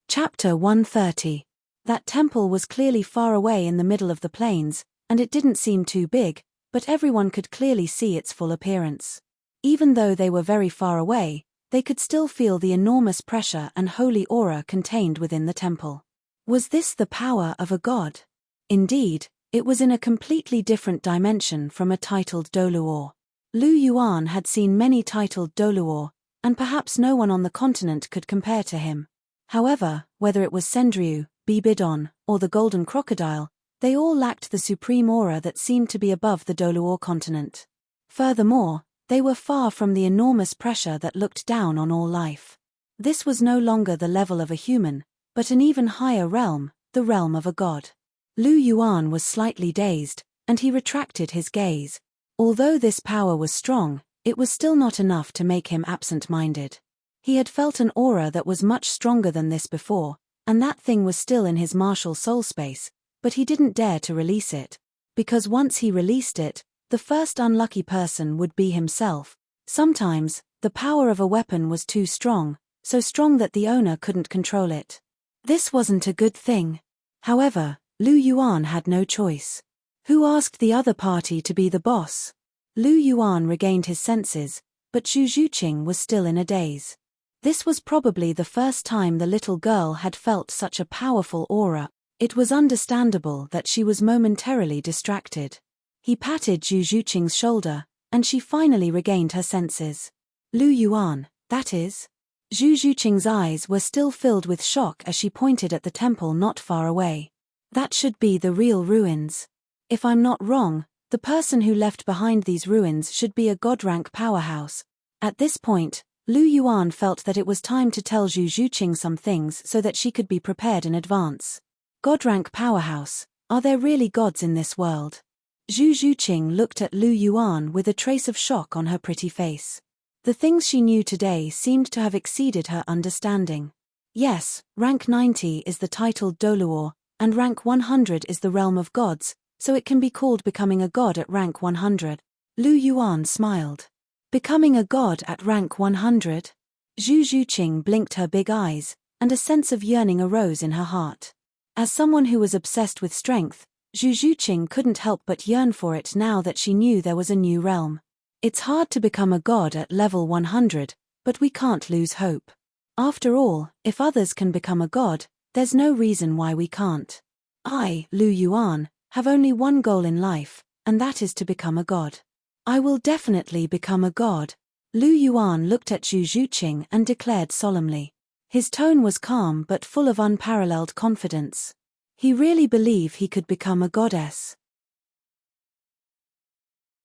Speaker 1: Chapter 130. That temple was clearly far away in the middle of the plains, and it didn't seem too big, but everyone could clearly see its full appearance. Even though they were very far away, they could still feel the enormous pressure and holy aura contained within the temple. Was this the power of a god? Indeed, it was in a completely different dimension from a titled Douluo. Lu Yuan had seen many titled Douluo, and perhaps no one on the continent could compare to him. However, whether it was Sendryu, Bibidon, or the Golden Crocodile, they all lacked the supreme aura that seemed to be above the Douluo continent. Furthermore, they were far from the enormous pressure that looked down on all life. This was no longer the level of a human, but an even higher realm, the realm of a god. Lu Yuan was slightly dazed, and he retracted his gaze. Although this power was strong, it was still not enough to make him absent-minded. He had felt an aura that was much stronger than this before, and that thing was still in his martial soul space, but he didn't dare to release it. Because once he released it, the first unlucky person would be himself. Sometimes, the power of a weapon was too strong, so strong that the owner couldn't control it. This wasn't a good thing. However, Lu Yuan had no choice. Who asked the other party to be the boss? Lu Yuan regained his senses, but Zhu Zhuqing was still in a daze. This was probably the first time the little girl had felt such a powerful aura. It was understandable that she was momentarily distracted. He patted Zhu Zhuqing's shoulder, and she finally regained her senses. Lu Yuan, that is? Zhu Zhuqing's eyes were still filled with shock as she pointed at the temple not far away. That should be the real ruins. If I'm not wrong, the person who left behind these ruins should be a god-rank powerhouse. At this point, Lu Yuan felt that it was time to tell Zhu Zhuqing some things so that she could be prepared in advance. God-rank powerhouse, are there really gods in this world? Zhu Zhuqing looked at Lu Yuan with a trace of shock on her pretty face. The things she knew today seemed to have exceeded her understanding. Yes, rank 90 is the titled Douluo, and rank 100 is the realm of gods, so it can be called becoming a god at rank 100. Lu Yuan smiled. Becoming a god at rank 100? Zhu Zhuqing blinked her big eyes, and a sense of yearning arose in her heart. As someone who was obsessed with strength, Zhu Zhuqing couldn't help but yearn for it now that she knew there was a new realm. It's hard to become a god at level 100, but we can't lose hope. After all, if others can become a god, there's no reason why we can't. I, Lu Yuan, have only one goal in life, and that is to become a god. I will definitely become a god. Lu Yuan looked at Zhu Zhuqing and declared solemnly. His tone was calm but full of unparalleled confidence. He really believed he could become a goddess.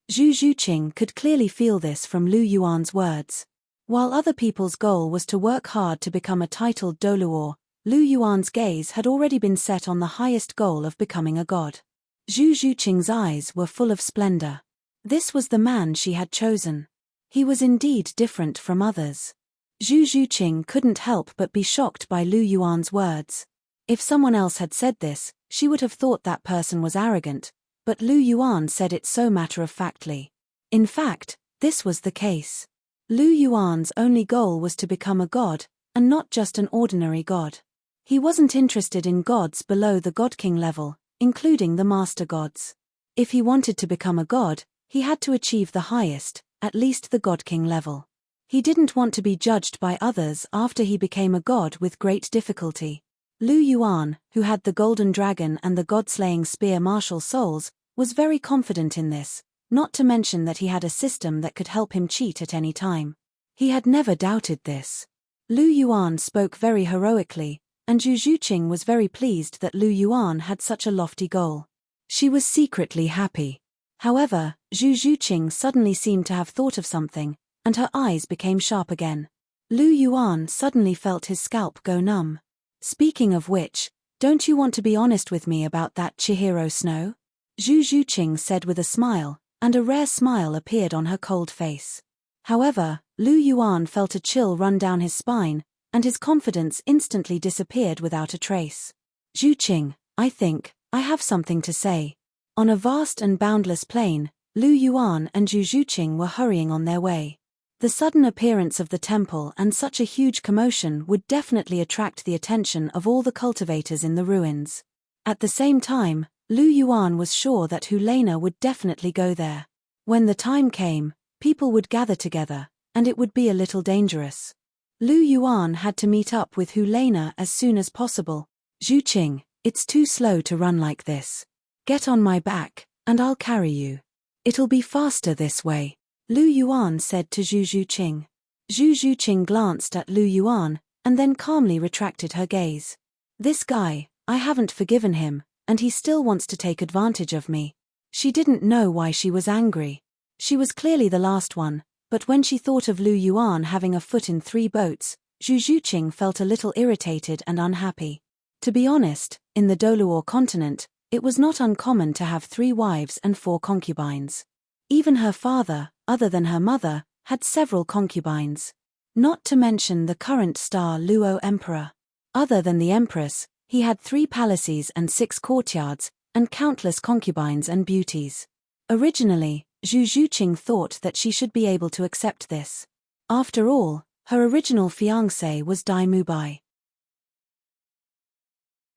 Speaker 1: Zhu Zhuqing could clearly feel this from Lu Yuan's words. While other people's goal was to work hard to become a titled Douluo, Lu Yuan's gaze had already been set on the highest goal of becoming a god. Zhu Zhuqing's eyes were full of splendor. This was the man she had chosen. He was indeed different from others. Zhu Zhuqing couldn't help but be shocked by Lu Yuan's words. If someone else had said this, she would have thought that person was arrogant, but Lu Yuan said it so matter-of-factly. In fact, this was the case. Lu Yuan's only goal was to become a god, and not just an ordinary god. He wasn't interested in gods below the Godking level, including the master gods. If he wanted to become a god, he had to achieve the highest, at least the Godking level. He didn't want to be judged by others after he became a god with great difficulty. Lu Yuan, who had the golden dragon and the god-slaying spear martial souls, was very confident in this, not to mention that he had a system that could help him cheat at any time. He had never doubted this. Lu Yuan spoke very heroically, and Zhu Zhuqing was very pleased that Lu Yuan had such a lofty goal. She was secretly happy. However, Zhu Zhuqing suddenly seemed to have thought of something, and her eyes became sharp again. Lu Yuan suddenly felt his scalp go numb. Speaking of which, don't you want to be honest with me about that Chihiro Snow? Zhu Zhuqing said with a smile, and a rare smile appeared on her cold face. However, Lu Yuan felt a chill run down his spine, and his confidence instantly disappeared without a trace. Zhuqing, I think, I have something to say. On a vast and boundless plain, Lu Yuan and Zhu Zhuqing were hurrying on their way. The sudden appearance of the temple and such a huge commotion would definitely attract the attention of all the cultivators in the ruins. At the same time, Lu Yuan was sure that Helena would definitely go there. When the time came, people would gather together, and it would be a little dangerous. Lu Yuan had to meet up with Helena as soon as possible. Zhuqing, it's too slow to run like this. Get on my back, and I'll carry you. It'll be faster this way, Lu Yuan said to Zhu Zhuqing. Zhu Zhuqing glanced at Lu Yuan, and then calmly retracted her gaze. This guy, I haven't forgiven him, and he still wants to take advantage of me. She didn't know why she was angry. She was clearly the last one, but when she thought of Lu Yuan having a foot in 3 boats, Zhu Zhuqing felt a little irritated and unhappy. To be honest, in the Douluo continent, it was not uncommon to have 3 wives and 4 concubines. Even her father, other than her mother, had several concubines. Not to mention the current star Luo Emperor. Other than the Empress, he had 3 palaces and 6 courtyards, and countless concubines and beauties. Originally, Zhu Zhuqing thought that she should be able to accept this. After all, her original fiancé was Dai Mubai.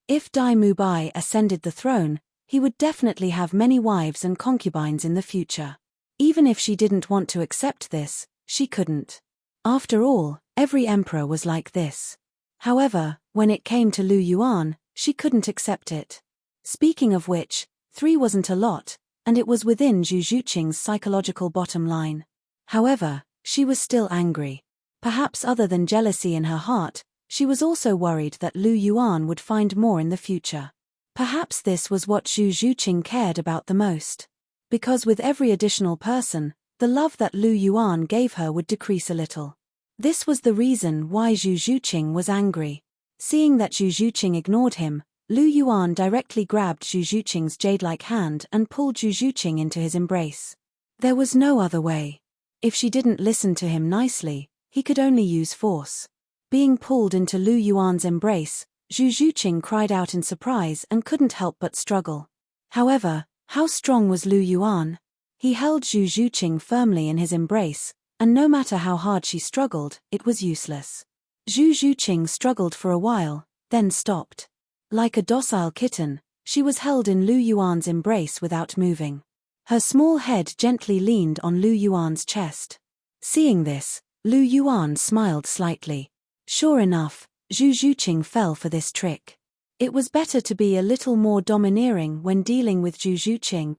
Speaker 1: If Dai Mubai ascended the throne, he would definitely have many wives and concubines in the future. Even if she didn't want to accept this, she couldn't. After all, every emperor was like this. However, when it came to Lu Yuan, she couldn't accept it. Speaking of which, 3 wasn't a lot, and it was within Zhu Zhuqing's psychological bottom line. However, she was still angry. Perhaps other than jealousy in her heart, she was also worried that Lu Yuan would find more in the future. Perhaps this was what Zhu Zhuqing cared about the most. Because with every additional person, the love that Lu Yuan gave her would decrease a little. This was the reason why Zhu Zhuqing was angry. Seeing that Zhu Zhuqing ignored him, Lu Yuan directly grabbed Zhu Zhuqing's jade-like hand and pulled Zhu Zhuqing into his embrace. There was no other way. If she didn't listen to him nicely, he could only use force. Being pulled into Lu Yuan's embrace, Zhu Zhuqing cried out in surprise and couldn't help but struggle. However, how strong was Lu Yuan? He held Zhu Zhuqing firmly in his embrace, and no matter how hard she struggled, it was useless. Zhu Zhuqing struggled for a while, then stopped. Like a docile kitten, she was held in Lu Yuan's embrace without moving. Her small head gently leaned on Lu Yuan's chest. Seeing this, Lu Yuan smiled slightly. Sure enough, Zhu Zhuqing fell for this trick. It was better to be a little more domineering when dealing with Zhu Zhuqing.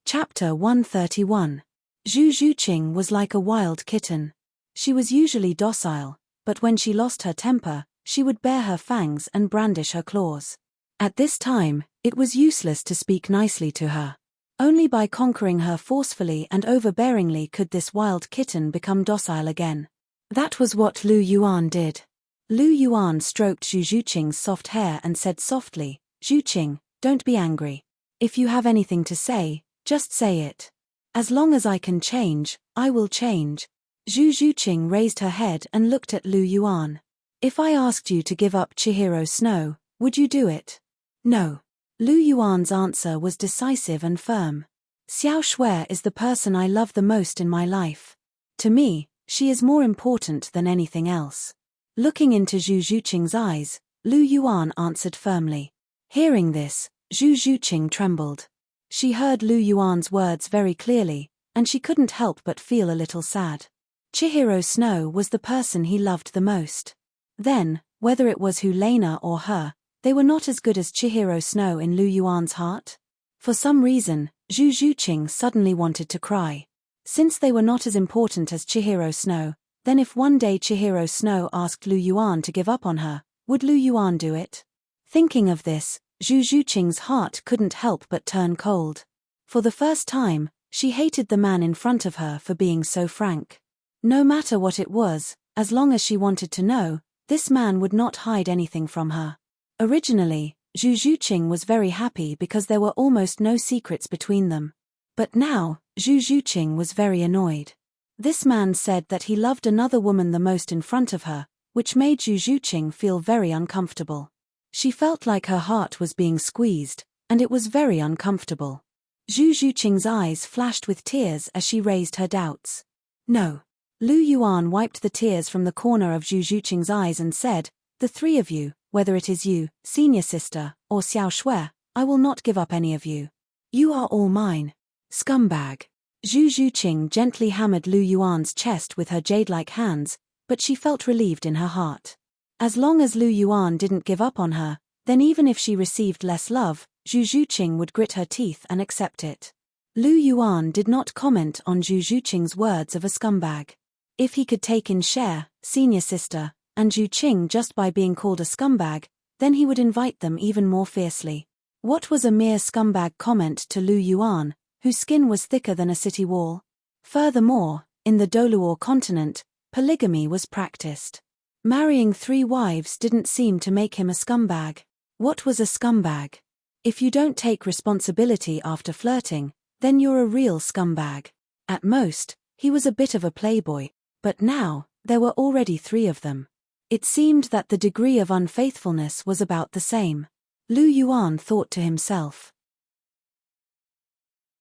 Speaker 1: Chapter 131. Zhu Zhuqing was like a wild kitten. She was usually docile, but when she lost her temper, she would bare her fangs and brandish her claws. At this time, it was useless to speak nicely to her. Only by conquering her forcefully and overbearingly could this wild kitten become docile again. That was what Lu Yuan did. Lu Yuan stroked Zhu Zhuqing's soft hair and said softly, "Zhuqing, don't be angry. If you have anything to say, just say it. As long as I can change, I will change." Zhu Zhuqing raised her head and looked at Lu Yuan. "If I asked you to give up Chihiro Snow, would you do it?" "No." Lu Yuan's answer was decisive and firm. "Xiao Shui is the person I love the most in my life. To me, she is more important than anything else." Looking into Zhu Zhuqing's eyes, Lu Yuan answered firmly. Hearing this, Zhu Zhuqing trembled. She heard Lu Yuan's words very clearly, and she couldn't help but feel a little sad. Chihiro Snow was the person he loved the most. Then, whether it was Helena or her, they were not as good as Chihiro Snow in Lu Yuan's heart. For some reason, Zhu Zhuqing suddenly wanted to cry. Since they were not as important as Chihiro Snow, then if one day Chihiro Snow asked Lu Yuan to give up on her, would Lu Yuan do it? Thinking of this, Zhu Zhuqing's heart couldn't help but turn cold. For the first time, she hated the man in front of her for being so frank. No matter what it was, as long as she wanted to know, this man would not hide anything from her. Originally, Zhu Zhuqing was very happy because there were almost no secrets between them. But now, Zhu Zhuqing was very annoyed. This man said that he loved another woman the most in front of her, which made Zhu Zhuqing feel very uncomfortable. She felt like her heart was being squeezed, and it was very uncomfortable. Zhu Zhuqing's eyes flashed with tears as she raised her doubts. No. Lu Yuan wiped the tears from the corner of Zhu Zhuqing's eyes and said, "The three of you, whether it is you, senior sister, or Xiao Shui, I will not give up any of you. You are all mine. Scumbag." Zhu Zhuqing gently hammered Lu Yuan's chest with her jade-like hands, but she felt relieved in her heart. As long as Lu Yuan didn't give up on her, then even if she received less love, Zhu Zhuqing would grit her teeth and accept it. Lu Yuan did not comment on Zhu Zhuqing's words of a scumbag. If he could take in Cher, senior sister, and Zhuqing just by being called a scumbag, then he would invite them even more fiercely. What was a mere scumbag comment to Lu Yuan, whose skin was thicker than a city wall? Furthermore, in the Douluo continent, polygamy was practiced. Marrying 3 wives didn't seem to make him a scumbag. What was a scumbag? If you don't take responsibility after flirting, then you're a real scumbag. At most, he was a bit of a playboy, but now, there were already 3 of them. It seemed that the degree of unfaithfulness was about the same. Lu Yuan thought to himself.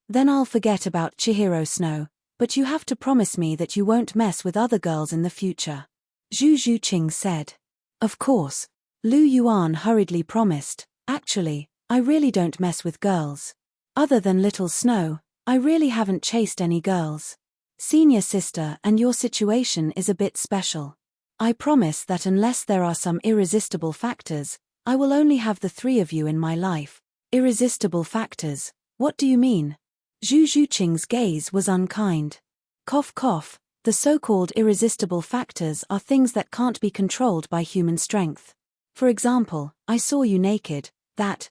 Speaker 1: Then I'll forget about Chihiro Snow, but you have to promise me that you won't mess with other girls in the future. Zhu Zhuqing said. Of course. Lu Yuan hurriedly promised, actually, I really don't mess with girls. Other than Little Snow, I really haven't chased any girls. Senior sister, and your situation is a bit special. I promise that unless there are some irresistible factors, I will only have the 3 of you in my life. Irresistible factors? What do you mean? Zhu Zhuqing's gaze was unkind. Cough cough, the so-called irresistible factors are things that can't be controlled by human strength. For example, I saw you naked, that,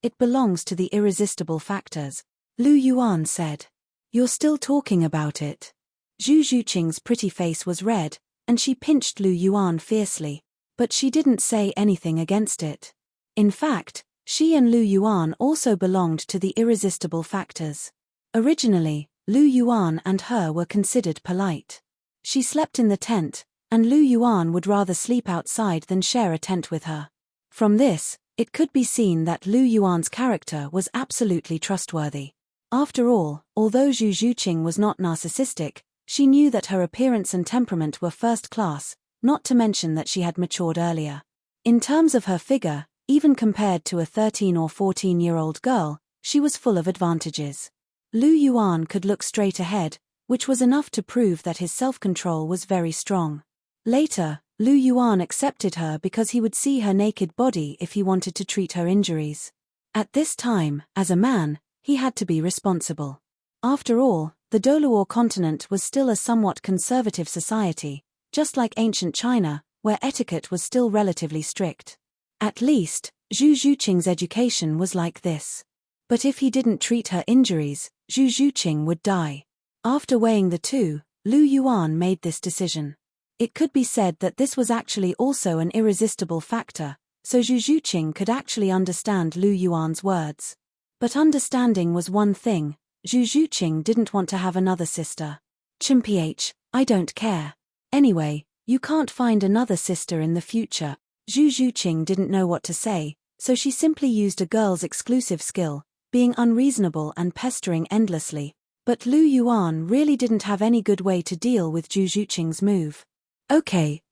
Speaker 1: it belongs to the irresistible factors. Lu Yuan said. You're still talking about it. Zhu Zhuqing's pretty face was red, and she pinched Lu Yuan fiercely, but she didn't say anything against it. In fact, she and Lu Yuan also belonged to the irresistible factors. Originally, Lu Yuan and her were considered polite. She slept in the tent, and Lu Yuan would rather sleep outside than share a tent with her. From this, it could be seen that Lu Yuan's character was absolutely trustworthy. After all, although Zhu Zhuqing was not narcissistic, she knew that her appearance and temperament were first class, not to mention that she had matured earlier. In terms of her figure, even compared to a 13 or 14-year-old girl, she was full of advantages. Lu Yuan could look straight ahead, which was enough to prove that his self-control was very strong. Later, Lu Yuan accepted her because he would see her naked body if he wanted to treat her injuries. At this time, as a man, he had to be responsible. After all, the Douluo continent was still a somewhat conservative society, just like ancient China, where etiquette was still relatively strict. At least, Zhu Zhuqing's education was like this. But if he didn't treat her injuries, Zhu Zhuqing would die. After weighing the two, Lu Yuan made this decision. It could be said that this was actually also an irresistible factor, so Zhu Zhuqing could actually understand Lu Yuan's words. But understanding was one thing, Zhu Zhuqing didn't want to have another sister. Chimph, I don't care. Anyway, you can't find another sister in the future. Zhu Zhuqing didn't know what to say, so she simply used a girl's exclusive skill, being unreasonable and pestering endlessly. But Lu Yuan really didn't have any good way to deal with Zhu Zhuqing's move. Okay.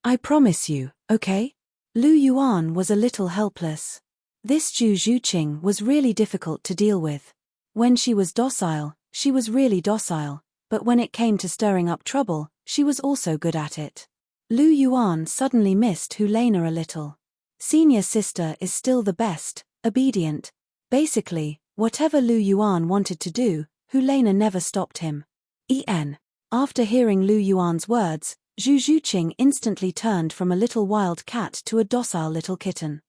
Speaker 1: I promise you, okay? Lu Yuan was a little helpless. This Zhu Zhuqing was really difficult to deal with. When she was docile, she was really docile, but when it came to stirring up trouble, she was also good at it. Lu Yuan suddenly missed Helena a little. Senior sister is still the best, obedient. Basically, whatever Lu Yuan wanted to do, Helena never stopped him. After hearing Lu Yuan's words, Zhu Zhuqing instantly turned from a little wild cat to a docile little kitten.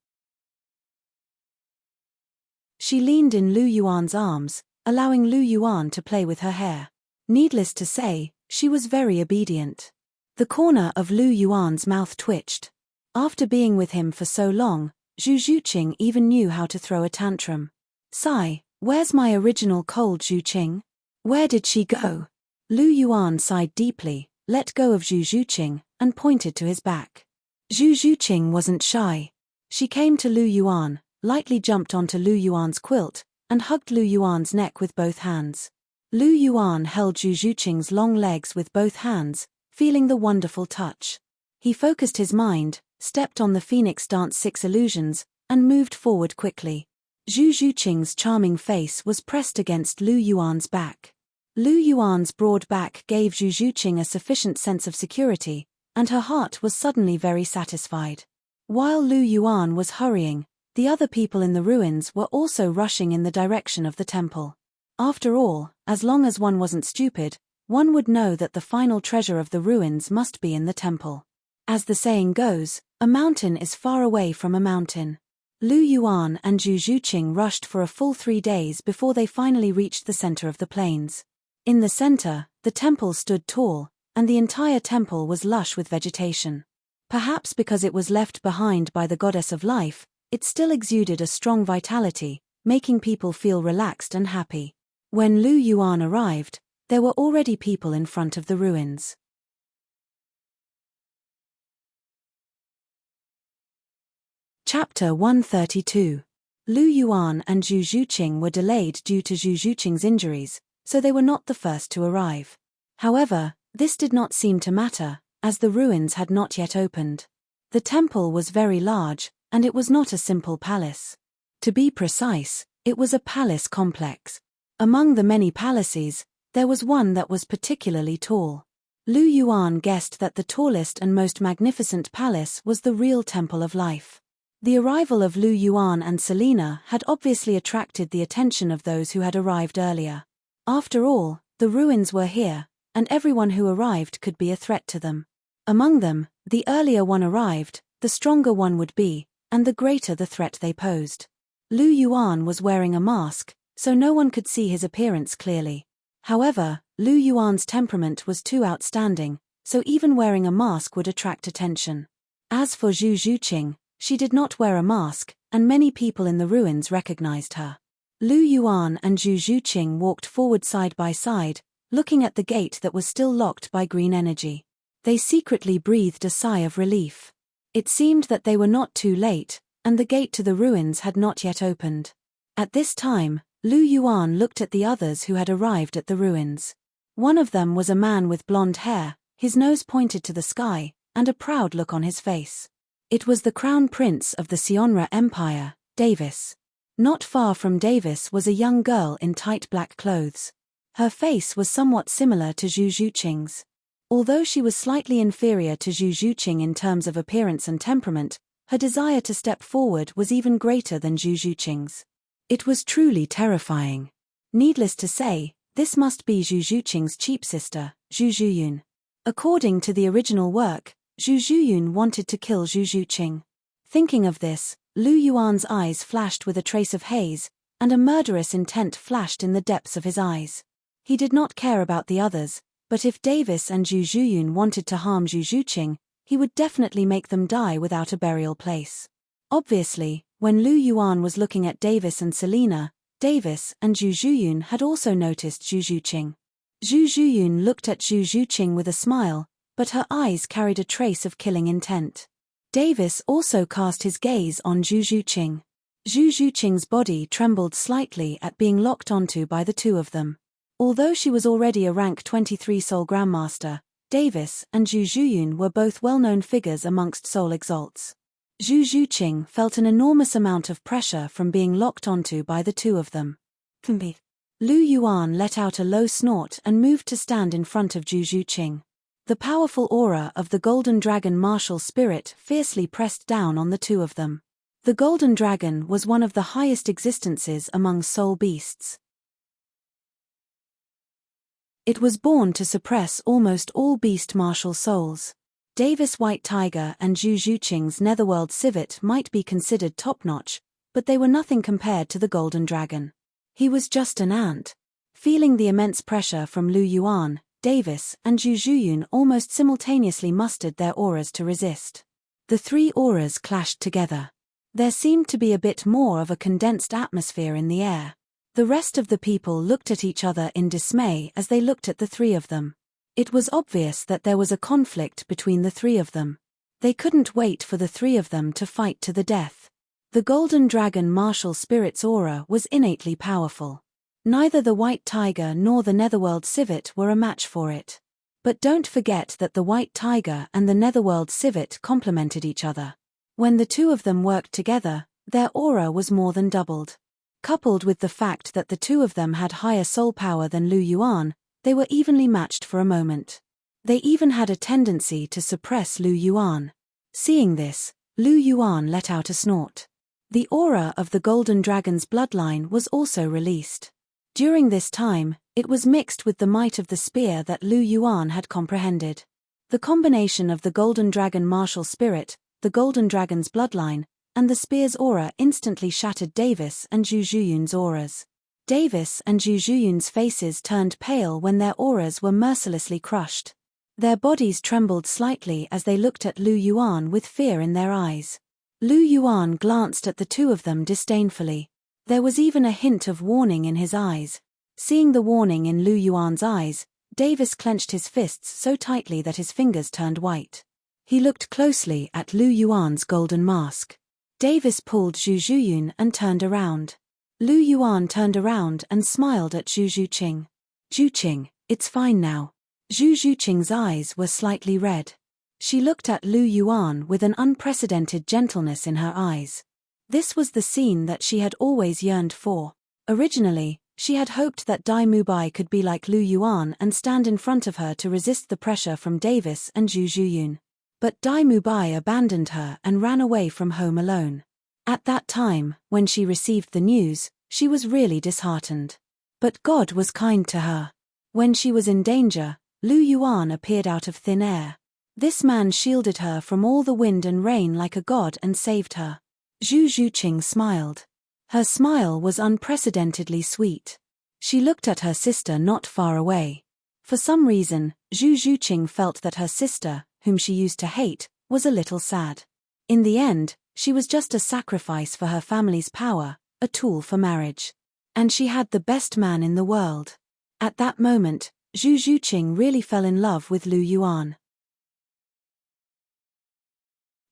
Speaker 1: She leaned in Lu Yuan's arms, allowing Lu Yuan to play with her hair. Needless to say, she was very obedient. The corner of Lu Yuan's mouth twitched. After being with him for so long, Zhu Zhuqing even knew how to throw a tantrum. Sigh, where's my original cold Zhuqing? Where did she go? Lu Yuan sighed deeply, let go of Zhu Zhuqing, and pointed to his back. Zhu Zhuqing wasn't shy. She came to Lu Yuan, lightly jumped onto Lu Yuan's quilt, and hugged Lu Yuan's neck with both hands. Lu Yuan held Zhu Zhuqing's long legs with both hands, feeling the wonderful touch. He focused his mind, stepped on the Phoenix Dance 6 illusions, and moved forward quickly. Zhu Zhuqing's charming face was pressed against Lu Yuan's back. Lu Yuan's broad back gave Zhu Zhuqing a sufficient sense of security, and her heart was suddenly very satisfied. While Lu Yuan was hurrying, the other people in the ruins were also rushing in the direction of the temple. After all, as long as one wasn't stupid, one would know that the final treasure of the ruins must be in the temple. As the saying goes, a mountain is far away from a mountain. Lu Yuan and Zhu Zhuqing rushed for a full 3 days before they finally reached the center of the plains. In the center, the temple stood tall, and the entire temple was lush with vegetation. Perhaps because it was left behind by the goddess of life, it still exuded a strong vitality, making people feel relaxed and happy. When Lu Yuan arrived, there were already people in front of the ruins. Chapter 132. Lu Yuan and Zhu Zhuqing were delayed due to Zhu Zhuqing's injuries, so they were not the first to arrive. However, this did not seem to matter, as the ruins had not yet opened. The temple was very large, and it was not a simple palace. To be precise, it was a palace complex. Among the many palaces, there was one that was particularly tall. Lu Yuan guessed that the tallest and most magnificent palace was the real Temple of Life. The arrival of Lu Yuan and Selena had obviously attracted the attention of those who had arrived earlier. After all, the ruins were here, and everyone who arrived could be a threat to them. Among them, the earlier one arrived, the stronger one would be, and the greater the threat they posed. Lu Yuan was wearing a mask, so no one could see his appearance clearly. However, Lu Yuan's temperament was too outstanding, so even wearing a mask would attract attention. As for Zhu Zhuqing, she did not wear a mask, and many people in the ruins recognized her. Lu Yuan and Zhu Zhuqing walked forward side by side, looking at the gate that was still locked by green energy. They secretly breathed a sigh of relief. It seemed that they were not too late, and the gate to the ruins had not yet opened. At this time, Lu Yuan looked at the others who had arrived at the ruins. One of them was a man with blonde hair, his nose pointed to the sky, and a proud look on his face. It was the Crown Prince of the Sionra Empire, Davis. Not far from Davis was a young girl in tight black clothes. Her face was somewhat similar to Zhu Zhuqing's. Although she was slightly inferior to Zhu Zhuqing in terms of appearance and temperament, her desire to step forward was even greater than Zhu Zhuqing's. It was truly terrifying. Needless to say, this must be Zhu Zhuqing's cheap sister, Zhu Zhuyun. According to the original work, Zhu Zhuyun wanted to kill Zhu Zhuqing. Thinking of this, Lu Yuan's eyes flashed with a trace of haze, and a murderous intent flashed in the depths of his eyes. He did not care about the others, but if Davis and Zhu Zhuyun wanted to harm Zhu Zhuqing, he would definitely make them die without a burial place. Obviously, when Lu Yuan was looking at Davis and Selena, Davis and Zhu Zhuyun had also noticed Zhu Zhuqing. Zhu Zhuyun looked at Zhu Zhuqing with a smile, but her eyes carried a trace of killing intent. Davis also cast his gaze on Zhu Zhuqing. Zhu Zhuqing's body trembled slightly at being locked onto by the two of them. Although she was already a rank 23 Soul Grandmaster, Davis and Zhu Zhuyun were both well-known figures amongst Soul Exalts. Zhu Zhuqing felt an enormous amount of pressure from being locked onto by the two of them. Lu Yuan let out a low snort and moved to stand in front of Zhu Zhuqing. The powerful aura of the golden dragon martial spirit fiercely pressed down on the two of them. The golden dragon was one of the highest existences among soul beasts. It was born to suppress almost all beast martial souls. Davis White Tiger and Zhu Zhuqing's netherworld civet might be considered top-notch, but they were nothing compared to the golden dragon. He was just an ant. Feeling the immense pressure from Lu Yuan, Davis and Zhu Zhuyun almost simultaneously mustered their auras to resist. The three auras clashed together. There seemed to be a bit more of a condensed atmosphere in the air. The rest of the people looked at each other in dismay as they looked at the three of them. It was obvious that there was a conflict between the three of them. They couldn't wait for the three of them to fight to the death. The golden dragon martial spirit's aura was innately powerful. Neither the white tiger nor the netherworld civet were a match for it. But don't forget that the white tiger and the netherworld civet complemented each other. When the two of them worked together, their aura was more than doubled. Coupled with the fact that the two of them had higher soul power than Lu Yuan, they were evenly matched for a moment. They even had a tendency to suppress Lu Yuan. Seeing this, Lu Yuan let out a snort. The aura of the golden dragon's bloodline was also released. During this time, it was mixed with the might of the spear that Lu Yuan had comprehended. The combination of the golden dragon martial spirit, the golden dragon's bloodline, and the spear's aura instantly shattered Davis and Zhu Zhuyun's auras. Davis and Zhu Zhuyun's faces turned pale when their auras were mercilessly crushed. Their bodies trembled slightly as they looked at Lu Yuan with fear in their eyes. Lu Yuan glanced at the two of them disdainfully. There was even a hint of warning in his eyes. Seeing the warning in Lu Yuan's eyes, Davis clenched his fists so tightly that his fingers turned white. He looked closely at Lu Yuan's golden mask. Davis pulled Zhu Zhuyun and turned around. Lu Yuan turned around and smiled at Zhu Zhuqing. "Zhuqing, it's fine now." Zhu Zhuqing's eyes were slightly red. She looked at Lu Yuan with an unprecedented gentleness in her eyes. This was the scene that she had always yearned for. Originally, she had hoped that Dai Mubai could be like Lu Yuan and stand in front of her to resist the pressure from Davis and Zhu Zhuyun. But Dai Mubai abandoned her and ran away from home alone. At that time, when she received the news, she was really disheartened. But God was kind to her. When she was in danger, Lu Yuan appeared out of thin air. This man shielded her from all the wind and rain like a god and saved her. Zhu Zhuqing smiled. Her smile was unprecedentedly sweet. She looked at her sister not far away. For some reason, Zhu Zhuqing felt that her sister, whom she used to hate, was a little sad. In the end, she was just a sacrifice for her family's power, a tool for marriage. And she had the best man in the world. At that moment, Zhu Zhuqing really fell in love with Lu Yuan.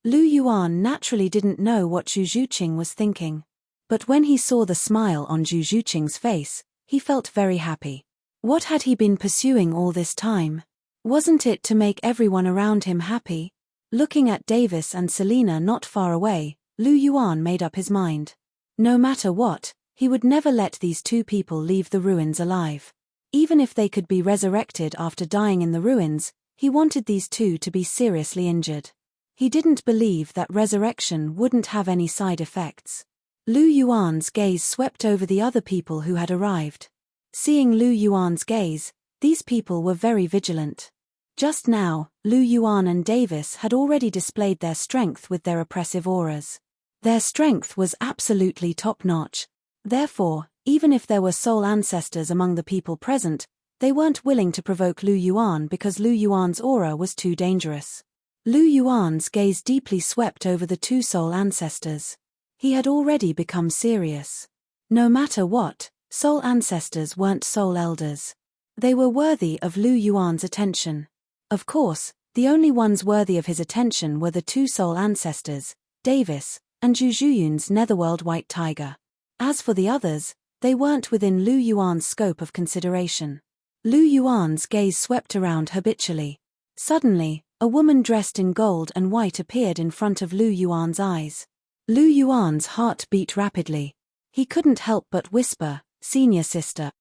Speaker 1: Lu Yuan naturally didn't know what Zhu Zhuqing was thinking. But when he saw the smile on Zhu Zhuqing's face, he felt very happy. What had he been pursuing all this time? Wasn't it to make everyone around him happy? Looking at Davis and Selena not far away, Lu Yuan made up his mind. No matter what, he would never let these two people leave the ruins alive. Even if they could be resurrected after dying in the ruins, he wanted these two to be seriously injured. He didn't believe that resurrection wouldn't have any side effects. Lu Yuan's gaze swept over the other people who had arrived. Seeing Lu Yuan's gaze, these people were very vigilant. Just now, Lu Yuan and Davis had already displayed their strength with their oppressive auras. Their strength was absolutely top-notch. Therefore, even if there were soul ancestors among the people present, they weren't willing to provoke Lu Yuan because Lu Yuan's aura was too dangerous. Lu Yuan's gaze deeply swept over the two soul ancestors. He had already become serious. No matter what, soul ancestors weren't soul elders. They were worthy of Lu Yuan's attention. Of course, the only ones worthy of his attention were the two soul ancestors, Davis, and Zhu Zhuyun's netherworld white tiger. As for the others, they weren't within Lu Yuan's scope of consideration. Lu Yuan's gaze swept around habitually. Suddenly, a woman dressed in gold and white appeared in front of Lu Yuan's eyes. Lu Yuan's heart beat rapidly. He couldn't help but whisper, "Senior sister."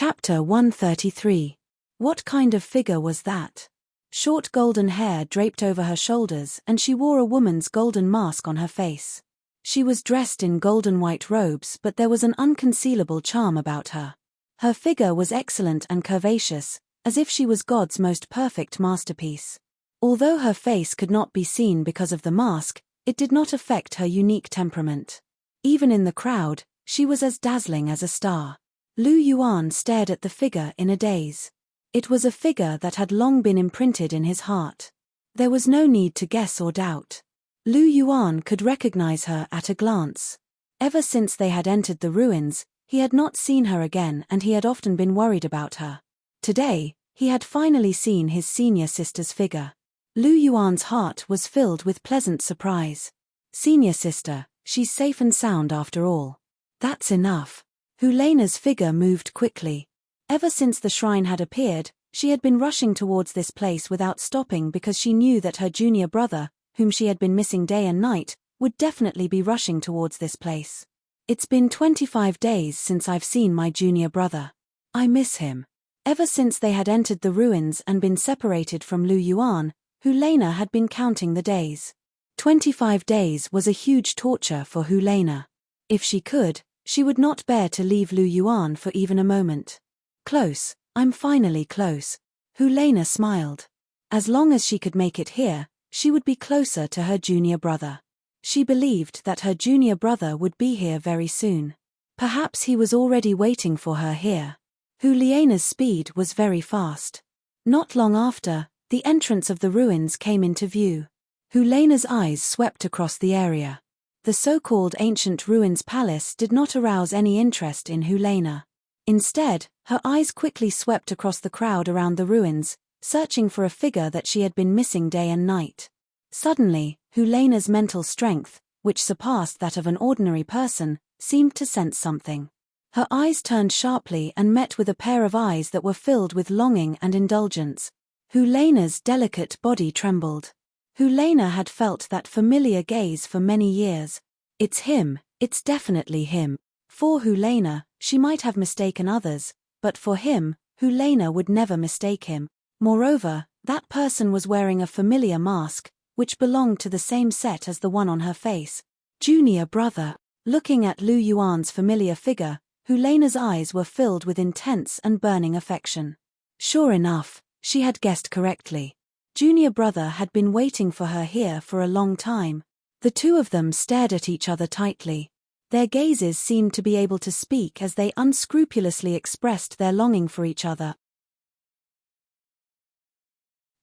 Speaker 1: Chapter 133. What kind of figure was that? Short golden hair draped over her shoulders, and she wore a woman's golden mask on her face. She was dressed in golden white robes, but there was an unconcealable charm about her. Her figure was excellent and curvaceous, as if she was God's most perfect masterpiece. Although her face could not be seen because of the mask, it did not affect her unique temperament. Even in the crowd, she was as dazzling as a star. Lu Yuan stared at the figure in a daze. It was a figure that had long been imprinted in his heart. There was no need to guess or doubt. Lu Yuan could recognize her at a glance. Ever since they had entered the ruins, he had not seen her again, and he had often been worried about her. Today, he had finally seen his senior sister's figure. Lu Yuan's heart was filled with pleasant surprise. Senior sister, she's safe and sound after all. That's enough. Helena's figure moved quickly. Ever since the shrine had appeared, she had been rushing towards this place without stopping because she knew that her junior brother, whom she had been missing day and night, would definitely be rushing towards this place. It's been 25 days since I've seen my junior brother. I miss him. Ever since they had entered the ruins and been separated from Lu Yuan, Helena had been counting the days. 25 days was a huge torture for Helena. If she could, she would not bear to leave Lu Yuan for even a moment. Close, I'm finally close. Helena smiled. As long as she could make it here, she would be closer to her junior brother. She believed that her junior brother would be here very soon. Perhaps he was already waiting for her here. Helena's speed was very fast. Not long after, the entrance of the ruins came into view. Helena's eyes swept across the area. The so-called ancient ruins palace did not arouse any interest in Helena. Instead, her eyes quickly swept across the crowd around the ruins, searching for a figure that she had been missing day and night. Suddenly, Helena's mental strength, which surpassed that of an ordinary person, seemed to sense something. Her eyes turned sharply and met with a pair of eyes that were filled with longing and indulgence. Helena's delicate body trembled. Helena had felt that familiar gaze for many years. It's him, it's definitely him. For Helena, she might have mistaken others, but for him, Helena would never mistake him. Moreover, that person was wearing a familiar mask, which belonged to the same set as the one on her face. Junior brother. Looking at Lu Yuan's familiar figure, Helena's eyes were filled with intense and burning affection. Sure enough, she had guessed correctly. Junior brother had been waiting for her here for a long time. The two of them stared at each other tightly. Their gazes seemed to be able to speak as they unscrupulously expressed their longing for each other.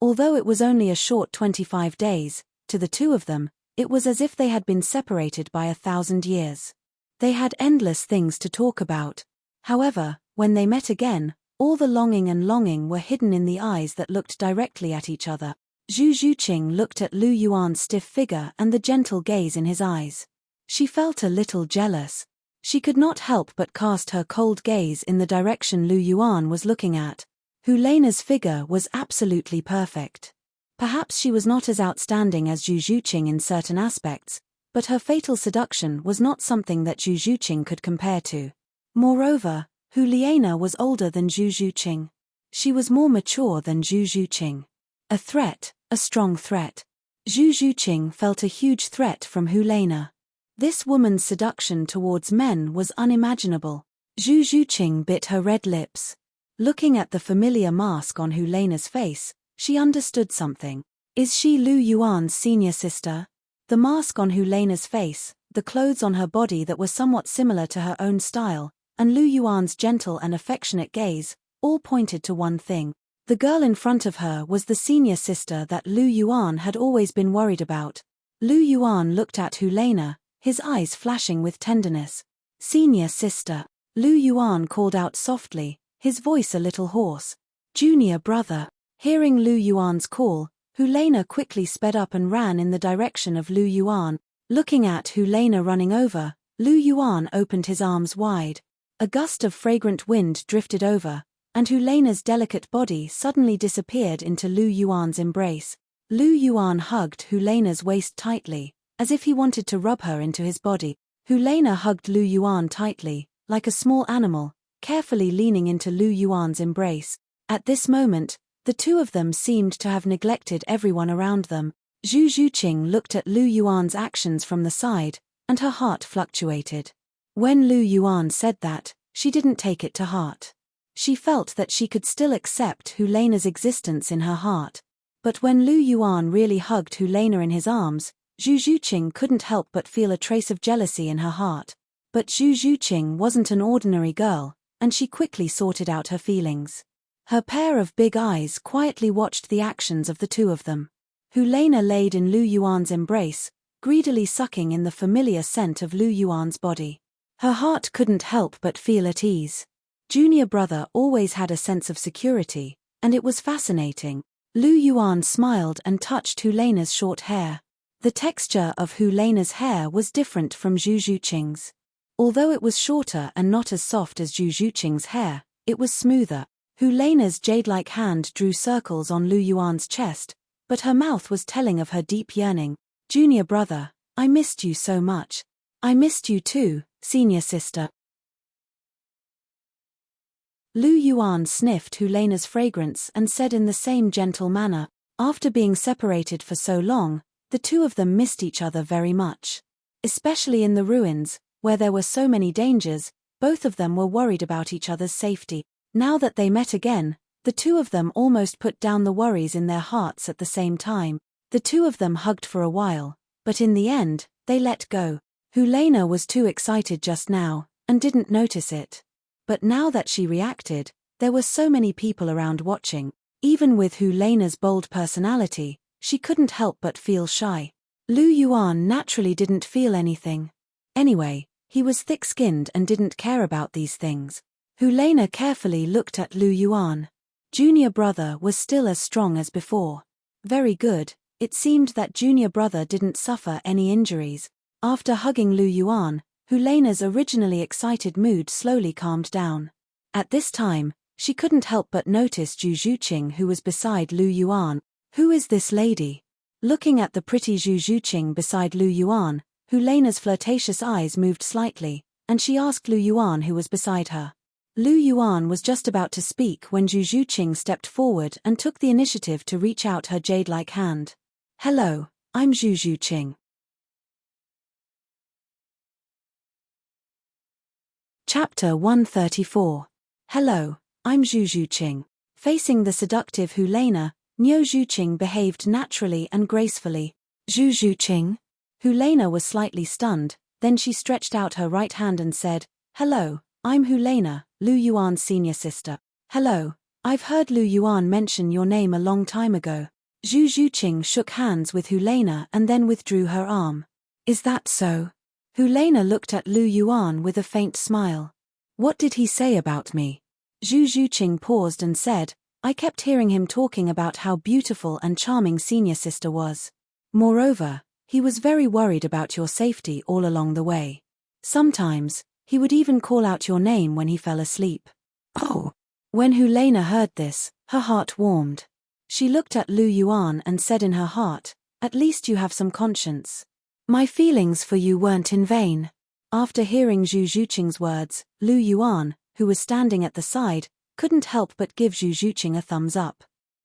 Speaker 1: Although it was only a short 25 days, to the two of them, it was as if they had been separated by 1,000 years. They had endless things to talk about. However, when they met again, all the longing were hidden in the eyes that looked directly at each other. Zhu Zhuqing looked at Lu Yuan's stiff figure and the gentle gaze in his eyes. She felt a little jealous. She could not help but cast her cold gaze in the direction Lu Yuan was looking at. Helena's figure was absolutely perfect. Perhaps she was not as outstanding as Zhu Zhuqing in certain aspects, but her fatal seduction was not something that Zhu Zhuqing could compare to. Moreover, Helena was older than Zhu Zhuqing. She was more mature than Zhu Zhuqing. A threat, a strong threat. Zhu Zhuqing felt a huge threat from Helena. This woman's seduction towards men was unimaginable. Zhu Zhuqing bit her red lips. Looking at the familiar mask on Helena's face, she understood something. Is she Lu Yuan's senior sister? The mask on Helena's face, the clothes on her body that were somewhat similar to her own style, and Lu Yuan's gentle and affectionate gaze, all pointed to one thing. The girl in front of her was the senior sister that Lu Yuan had always been worried about. Lu Yuan looked at Helena, his eyes flashing with tenderness. Senior sister. Lu Yuan called out softly, his voice a little hoarse. Junior brother. Hearing Lu Yuan's call, Helena quickly sped up and ran in the direction of Lu Yuan. Looking at Helena running over, Lu Yuan opened his arms wide. A gust of fragrant wind drifted over, and Helena's delicate body suddenly disappeared into Lu Yuan's embrace. Lu Yuan hugged Helena's waist tightly, as if he wanted to rub her into his body. Helena hugged Lu Yuan tightly, like a small animal, carefully leaning into Lu Yuan's embrace. At this moment, the two of them seemed to have neglected everyone around them. Zhu Zhuqing looked at Lu Yuan's actions from the side, and her heart fluctuated. When Lu Yuan said that, she didn't take it to heart. She felt that she could still accept Helena's existence in her heart. But when Lu Yuan really hugged Helena in his arms, Zhu Zhuqing couldn't help but feel a trace of jealousy in her heart. But Zhu Zhuqing wasn't an ordinary girl, and she quickly sorted out her feelings. Her pair of big eyes quietly watched the actions of the two of them. Helena laid in Lu Yuan's embrace, greedily sucking in the familiar scent of Lu Yuan's body. Her heart couldn't help but feel at ease. Junior brother always had a sense of security, and it was fascinating. Lu Yuan smiled and touched Helena's short hair. The texture of Helena's hair was different from Zhu Zhuqing's. Although it was shorter and not as soft as Zhu Zhuqing's hair, it was smoother. Helena's jade-like hand drew circles on Lu Yuan's chest, but her mouth was telling of her deep yearning. Junior brother, I missed you so much. I missed you too, senior sister. Lu Yuan sniffed Helena's fragrance and said in the same gentle manner, after being separated for so long, the two of them missed each other very much. Especially in the ruins, where there were so many dangers, both of them were worried about each other's safety. Now that they met again, the two of them almost put down the worries in their hearts at the same time. The two of them hugged for a while, but in the end, they let go. Helena was too excited just now, and didn't notice it. But now that she reacted, there were so many people around watching. Even with Helena's bold personality, she couldn't help but feel shy. Lu Yuan naturally didn't feel anything. Anyway, he was thick-skinned and didn't care about these things. Helena carefully looked at Lu Yuan. Junior brother was still as strong as before. Very good, it seemed that junior brother didn't suffer any injuries. After hugging Lu Yuan, Helena's originally excited mood slowly calmed down. At this time, she couldn't help but notice Zhu Zhuqing, who was beside Lu Yuan. Who is this lady? Looking at the pretty Zhu Zhuqing beside Lu Yuan, Helena's flirtatious eyes moved slightly, and she asked Lu Yuan who was beside her. Lu Yuan was just about to speak when Zhu Zhuqing stepped forward and took the initiative to reach out her jade-like hand. Hello, I'm Zhu Zhuqing. Chapter 134. Hello, I'm Zhu Zhuqing. Facing the seductive Helena, Zhu Zhuqing behaved naturally and gracefully. Zhu Zhuqing? Helena was slightly stunned, then she stretched out her right hand and said, Hello, I'm Helena, Lu Yuan's senior sister. Hello, I've heard Lu Yuan mention your name a long time ago. Zhu Zhuqing shook hands with Helena and then withdrew her arm. Is that so? Helena looked at Lu Yuan with a faint smile. What did he say about me? Zhu Zhuqing paused and said, I kept hearing him talking about how beautiful and charming senior sister was. Moreover, he was very worried about your safety all along the way. Sometimes, he would even call out your name when he fell asleep. Oh! When Helena heard this, her heart warmed. She looked at Lu Yuan and said in her heart, At least you have some conscience. My feelings for you weren't in vain. After hearing Zhu Zhuqing's words, Lu Yuan, who was standing at the side, couldn't help but give Zhu Zhuqing a thumbs up.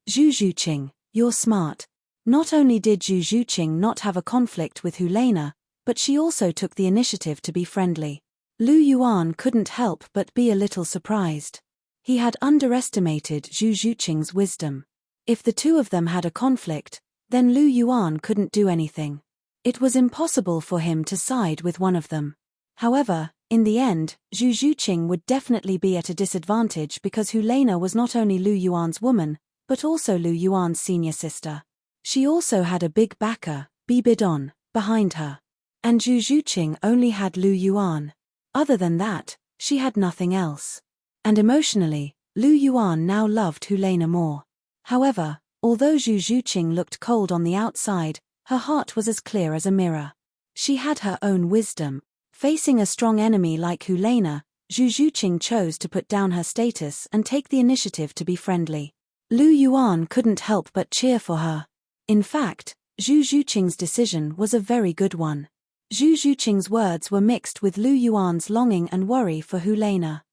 Speaker 1: Zhu Zhuqing, you're smart. Not only did Zhu Zhuqing not have a conflict with Helena, but she also took the initiative to be friendly. Lu Yuan couldn't help but be a little surprised. He had underestimated Zhu Zhuqing's wisdom. If the two of them had a conflict, then Lu Yuan couldn't do anything. It was impossible for him to side with one of them. However, in the end, Zhu Zhuqing would definitely be at a disadvantage because Helena was not only Lu Yuan's woman, but also Lu Yuan's senior sister. She also had a big backer, Bibidon, behind her. And Zhu Zhuqing only had Lu Yuan. Other than that, she had nothing else. And emotionally, Lu Yuan now loved Helena more. However, although Zhu Zhuqing looked cold on the outside, her heart was as clear as a mirror. She had her own wisdom. Facing a strong enemy like Helena, Zhu Zhuqing chose to put down her status and take the initiative to be friendly. Lu Yuan couldn't help but cheer for her. In fact, Zhu Zhuqing's decision was a very good one. Zhu Zhuqing's words were mixed with Lu Yuan's longing and worry for Helena.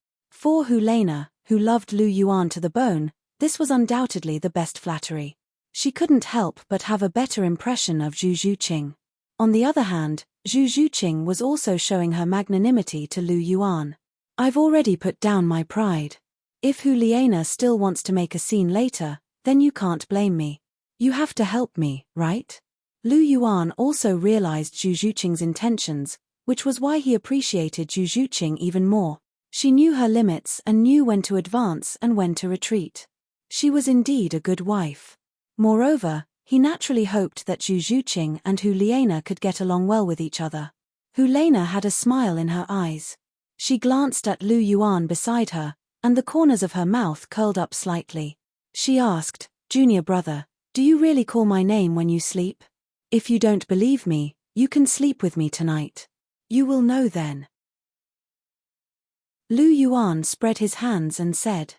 Speaker 1: For Helena, who loved Lu Yuan to the bone, this was undoubtedly the best flattery. She couldn't help but have a better impression of Zhu Zhuqing. On the other hand, Zhu Zhuqing was also showing her magnanimity to Lu Yuan. I've already put down my pride. If Helena still wants to make a scene later, then you can't blame me. You have to help me, right? Lu Yuan also realized Zhu Zhuqing's intentions, which was why he appreciated Zhu Zhuqing even more. She knew her limits and knew when to advance and when to retreat. She was indeed a good wife. Moreover, he naturally hoped that Zhu Zhuqing and Helena could get along well with each other. Helena had a smile in her eyes. She glanced at Lu Yuan beside her, and the corners of her mouth curled up slightly. She asked, "Junior brother, do you really call my name when you sleep? If you don't believe me, you can sleep with me tonight. You will know then." Lu Yuan spread his hands and said,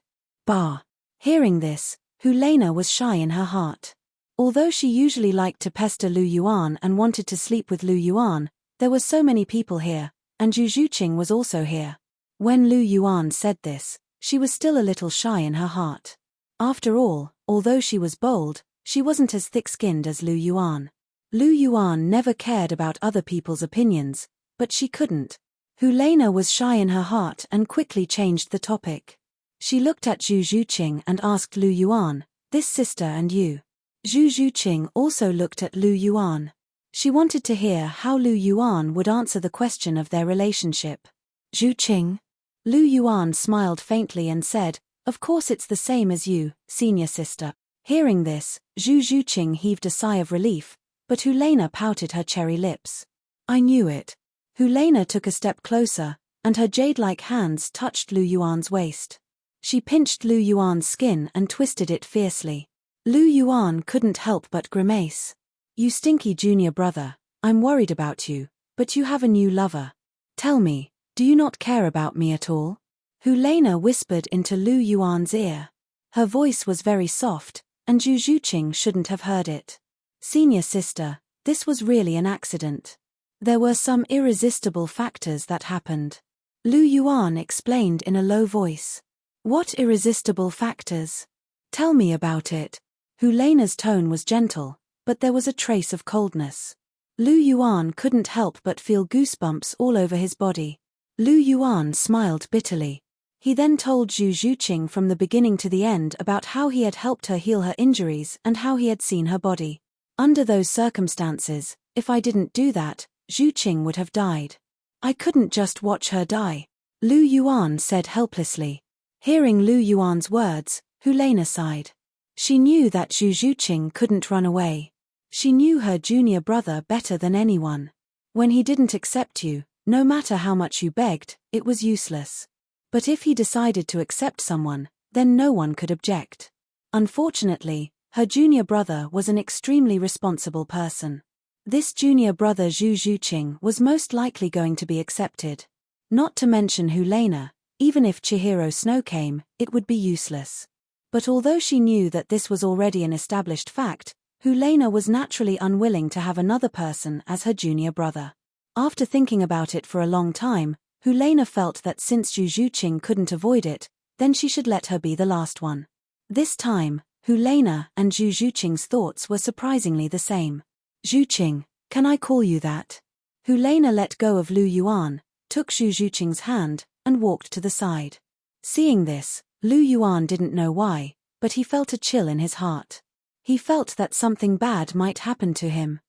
Speaker 1: "Bah." Hearing this, Helena was shy in her heart. Although she usually liked to pester Lu Yuan and wanted to sleep with Lu Yuan, there were so many people here, and Zhu Zhuqing was also here. When Lu Yuan said this, she was still a little shy in her heart. After all, although she was bold, she wasn't as thick-skinned as Lu Yuan. Lu Yuan never cared about other people's opinions, but she couldn't. Helena was shy in her heart and quickly changed the topic. She looked at Zhu Zhuqing and asked Lu Yuan, "This sister and you?" Zhu Zhuqing also looked at Lu Yuan. She wanted to hear how Lu Yuan would answer the question of their relationship. "Zhuqing?" Lu Yuan smiled faintly and said, "Of course it's the same as you, senior sister." Hearing this, Zhu Zhuqing heaved a sigh of relief, but Helena pouted her cherry lips. "I knew it." Helena took a step closer, and her jade-like hands touched Lu Yuan's waist. She pinched Lu Yuan's skin and twisted it fiercely. Lu Yuan couldn't help but grimace. "You stinky junior brother, I'm worried about you, but you have a new lover. Tell me, do you not care about me at all?" Helena whispered into Lu Yuan's ear. Her voice was very soft, and Zhu Zhuqing shouldn't have heard it. "Senior sister, this was really an accident. There were some irresistible factors that happened." Lu Yuan explained in a low voice. "What irresistible factors? Tell me about it." Helena's tone was gentle, but there was a trace of coldness. Lu Yuan couldn't help but feel goosebumps all over his body. Lu Yuan smiled bitterly. He then told Zhu Zhuqing from the beginning to the end about how he had helped her heal her injuries and how he had seen her body. "Under those circumstances, if I didn't do that, Zhuqing would have died. I couldn't just watch her die," Lu Yuan said helplessly. Hearing Lu Yuan's words, Helena sighed. She knew that Zhu Zhuqing couldn't run away. She knew her junior brother better than anyone. When he didn't accept you, no matter how much you begged, it was useless. But if he decided to accept someone, then no one could object. Unfortunately, her junior brother was an extremely responsible person. This junior brother Zhu Zhuqing was most likely going to be accepted. Not to mention Helena. Even if Chihiro Snow came, it would be useless. But although she knew that this was already an established fact, Helena was naturally unwilling to have another person as her junior brother. After thinking about it for a long time, Helena felt that since Zhu Zhuqing couldn't avoid it, then she should let her be the last one. This time, Helena and Zhu Zhuqing's thoughts were surprisingly the same. "Zhuqing, can I call you that?" Helena let go of Lu Yuan, took Zhu Zhuqing's hand, and walked to the side. Seeing this, Lu Yuan didn't know why, but he felt a chill in his heart. He felt that something bad might happen to him.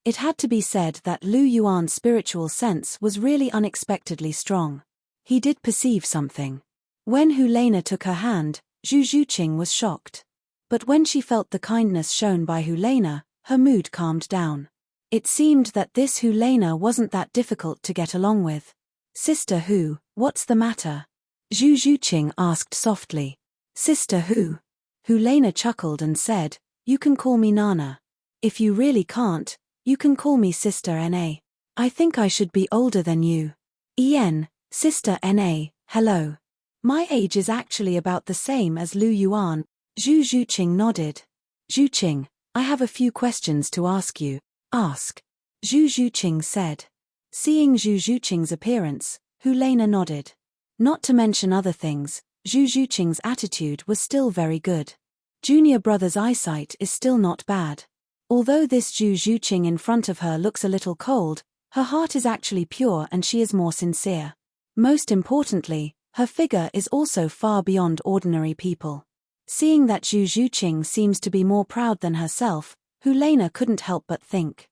Speaker 1: It had to be said that Lu Yuan's spiritual sense was really unexpectedly strong. He did perceive something. When Helena took her hand, Zhu Zhuqing was shocked. But when she felt the kindness shown by Helena, her mood calmed down. It seemed that this Helena wasn't that difficult to get along with. "Sister Hu, what's the matter?" Zhu Zhuqing asked softly. "Sister Hu?" Helena chuckled and said, "You can call me Nana. If you really can't, you can call me Sister Na. I think I should be older than you." Sister Na, hello. My age is actually about the same as Lu Yuan." Zhu Zhuqing nodded. "Zhuqing, I have a few questions to ask you." "Ask," Zhu Zhuqing said. Seeing Zhu Zhuqing's appearance, Helena nodded. Not to mention other things, Zhu Zhuqing's attitude was still very good. Junior brother's eyesight is still not bad. Although this Zhu Zhuqing in front of her looks a little cold, her heart is actually pure and she is more sincere. Most importantly, her figure is also far beyond ordinary people. Seeing that Zhu Zhuqing seems to be more proud than herself, Helena couldn't help but think.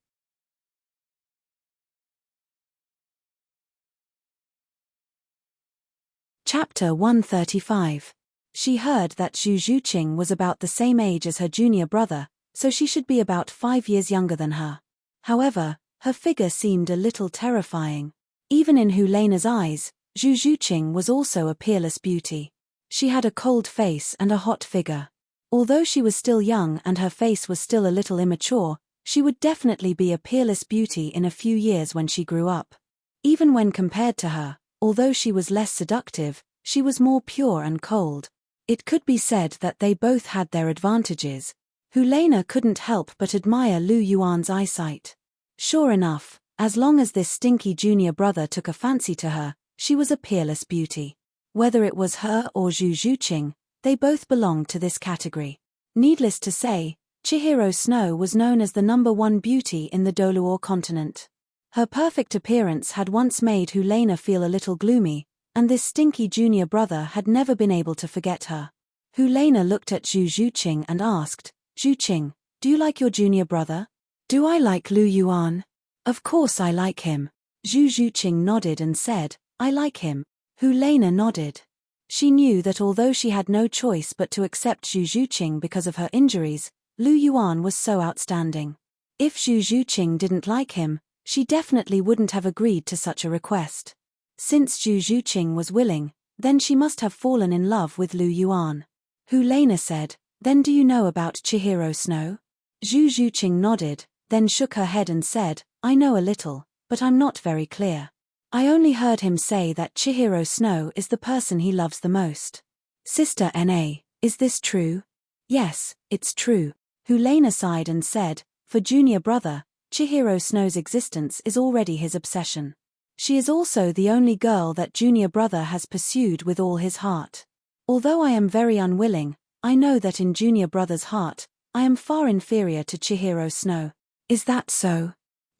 Speaker 1: Chapter 135. She heard that Zhu Zhuqing was about the same age as her junior brother, so she should be about 5 years younger than her. However, her figure seemed a little terrifying. Even in Helena's eyes, Zhu Zhuqing was also a peerless beauty. She had a cold face and a hot figure. Although she was still young and her face was still a little immature, she would definitely be a peerless beauty in a few years when she grew up. Even when compared to her, although she was less seductive, she was more pure and cold. It could be said that they both had their advantages. Helena couldn't help but admire Lu Yuan's eyesight. Sure enough, as long as this stinky junior brother took a fancy to her, she was a peerless beauty. Whether it was her or Zhu Zhuqing, they both belonged to this category. Needless to say, Chihiro Snow was known as the #1 beauty in the Douluo continent. Her perfect appearance had once made Helena feel a little gloomy, and this stinky junior brother had never been able to forget her. Helena looked at Zhu Zhuqing and asked, "Zhuqing, do you like your junior brother?" "Do I like Lu Yuan?" "Of course I like him." Zhu Zhuqing nodded and said, "I like him." Helena nodded. She knew that although she had no choice but to accept Zhu Zhuqing because of her injuries, Lu Yuan was so outstanding. If Zhu Zhuqing didn't like him, she definitely wouldn't have agreed to such a request. Since Zhu Zhuqing was willing, then she must have fallen in love with Lu Yuan. Helena said, "Then do you know about Chihiro Snow?" Zhu Zhuqing nodded, then shook her head and said, "I know a little, but I'm not very clear. I only heard him say that Chihiro Snow is the person he loves the most." "Sister Na, is this true?" "Yes, it's true." Helena sighed and said, "For junior brother, Chihiro Snow's existence is already his obsession. She is also the only girl that junior brother has pursued with all his heart. Although I am very unwilling, I know that in junior brother's heart, I am far inferior to Chihiro Snow." "Is that so?"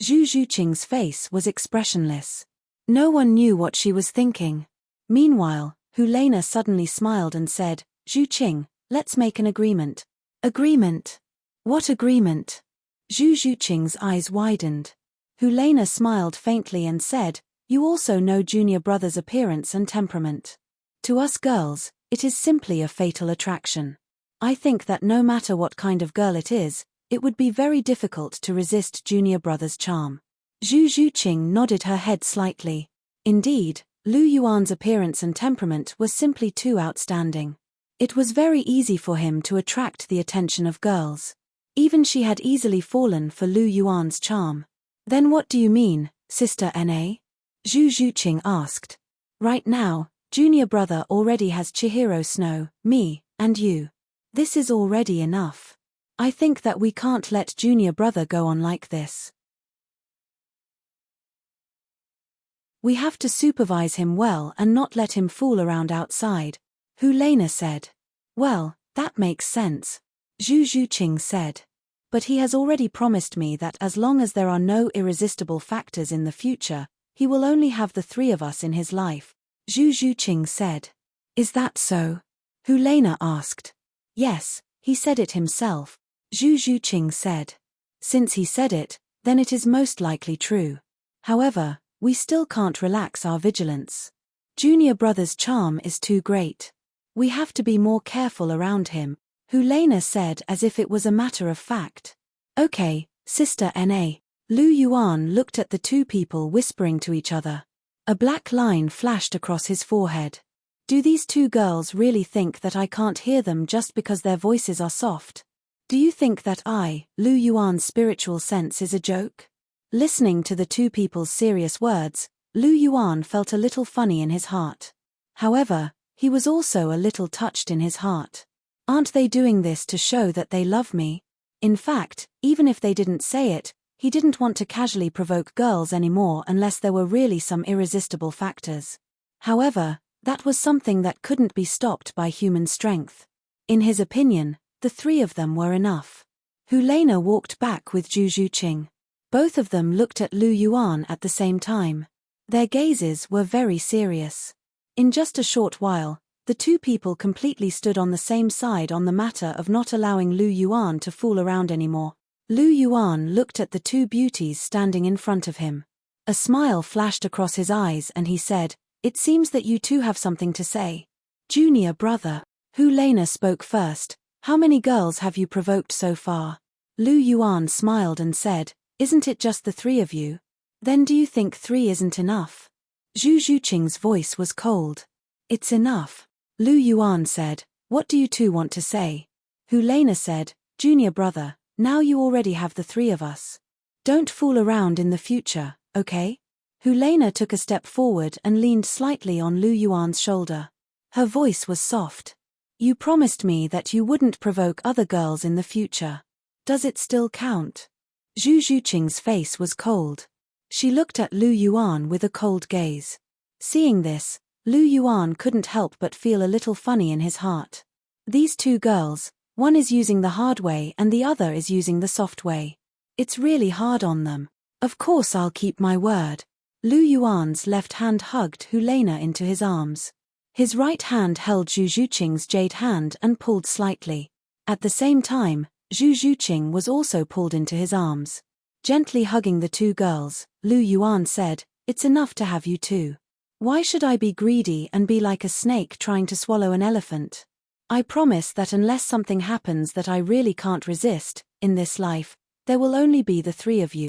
Speaker 1: Zhu Zhuqing's face was expressionless. No one knew what she was thinking. Meanwhile, Helena suddenly smiled and said, "Zhuqing, let's make an agreement." "Agreement? What agreement?" Zhu Zhuqing's eyes widened. Helena smiled faintly and said, "You also know junior brother's appearance and temperament. To us girls, it is simply a fatal attraction. I think that no matter what kind of girl it is, it would be very difficult to resist junior brother's charm." Zhu Zhuqing nodded her head slightly. Indeed, Lu Yuan's appearance and temperament were simply too outstanding. It was very easy for him to attract the attention of girls. Even she had easily fallen for Lu Yuan's charm. "Then what do you mean, Sister Na?" Zhu Zhuqing asked. "Right now, junior brother already has Chihiro Snow, me, and you. This is already enough. I think that we can't let junior brother go on like this. We have to supervise him well and not let him fool around outside," Helena said. "Well, that makes sense," Zhu Zhuqing said. "But he has already promised me that as long as there are no irresistible factors in the future, he will only have the 3 of us in his life," Zhu Zhuqing said. "Is that so?" Helena asked. "Yes, he said it himself," Zhu Zhuqing said. "Since he said it, then it is most likely true. However, we still can't relax our vigilance. Junior brother's charm is too great. We have to be more careful around him," Helena said as if it was a matter of fact. "Okay, Sister Na." Lu Yuan looked at the 2 people whispering to each other. A black line flashed across his forehead. Do these 2 girls really think that I can't hear them just because their voices are soft? Do you think that Lu Yuan's spiritual sense is a joke? Listening to the 2 people's serious words, Lu Yuan felt a little funny in his heart. However, he was also a little touched in his heart. Aren't they doing this to show that they love me? In fact, even if they didn't say it, He didn't want to casually provoke girls anymore unless there were really some irresistible factors. However, that was something that couldn't be stopped by human strength. In his opinion, the three of them were enough. Helena walked back with Zhu Juqing. Both of them looked at Lu Yuan at the same time. Their gazes were very serious. In just a short while, the two people completely stood on the same side on the matter of not allowing Lu Yuan to fool around anymore. Lu Yuan looked at the two beauties standing in front of him. A smile flashed across his eyes and he said, "It seems that you two have something to say." "Junior brother." Helena spoke first. "How many girls have you provoked so far?" Lu Yuan smiled and said, "Isn't it just the three of you? Then do you think 3 isn't enough?" Zhu Juqing's voice was cold. "It's enough." Lu Yuan said, "What do you two want to say?" Helena said, "Junior brother, now you already have the 3 of us. Don't fool around in the future, okay?" Helena took a step forward and leaned slightly on Lu Yuan's shoulder. Her voice was soft. "You promised me that you wouldn't provoke other girls in the future. Does it still count?" Zhu Juqing's face was cold. She looked at Lu Yuan with a cold gaze. Seeing this, Lu Yuan couldn't help but feel a little funny in his heart. These two girls, one is using the hard way and the other is using the soft way. It's really hard on them. "Of course I'll keep my word." Lu Yuan's left hand hugged Helena into his arms. His right hand held Zhu Juqing's jade hand and pulled slightly. At the same time, Zhu Juqing was also pulled into his arms. Gently hugging the two girls, Lu Yuan said, "It's enough to have you two. Why should I be greedy and be like a snake trying to swallow an elephant? I promise that unless something happens that I really can't resist, in this life, there will only be the 3 of you.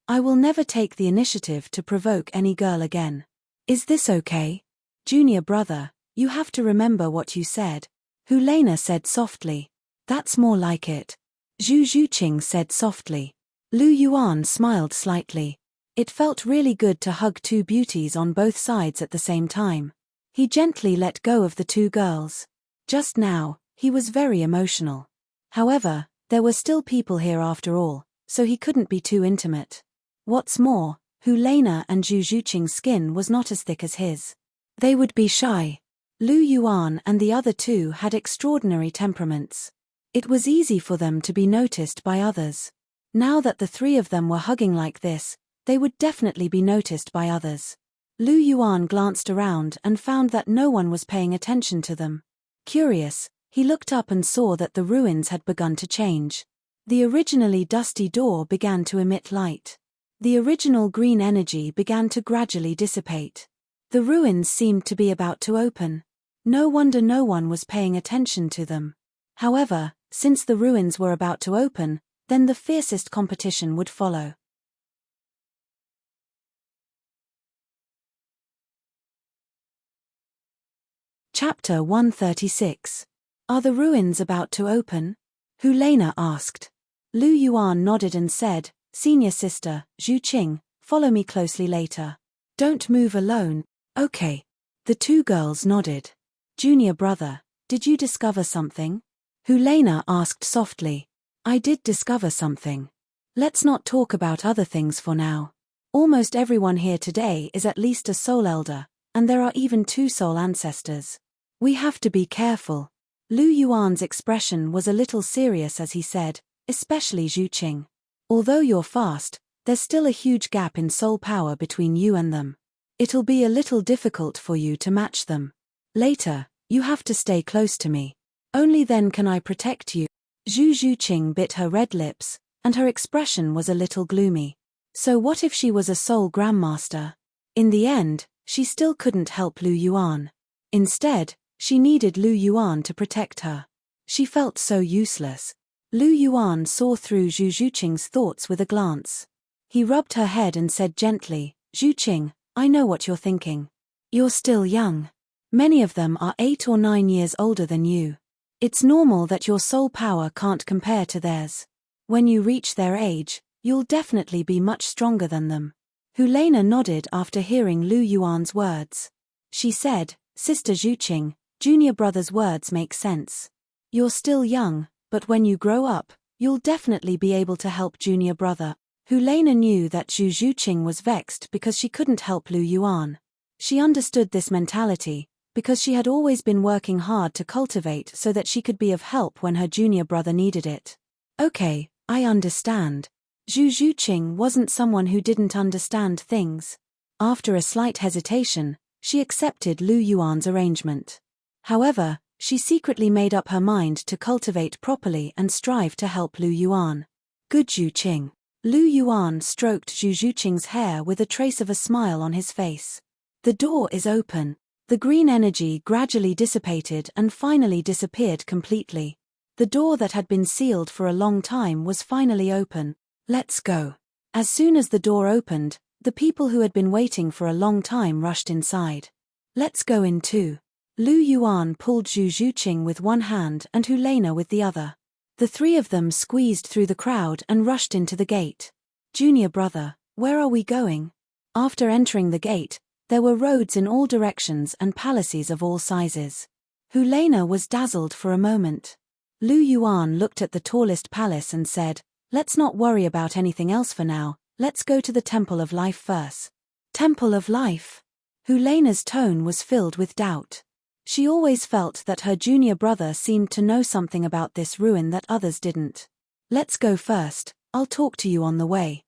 Speaker 1: I will never take the initiative to provoke any girl again. Is this okay? Junior brother, you have to remember what you said." Helena said softly. "That's more like it." Zhu Juqing said softly. Lu Yuan smiled slightly. It felt really good to hug two beauties on both sides at the same time. He gently let go of the two girls. Just now, he was very emotional. However, there were still people here after all, so he couldn't be too intimate. What's more, Helena and Zhu Juqing's skin was not as thick as his. They would be shy. Lu Yuan and the other two had extraordinary temperaments. It was easy for them to be noticed by others. Now that the 3 of them were hugging like this, they would definitely be noticed by others. Lu Yuan glanced around and found that no one was paying attention to them. Curious, he looked up and saw that the ruins had begun to change. The originally dusty door began to emit light. The original green energy began to gradually dissipate. The ruins seemed to be about to open. No wonder no one was paying attention to them. However, since the ruins were about to open, then the fiercest competition would follow. Chapter 136. Are the ruins about to open? Helena asked. Lu Yuan nodded and said, "Senior sister, Zhu Qing, follow me closely later. Don't move alone." "Okay." The two girls nodded. "Junior brother, did you discover something?" Helena asked softly. "I did discover something. Let's not talk about other things for now. Almost everyone here today is at least a soul elder, and there are even 2 soul ancestors. We have to be careful." Lu Yuan's expression was a little serious as he said, "Especially Zhu Qing. Although you're fast, there's still a huge gap in soul power between you and them. It'll be a little difficult for you to match them. Later, you have to stay close to me. Only then can I protect you." Zhu Juqing bit her red lips, and her expression was a little gloomy. So what if she was a soul grandmaster? In the end, she still couldn't help Lu Yuan. Instead, she needed Lu Yuan to protect her. She felt so useless. Lu Yuan saw through Zhu Juqing's thoughts with a glance. He rubbed her head and said gently, "Zhu Qing, I know what you're thinking. You're still young. Many of them are 8 or 9 years older than you. It's normal that your soul power can't compare to theirs. When you reach their age, you'll definitely be much stronger than them." Helena nodded after hearing Lu Yuan's words. She said, "Sister Zhu Qing, junior brother's words make sense. You're still young, but when you grow up, You'll definitely be able to help junior brother. Hulena knew that Zhu Zhuqing was vexed because she couldn't help Lu Yuan. She understood this mentality, because she had always been working hard to cultivate so that she could be of help when her junior brother needed it. Okay, I understand. Zhu Zhuqing wasn't someone who didn't understand things. After a slight hesitation, she accepted Lu Yuan's arrangement. However, she secretly made up her mind to cultivate properly and strive to help Lu Yuan. Good Zhuqing. Lu Yuan stroked Zhu Zhuqing's hair with a trace of a smile on his face. The door is open. The green energy gradually dissipated and finally disappeared completely. The door that had been sealed for a long time was finally open. Let's go. As soon as the door opened, the people who had been waiting for a long time rushed inside. Let's go in too. Lu Yuan pulled Zhu Zhuqing with one hand and Hulena with the other. The three of them squeezed through the crowd and rushed into the gate. Junior brother, where are we going? After entering the gate, there were roads in all directions and palaces of all sizes. Hulena was dazzled for a moment. Lu Yuan looked at the tallest palace and said, let's not worry about anything else for now, let's go to the Temple of Life first. Temple of Life? Hulena's tone was filled with doubt. She always felt that her junior brother seemed to know something about this ruin that others didn't. Let's go first, I'll talk to you on the way.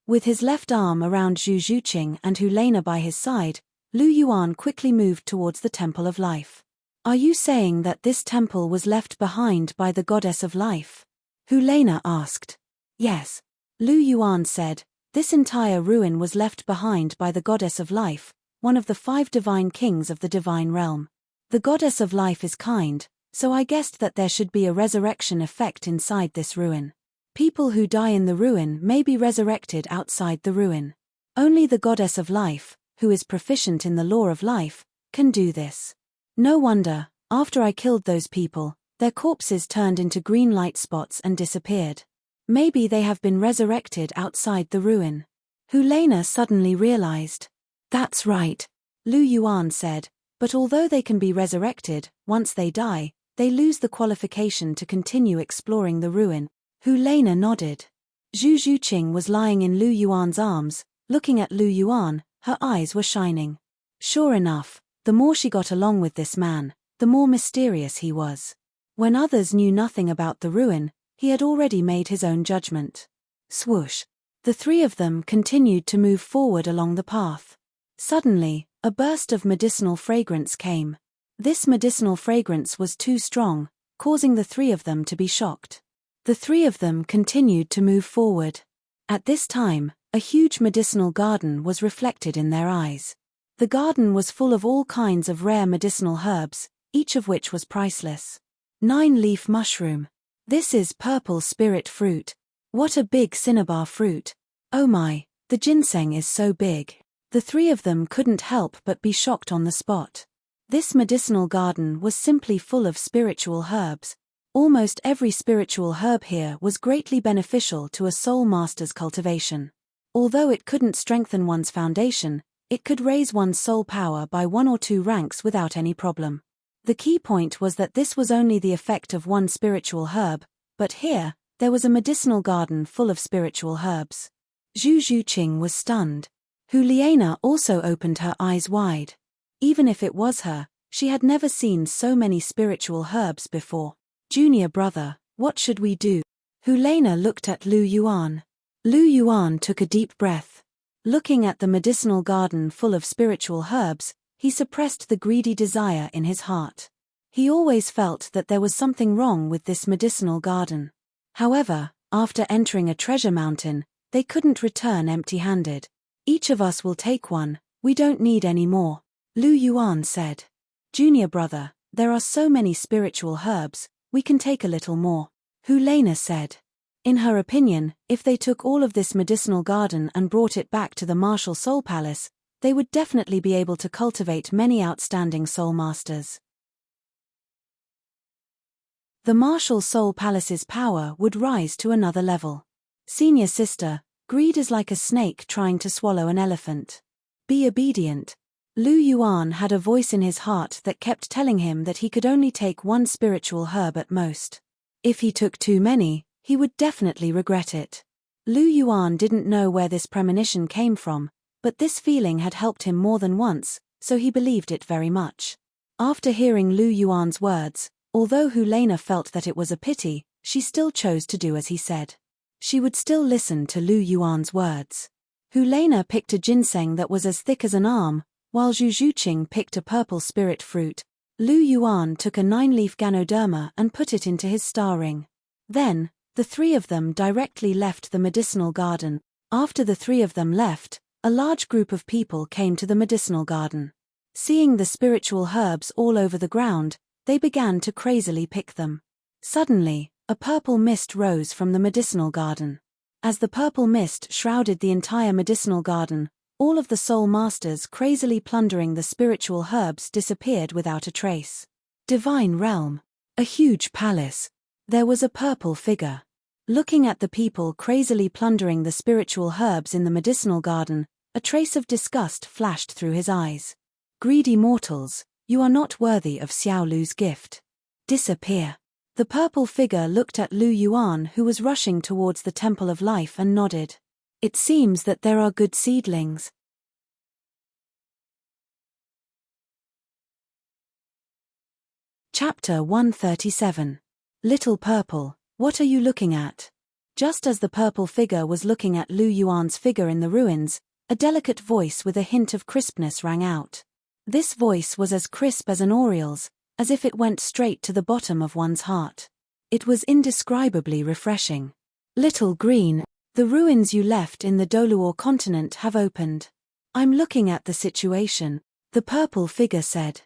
Speaker 1: With his left arm around Zhu Zhuqing and Hulena by his side, Lu Yuan quickly moved towards the Temple of Life. Are you saying that this temple was left behind by the Goddess of Life? Hulena asked. Yes. Lu Yuan said, this entire ruin was left behind by the Goddess of Life, one of the 5 divine kings of the divine realm. The Goddess of Life is kind, so I guessed that there should be a resurrection effect inside this ruin. People who die in the ruin may be resurrected outside the ruin. Only the Goddess of Life, who is proficient in the law of life, can do this. No wonder, after I killed those people, their corpses turned into green light spots and disappeared. Maybe they have been resurrected outside the ruin. Hulena suddenly realized. That's right, Lu Yuan said, but although they can be resurrected, once they die, they lose the qualification to continue exploring the ruin. Hulena nodded. Zhu Zhuqing was lying in Lu Yuan's arms, looking at Lu Yuan, her eyes were shining. Sure enough, the more she got along with this man, the more mysterious he was. When others knew nothing about the ruin, he had already made his own judgment. Swoosh. The three of them continued to move forward along the path. Suddenly, a burst of medicinal fragrance came. This medicinal fragrance was too strong, causing the three of them to be shocked. The three of them continued to move forward. At this time, a huge medicinal garden was reflected in their eyes. The garden was full of all kinds of rare medicinal herbs, each of which was priceless. 9-leaf mushroom. This is purple spirit fruit. What a big cinnabar fruit. Oh my, the ginseng is so big. The three of them couldn't help but be shocked on the spot. This medicinal garden was simply full of spiritual herbs. Almost every spiritual herb here was greatly beneficial to a soul master's cultivation. Although it couldn't strengthen one's foundation, it could raise one's soul power by 1 or 2 ranks without any problem. The key point was that this was only the effect of one spiritual herb, but here, there was a medicinal garden full of spiritual herbs. Zhu Zhuqing was stunned. Hulena also opened her eyes wide. Even if it was her, she had never seen so many spiritual herbs before. Junior brother, what should we do? Hulena looked at Lu Yuan. Lu Yuan took a deep breath. Looking at the medicinal garden full of spiritual herbs, he suppressed the greedy desire in his heart. He always felt that there was something wrong with this medicinal garden. However, after entering a treasure mountain, they couldn't return empty-handed. Each of us will take one, we don't need any more, Lu Yuan said. Junior brother, there are so many spiritual herbs, we can take a little more, Hulena said. In her opinion, if they took all of this medicinal garden and brought it back to the Martial Soul Palace, they would definitely be able to cultivate many outstanding soul masters. The Martial Soul Palace's power would rise to another level. Senior sister, greed is like a snake trying to swallow an elephant. Be obedient. Lu Yuan had a voice in his heart that kept telling him that he could only take one spiritual herb at most. If he took too many, he would definitely regret it. Lu Yuan didn't know where this premonition came from, but this feeling had helped him more than once, so he believed it very much. After hearing Lu Yuan's words, although Helena felt that it was a pity, she still chose to do as he said. She would still listen to Lu Yuan's words. Helena picked a ginseng that was as thick as an arm, while Zhu picked a purple spirit fruit. Lu Yuan took a 9-leaf Ganoderma and put it into his star ring. Then, the three of them directly left the medicinal garden. After the three of them left, a large group of people came to the medicinal garden. Seeing the spiritual herbs all over the ground, they began to crazily pick them. Suddenly, a purple mist rose from the medicinal garden. As the purple mist shrouded the entire medicinal garden, all of the soul masters crazily plundering the spiritual herbs disappeared without a trace. Divine realm. A huge palace. There was a purple figure. Looking at the people crazily plundering the spiritual herbs in the medicinal garden, a trace of disgust flashed through his eyes. Greedy mortals, you are not worthy of Xiao Lu's gift. Disappear. The purple figure looked at Lu Yuan, who was rushing towards the Temple of Life, and nodded. It seems that there are good seedlings. Chapter 137. Little Purple, what are you looking at? Just as the purple figure was looking at Lu Yuan's figure in the ruins, a delicate voice with a hint of crispness rang out. This voice was as crisp as an oriole's, as if it went straight to the bottom of one's heart. It was indescribably refreshing. Little Green, the ruins you left in the Douluo continent have opened. I'm looking at the situation, the purple figure said.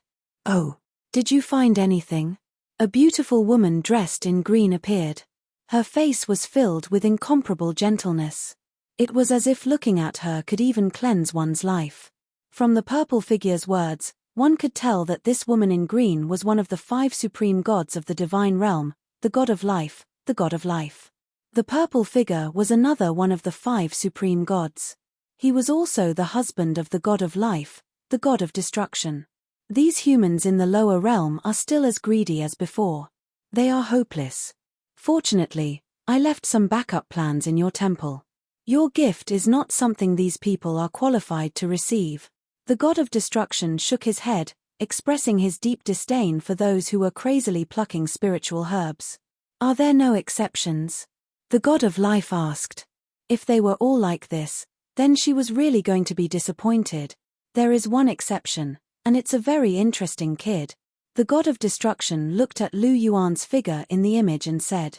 Speaker 1: Oh, did you find anything? A beautiful woman dressed in green appeared. Her face was filled with incomparable gentleness. It was as if looking at her could even cleanse one's life. From the purple figure's words, one could tell that this woman in green was one of the 5 supreme gods of the divine realm, the god of life, the god of life. The purple figure was another one of the 5 supreme gods. He was also the husband of the god of life, the god of destruction. These humans in the lower realm are still as greedy as before. They are hopeless. Fortunately, I left some backup plans in your temple. Your gift is not something these people are qualified to receive. The god of destruction shook his head, expressing his deep disdain for those who were crazily plucking spiritual herbs. Are there no exceptions? The god of life asked. If they were all like this, then she was really going to be disappointed. There is one exception, and it's a very interesting kid. The god of destruction looked at Lu Yuan's figure in the image and said,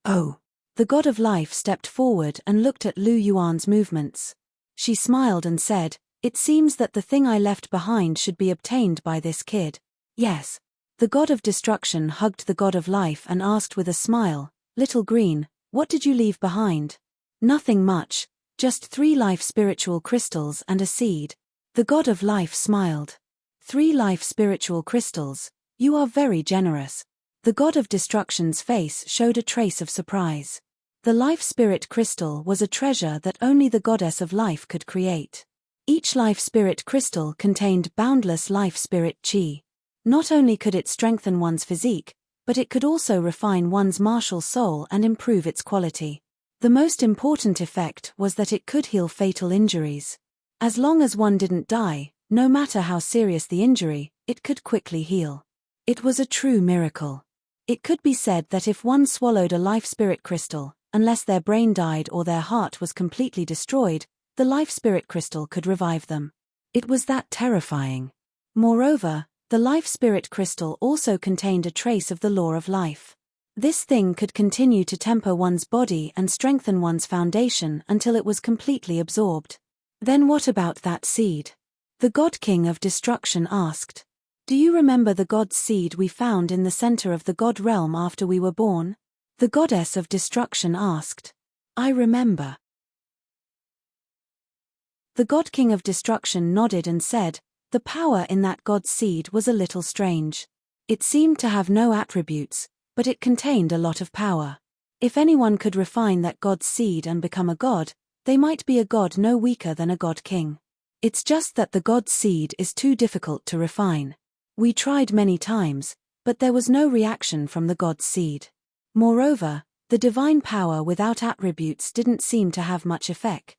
Speaker 1: "Oh." The god of life stepped forward and looked at Lu Yuan's movements. She smiled and said, "It seems that the thing I left behind should be obtained by this kid." Yes. The god of destruction hugged the god of life and asked with a smile, "Little Green, what did you leave behind?" "Nothing much, just 3 life spiritual crystals and a seed." The god of life smiled. 3 life spiritual crystals, you are very generous. The god of destruction's face showed a trace of surprise. The life spirit crystal was a treasure that only the goddess of life could create. Each life spirit crystal contained boundless life spirit chi. Not only could it strengthen one's physique, but it could also refine one's martial soul and improve its quality. The most important effect was that it could heal fatal injuries. As long as one didn't die, no matter how serious the injury, it could quickly heal. It was a true miracle. It could be said that if one swallowed a life spirit crystal, unless their brain died or their heart was completely destroyed, the life spirit crystal could revive them. It was that terrifying. Moreover, the life spirit crystal also contained a trace of the law of life. This thing could continue to temper one's body and strengthen one's foundation until it was completely absorbed. Then what about that seed? The Godking of destruction asked. Do you remember the god's seed we found in the center of the god realm after we were born? The goddess of destruction asked. I remember. The god king of destruction nodded and said, the power in that god's seed was a little strange. It seemed to have no attributes, but it contained a lot of power. If anyone could refine that god's seed and become a god, they might be a god no weaker than a god king. It's just that the God's seed is too difficult to refine. We tried many times, but there was no reaction from the God's seed. Moreover, the divine power without attributes didn't seem to have much effect.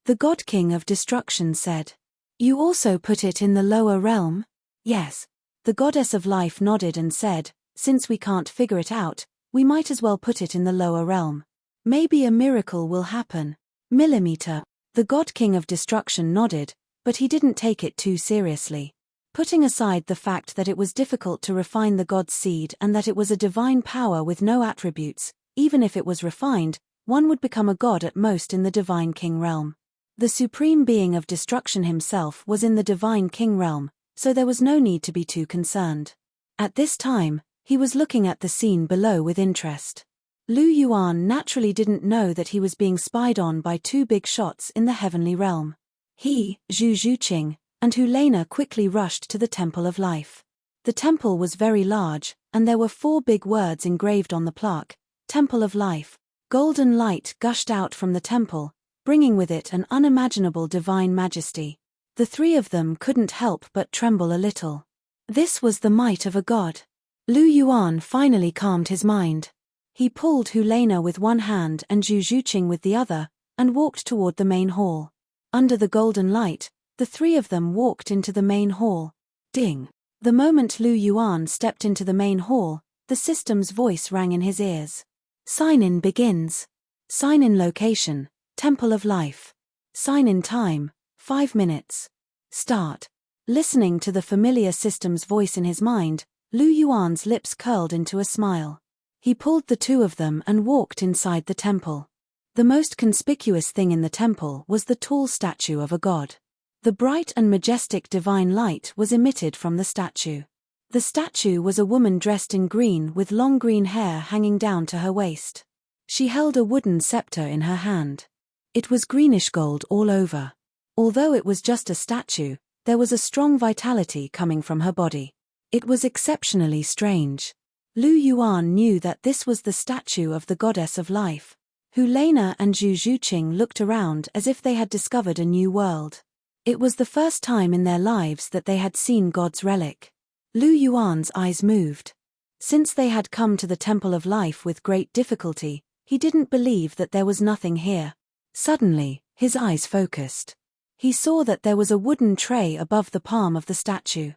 Speaker 1: The Godking of destruction said, "You also put it in the lower realm?" "Yes." The goddess of life nodded and said, "Since we can't figure it out, we might as well put it in the lower realm. Maybe a miracle will happen." Millimeter. The Godking of destruction nodded, but he didn't take it too seriously. Putting aside the fact that it was difficult to refine the God's seed and that it was a divine power with no attributes, even if it was refined, one would become a god at most in the divine king realm. The supreme being of destruction himself was in the divine king realm, so there was no need to be too concerned. At this time, he was looking at the scene below with interest. Lu Yuan naturally didn't know that he was being spied on by two big shots in the heavenly realm. He, Zhu Zhuqing, and Hulena quickly rushed to the Temple of Life. The temple was very large, and there were 4 big words engraved on the plaque, Temple of Life. Golden light gushed out from the temple, bringing with it an unimaginable divine majesty. The 3 of them couldn't help but tremble a little. This was the might of a god. Lu Yuan finally calmed his mind. He pulled Hulena with one hand and Zhu Zhuqing with the other, and walked toward the main hall. Under the golden light, the 3 of them walked into the main hall. Ding! The moment Lu Yuan stepped into the main hall, the system's voice rang in his ears. Sign-in begins. Sign-in location, Temple of Life. Sign-in time, 5 minutes. Start. Listening to the familiar system's voice in his mind, Lu Yuan's lips curled into a smile. He pulled the 2 of them and walked inside the temple. The most conspicuous thing in the temple was the tall statue of a god. The bright and majestic divine light was emitted from the statue. The statue was a woman dressed in green with long green hair hanging down to her waist. She held a wooden scepter in her hand. It was greenish gold all over. Although it was just a statue, there was a strong vitality coming from her body. It was exceptionally strange. Lu Yuan knew that this was the statue of the goddess of life. Hulena and Zhu Zhuqing looked around as if they had discovered a new world. It was the first time in their lives that they had seen God's relic. Lu Yuan's eyes moved. Since they had come to the Temple of Life with great difficulty, he didn't believe that there was nothing here. Suddenly, his eyes focused. He saw that there was a wooden tray above the palm of the statue.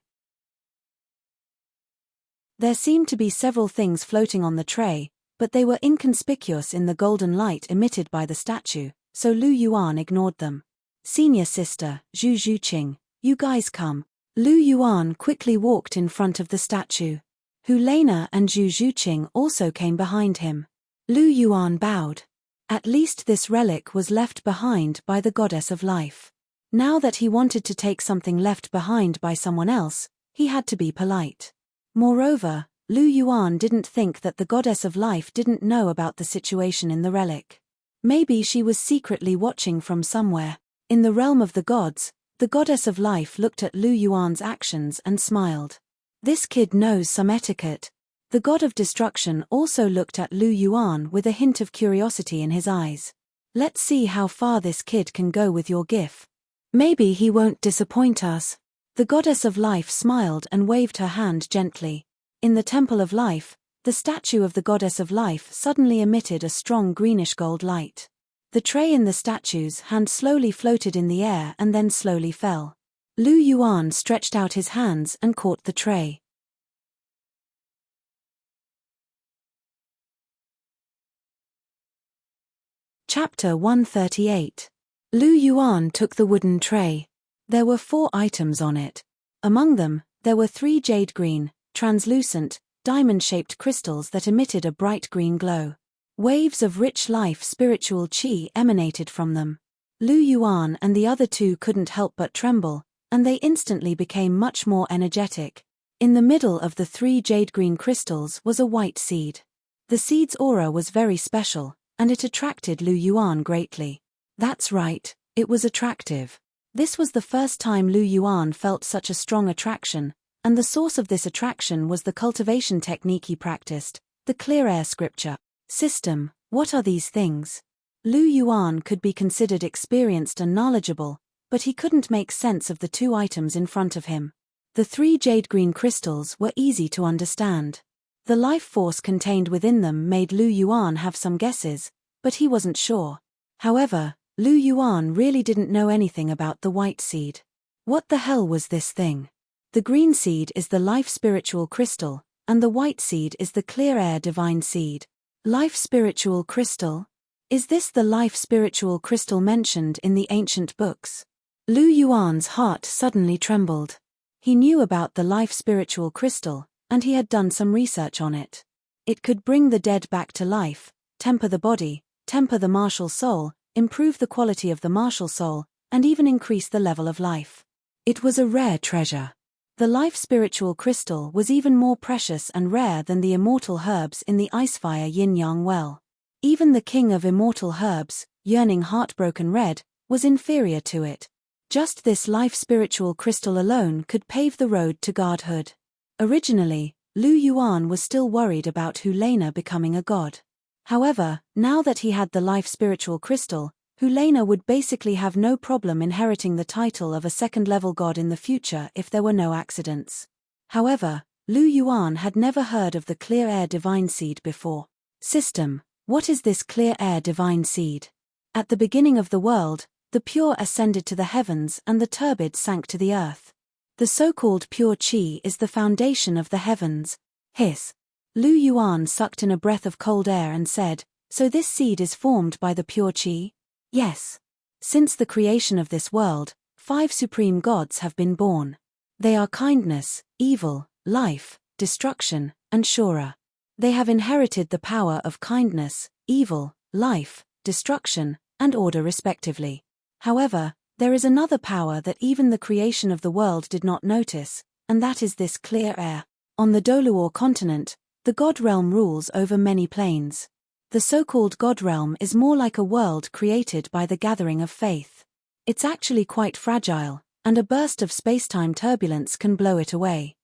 Speaker 1: There seemed to be several things floating on the tray, but they were inconspicuous in the golden light emitted by the statue, so Lu Yuan ignored them. "Senior sister, Zhu Zhuqing, you guys come." Lu Yuan quickly walked in front of the statue. Hulena and Zhu Zhuqing also came behind him. Lu Yuan bowed. At least this relic was left behind by the goddess of life. Now that he wanted to take something left behind by someone else, he had to be polite. Moreover, Lu Yuan didn't think that the goddess of life didn't know about the situation in the relic. Maybe she was secretly watching from somewhere. In the realm of the gods, the goddess of life looked at Lu Yuan's actions and smiled. This kid knows some etiquette. The god of destruction also looked at Lu Yuan with a hint of curiosity in his eyes. "Let's see how far this kid can go with your gift. Maybe he won't disappoint us." The goddess of life smiled and waved her hand gently. In the Temple of Life, the statue of the goddess of life suddenly emitted a strong greenish gold light. The tray in the statue's hand slowly floated in the air and then slowly fell. Lu Yuan stretched out his hands and caught the tray. Chapter 138. Lu Yuan took the wooden tray. There were 4 items on it. Among them, there were 3 jade green, translucent, diamond-shaped crystals that emitted a bright green glow. Waves of rich life spiritual qi emanated from them. Lu Yuan and the other 2 couldn't help but tremble, and they instantly became much more energetic. In the middle of the 3 jade-green crystals was a white seed. The seed's aura was very special, and it attracted Lu Yuan greatly. That's right, it was attractive. This was the first time Lu Yuan felt such a strong attraction, and the source of this attraction was the cultivation technique he practiced, the clear air scripture. System, what are these things? Lu Yuan could be considered experienced and knowledgeable, but he couldn't make sense of the two items in front of him. The 3 jade-green crystals were easy to understand. The life force contained within them made Lu Yuan have some guesses, but he wasn't sure. However, Lu Yuan really didn't know anything about the white seed. What the hell was this thing? The green seed is the life spiritual crystal, and the white seed is the clear air divine seed. Life spiritual crystal? Is this the life spiritual crystal mentioned in the ancient books? Lu Yuan's heart suddenly trembled. He knew about the life spiritual crystal, and he had done some research on it. It could bring the dead back to life, temper the body, temper the martial soul, improve the quality of the martial soul, and even increase the level of life. It was a rare treasure. The life spiritual crystal was even more precious and rare than the immortal herbs in the Icefire Yin-Yang well. Even the king of immortal herbs, Yearning Heartbroken Red, was inferior to it. Just this life spiritual crystal alone could pave the road to godhood. Originally, Lu Yuan was still worried about Hulena becoming a god. However, now that he had the life spiritual crystal, Hulena would basically have no problem inheriting the title of a second-level god in the future if there were no accidents. However, Lu Yuan had never heard of the clear air divine seed before. System: what is this clear air divine seed? At the beginning of the world, the pure ascended to the heavens and the turbid sank to the earth. The so-called pure qi is the foundation of the heavens. Hiss. Lu Yuan sucked in a breath of cold air and said, "So this seed is formed by the pure qi?" "Yes. Since the creation of this world, 5 supreme gods have been born. They are kindness, evil, life, destruction, and Shura. They have inherited the power of kindness, evil, life, destruction, and order respectively. However, there is another power that even the creation of the world did not notice, and that is this clear air. On the Douluo continent, the God realm rules over many planes. The so-called God realm is more like a world created by the gathering of faith. It's actually quite fragile, and a burst of space-time turbulence can blow it away.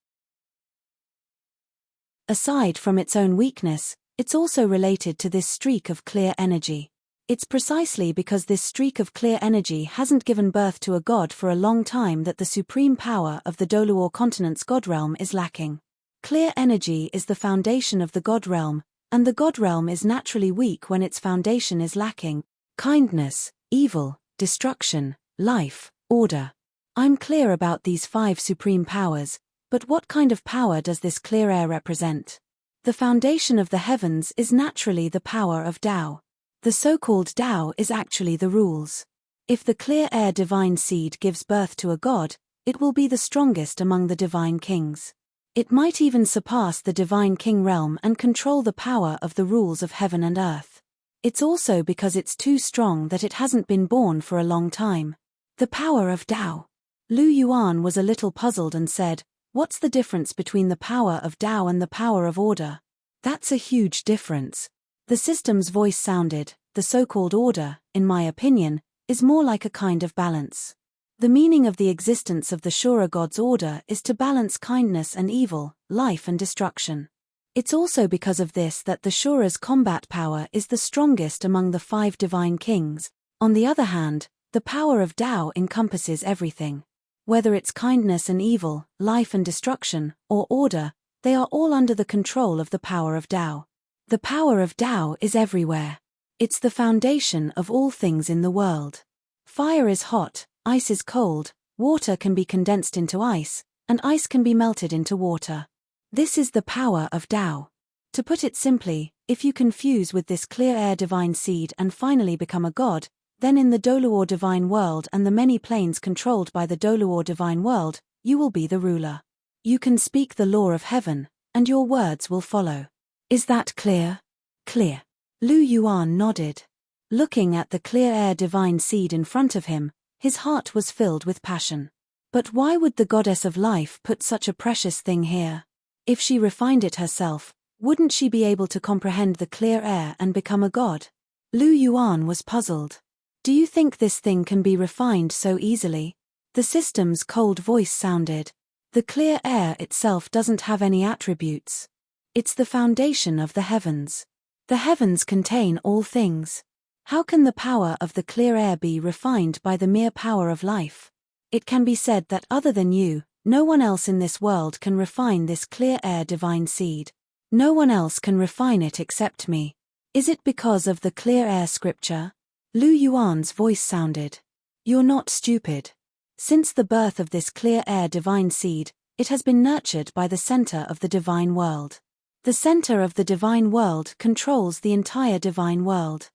Speaker 1: Aside from its own weakness, it's also related to this streak of clear energy. It's precisely because this streak of clear energy hasn't given birth to a god for a long time that the supreme power of the Douluo continent's god realm is lacking. Clear energy is the foundation of the god realm, and the god realm is naturally weak when its foundation is lacking. Kindness, evil, destruction, life, order. I'm clear about these 5 supreme powers, but what kind of power does this clear air represent? The foundation of the heavens is naturally the power of Tao. The so-called Tao is actually the rules. If the clear air divine seed gives birth to a god, it will be the strongest among the divine kings. It might even surpass the divine king realm and control the power of the rules of heaven and earth. It's also because it's too strong that it hasn't been born for a long time. The power of Tao. Lu Yuan was a little puzzled and said, "What's the difference between the power of Tao and the power of order?" "That's a huge difference." The system's voice sounded, "The so-called order, in my opinion, is more like a kind of balance. The meaning of the existence of the Shura god's order is to balance kindness and evil, life and destruction. It's also because of this that the Shura's combat power is the strongest among the 5 divine kings. On the other hand, the power of Tao encompasses everything. Whether it's kindness and evil, life and destruction, or order, they are all under the control of the power of Tao. The power of Tao is everywhere. It's the foundation of all things in the world. Fire is hot, ice is cold, water can be condensed into ice, and ice can be melted into water. This is the power of Tao. To put it simply, if you can fuse with this clear air divine seed and finally become a god, then in the Douluo divine world and the many planes controlled by the Douluo divine world, you will be the ruler. You can speak the law of heaven, and your words will follow. Is that clear? Clear. Lu Yuan nodded. Looking at the clear air divine seed in front of him, his heart was filled with passion. But why would the goddess of life put such a precious thing here? If she refined it herself, wouldn't she be able to comprehend the clear air and become a god? Lu Yuan was puzzled. Do you think this thing can be refined so easily? The system's cold voice sounded. The clear air itself doesn't have any attributes. It's the foundation of the heavens. The heavens contain all things. How can the power of the clear air be refined by the mere power of life? It can be said that other than you, no one else in this world can refine this clear air divine seed. No one else can refine it except me. Is it because of the clear air scripture? Lu Yuan's voice sounded. You're not stupid. Since the birth of this clear air divine seed, it has been nurtured by the center of the divine world. The center of the divine world controls the entire divine world.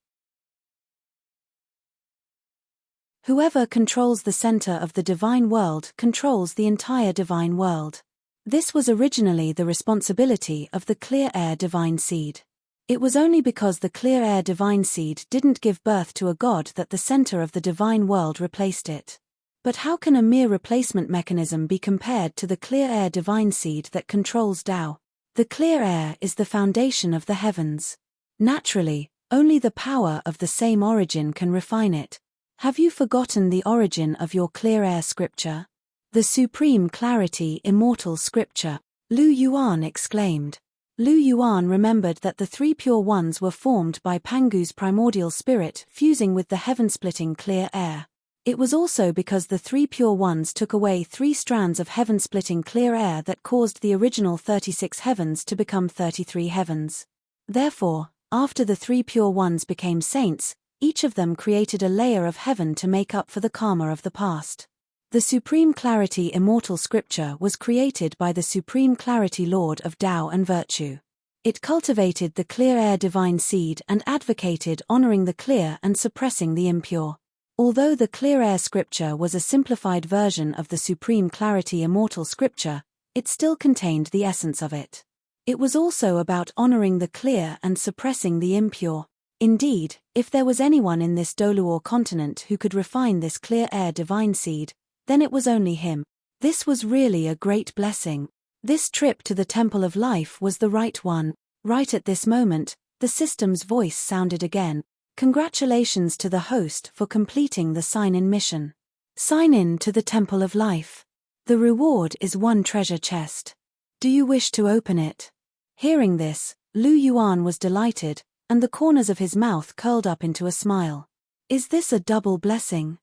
Speaker 1: Whoever controls the center of the divine world controls the entire divine world. This was originally the responsibility of the clear air divine seed. It was only because the clear air divine seed didn't give birth to a god that the center of the divine world replaced it. But how can a mere replacement mechanism be compared to the clear air divine seed that controls Tao? The clear air is the foundation of the heavens. Naturally, only the power of the same origin can refine it. Have you forgotten the origin of your clear air scripture? The supreme clarity immortal scripture, Lu Yuan exclaimed. Lu Yuan remembered that the three pure ones were formed by Pangu's primordial spirit fusing with the heaven-splitting clear air. It was also because the three pure ones took away 3 strands of heaven-splitting clear air that caused the original 36 heavens to become 33 heavens. Therefore, after the 3 pure ones became saints, each of them created a layer of heaven to make up for the karma of the past. The Supreme Clarity Immortal Scripture was created by the Supreme Clarity Lord of Tao and Virtue. It cultivated the clear air divine seed and advocated honoring the clear and suppressing the impure. Although the clear air scripture was a simplified version of the Supreme Clarity Immortal Scripture, it still contained the essence of it. It was also about honoring the clear and suppressing the impure. Indeed, if there was anyone in this Douluo continent who could refine this clear air divine seed, then it was only him. This was really a great blessing. This trip to the Temple of Life was the right one. Right at this moment, the system's voice sounded again. Congratulations to the host for completing the sign-in mission. Sign in to the Temple of Life. The reward is 1 treasure chest. Do you wish to open it? Hearing this, Lu Yuan was delighted, and the corners of his mouth curled up into a smile. Is this a double blessing?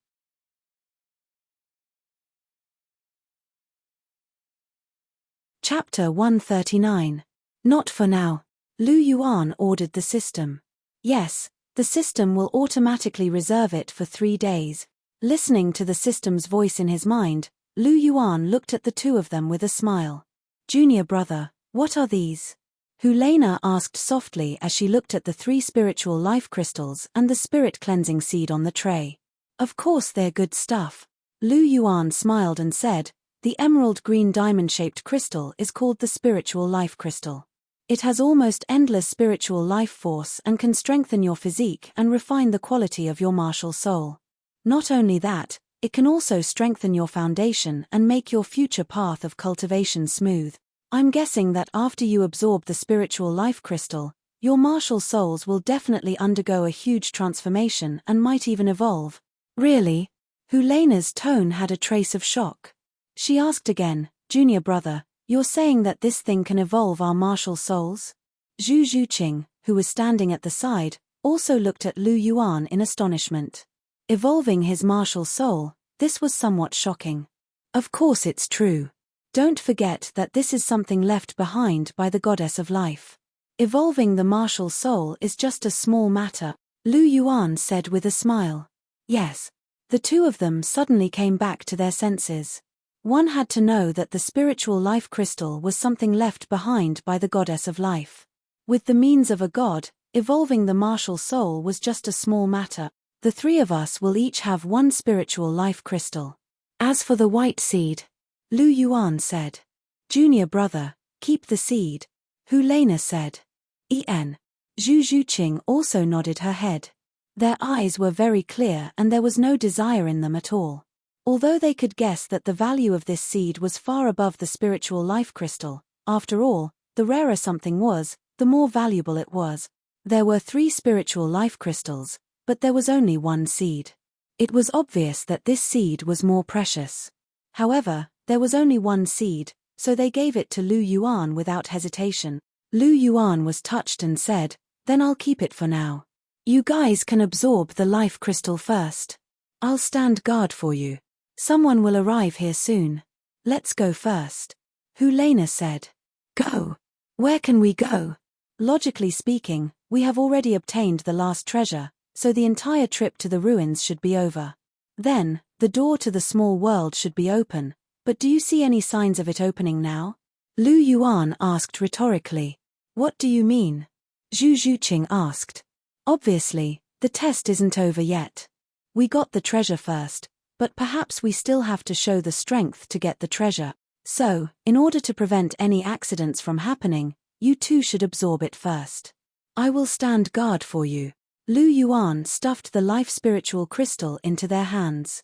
Speaker 1: Chapter 139. Not for now. Lu Yuan ordered the system. Yes, the system will automatically reserve it for 3 days. Listening to the system's voice in his mind, Lu Yuan looked at the two of them with a smile. Junior brother, what are these? Helena asked softly as she looked at the 3 spiritual life crystals and the spirit cleansing seed on the tray. Of course they're good stuff. Lu Yuan smiled and said, the emerald green diamond-shaped crystal is called the spiritual life crystal. It has almost endless spiritual life force and can strengthen your physique and refine the quality of your martial soul. Not only that, it can also strengthen your foundation and make your future path of cultivation smooth. I'm guessing that after you absorb the spiritual life crystal, your martial souls will definitely undergo a huge transformation and might even evolve. Really? Helena's tone had a trace of shock. She asked again, Junior brother, you're saying that this thing can evolve our martial souls? Zhu Zhuqing, who was standing at the side, also looked at Lu Yuan in astonishment. Evolving his martial soul, this was somewhat shocking. Of course it's true. Don't forget that this is something left behind by the goddess of life. Evolving the martial soul is just a small matter, Lu Yuan said with a smile. Yes. The two of them suddenly came back to their senses. One had to know that the spiritual life crystal was something left behind by the goddess of life. With the means of a god, evolving the martial soul was just a small matter. The 3 of us will each have 1 spiritual life crystal. As for the white seed, Lu Yuan said. Junior brother, keep the seed. Helena said. En. Zhu Zhuqing also nodded her head. Their eyes were very clear and there was no desire in them at all. Although they could guess that the value of this seed was far above the spiritual life crystal, after all, the rarer something was, the more valuable it was. There were 3 spiritual life crystals, but there was only 1 seed. It was obvious that this seed was more precious. However, there was only 1 seed, so they gave it to Lu Yuan without hesitation. Lu Yuan was touched and said, then I'll keep it for now. You guys can absorb the life crystal first. I'll stand guard for you. Someone will arrive here soon. Let's go first. Helena said. Go. Where can we go? Logically speaking, we have already obtained the last treasure, so the entire trip to the ruins should be over. Then, the door to the small world should be open, but do you see any signs of it opening now? Lu Yuan asked rhetorically. What do you mean? Zhu Zhuqing asked. Obviously, the test isn't over yet. We got the treasure first, but perhaps we still have to show the strength to get the treasure. So, in order to prevent any accidents from happening, you two should absorb it first. I will stand guard for you. Lu Yuan stuffed the life spiritual crystal into their hands.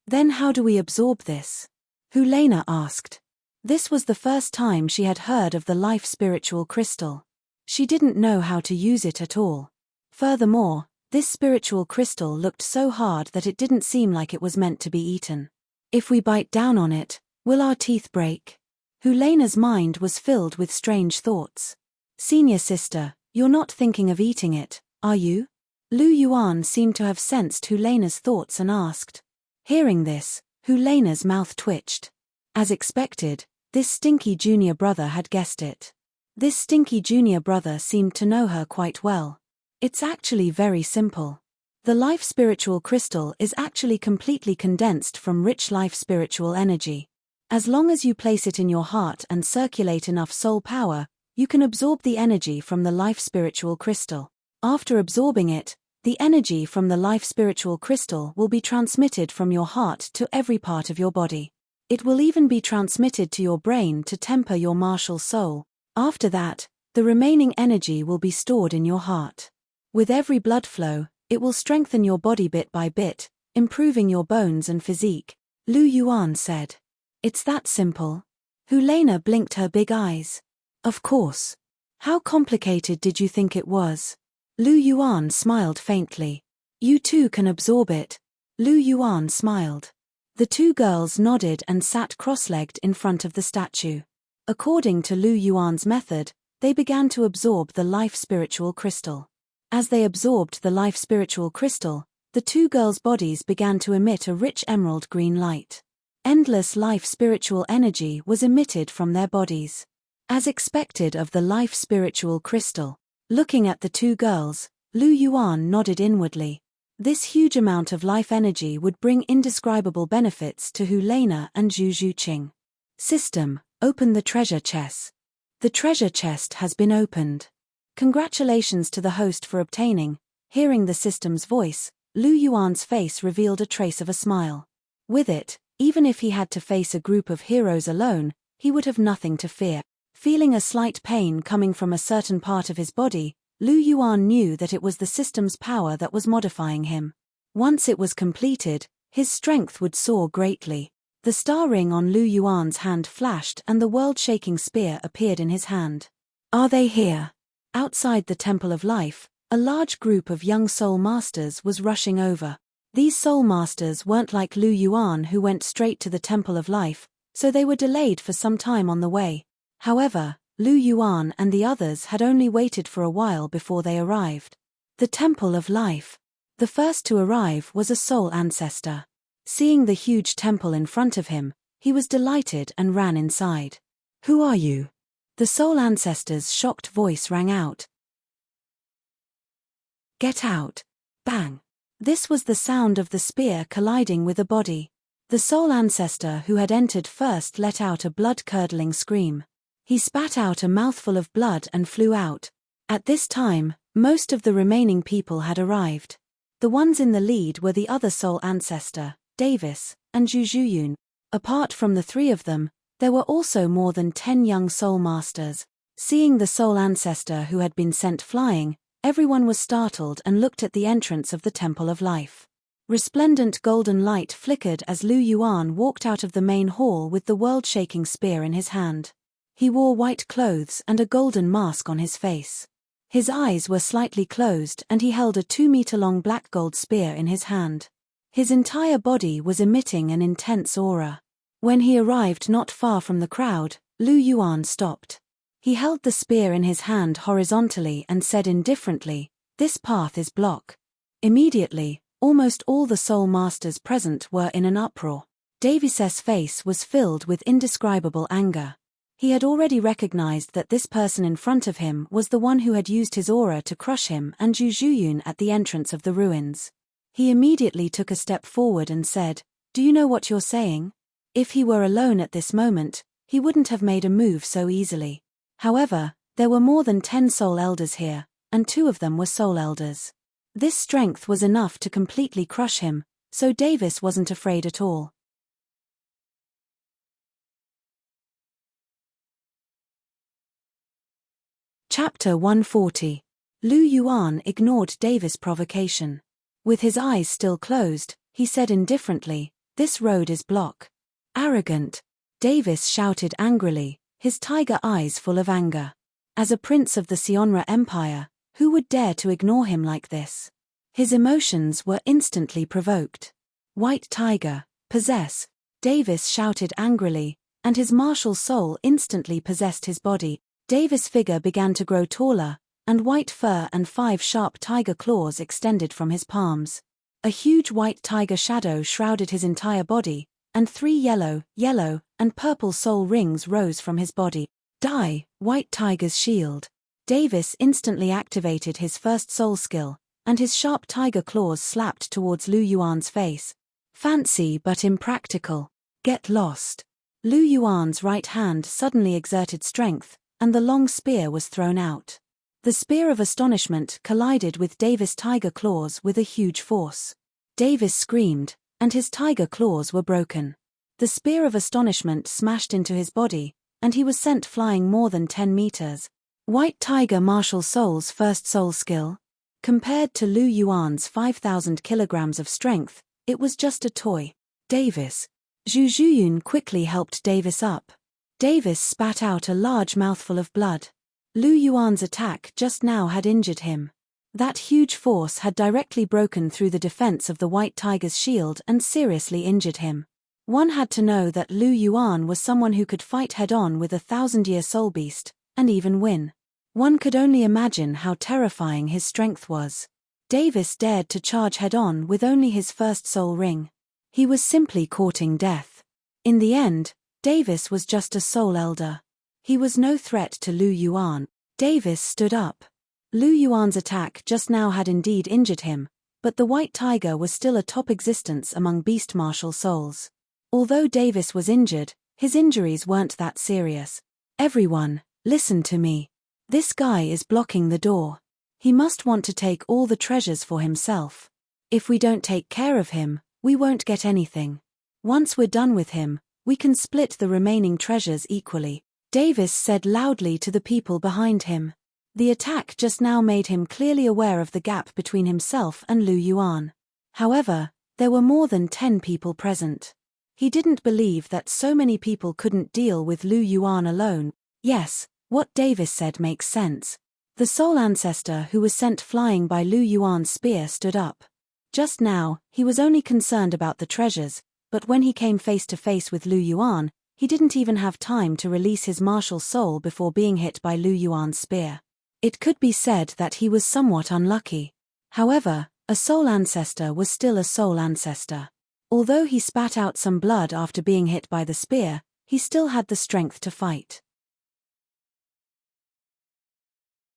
Speaker 1: Then how do we absorb this? Helena asked. This was the first time she had heard of the life spiritual crystal. She didn't know how to use it at all. Furthermore, this spiritual crystal looked so hard that it didn't seem like it was meant to be eaten. If we bite down on it, will our teeth break? Helena's mind was filled with strange thoughts. Senior sister, you're not thinking of eating it, are you? Lu Yuan seemed to have sensed Helena's thoughts and asked. Hearing this, Helena's mouth twitched. As expected, this stinky junior brother had guessed it. This stinky junior brother seemed to know her quite well. It's actually very simple. The life spiritual crystal is actually completely condensed from rich life spiritual energy. As long as you place it in your heart and circulate enough soul power, you can absorb the energy from the life spiritual crystal. After absorbing it, the energy from the life spiritual crystal will be transmitted from your heart to every part of your body. It will even be transmitted to your brain to temper your martial soul. After that, the remaining energy will be stored in your heart. With every blood flow, it will strengthen your body bit by bit, improving your bones and physique, Lu Yuan said. It's that simple? Helena blinked her big eyes. Of course. How complicated did you think it was? Lu Yuan smiled faintly. You too can absorb it. Lu Yuan smiled. The two girls nodded and sat cross-legged in front of the statue. According to Lu Yuan's method, they began to absorb the life spiritual crystal. As they absorbed the life spiritual crystal, the two girls' bodies began to emit a rich emerald green light. Endless life spiritual energy was emitted from their bodies. As expected of the life spiritual crystal, looking at the two girls, Lu Yuan nodded inwardly. This huge amount of life energy would bring indescribable benefits to Helena and Zhu Zhuqing. System, open the treasure chest. The treasure chest has been opened. Congratulations to the host for obtaining. Hearing the system's voice, Lu Yuan's face revealed a trace of a smile. With it, even if he had to face a group of heroes alone, he would have nothing to fear. Feeling a slight pain coming from a certain part of his body, Lu Yuan knew that it was the system's power that was modifying him. Once it was completed, his strength would soar greatly. The star ring on Lu Yuan's hand flashed and the world-shaking spear appeared in his hand. Are they here? Outside the Temple of Life, a large group of young soul masters was rushing over. These soul masters weren't like Lu Yuan who went straight to the Temple of Life, so they were delayed for some time on the way. However, Lu Yuan and the others had only waited for a while before they arrived. The Temple of Life. The first to arrive was a soul ancestor. Seeing the huge temple in front of him, he was delighted and ran inside. Who are you? The soul ancestor's shocked voice rang out. Get out. Bang. This was the sound of the spear colliding with a body. The soul ancestor who had entered first let out a blood-curdling scream. He spat out a mouthful of blood and flew out. At this time, most of the remaining people had arrived. The ones in the lead were the other soul ancestor, Davis, and Zhu Zhuyun. Apart from the three of them, there were also more than 10 young soul masters. Seeing the soul ancestor who had been sent flying, everyone was startled and looked at the entrance of the Temple of Life. Resplendent golden light flickered as Lu Yuan walked out of the main hall with the world-shaking spear in his hand. He wore white clothes and a golden mask on his face. His eyes were slightly closed and he held a 2-meter-long black gold spear in his hand. His entire body was emitting an intense aura. When he arrived not far from the crowd, Lu Yuan stopped. He held the spear in his hand horizontally and said indifferently, "This path is blocked." Immediately, almost all the soul masters present were in an uproar. Davis's face was filled with indescribable anger. He had already recognized that this person in front of him was the one who had used his aura to crush him and Zhu Zhuyun at the entrance of the ruins. He immediately took a step forward and said, "Do you know what you're saying?" If he were alone at this moment, he wouldn't have made a move so easily. However, there were more than 10 soul elders here, and 2 of them were soul elders. This strength was enough to completely crush him, so Davis wasn't afraid at all. Chapter 140. Lu Yuan ignored Davis' provocation. With his eyes still closed, he said indifferently, "This road is blocked." "Arrogant!" Davis shouted angrily, his tiger eyes full of anger. As a prince of the Sionra Empire, who would dare to ignore him like this? His emotions were instantly provoked. "White tiger, possess!" Davis shouted angrily, and his martial soul instantly possessed his body. Davis' figure began to grow taller, and white fur and 5 sharp tiger claws extended from his palms. A huge white tiger shadow shrouded his entire body, and 3 yellow, and purple soul rings rose from his body. "Die, white tiger's shield!" Davis instantly activated his first soul skill, and his sharp tiger claws slapped towards Lu Yuan's face. "Fancy but impractical. Get lost." Lu Yuan's right hand suddenly exerted strength, and the long spear was thrown out. The spear of astonishment collided with Davis' tiger claws with a huge force. Davis screamed, and his tiger claws were broken. The spear of astonishment smashed into his body, and he was sent flying more than 10 meters. White Tiger Martial Soul's first soul skill? Compared to Lu Yuan's 5,000 kilograms of strength, it was just a toy. Davis. Zhu Zhuyun quickly helped Davis up. Davis spat out a large mouthful of blood. Lu Yuan's attack just now had injured him. That huge force had directly broken through the defense of the White Tiger's shield and seriously injured him. One had to know that Lu Yuan was someone who could fight head-on with a 1,000-year soul beast, and even win. One could only imagine how terrifying his strength was. Davis dared to charge head-on with only his first soul ring. He was simply courting death. In the end, Davis was just a soul elder. He was no threat to Lu Yuan. Davis stood up. Lu Yuan's attack just now had indeed injured him, but the White Tiger was still a top existence among beast martial souls. Although Davis was injured, his injuries weren't that serious. "Everyone, listen to me. This guy is blocking the door. He must want to take all the treasures for himself. If we don't take care of him, we won't get anything. Once we're done with him, we can split the remaining treasures equally," Davis said loudly to the people behind him. The attack just now made him clearly aware of the gap between himself and Lu Yuan. However, there were more than 10 people present. He didn't believe that so many people couldn't deal with Lu Yuan alone. Yes, what Davis said makes sense. The soul ancestor who was sent flying by Lu Yuan's spear stood up. Just now, he was only concerned about the treasures, but when he came face to face with Lu Yuan, he didn't even have time to release his martial soul before being hit by Lu Yuan's spear. It could be said that he was somewhat unlucky. However, a soul ancestor was still a soul ancestor. Although he spat out some blood after being hit by the spear, he still had the strength to fight.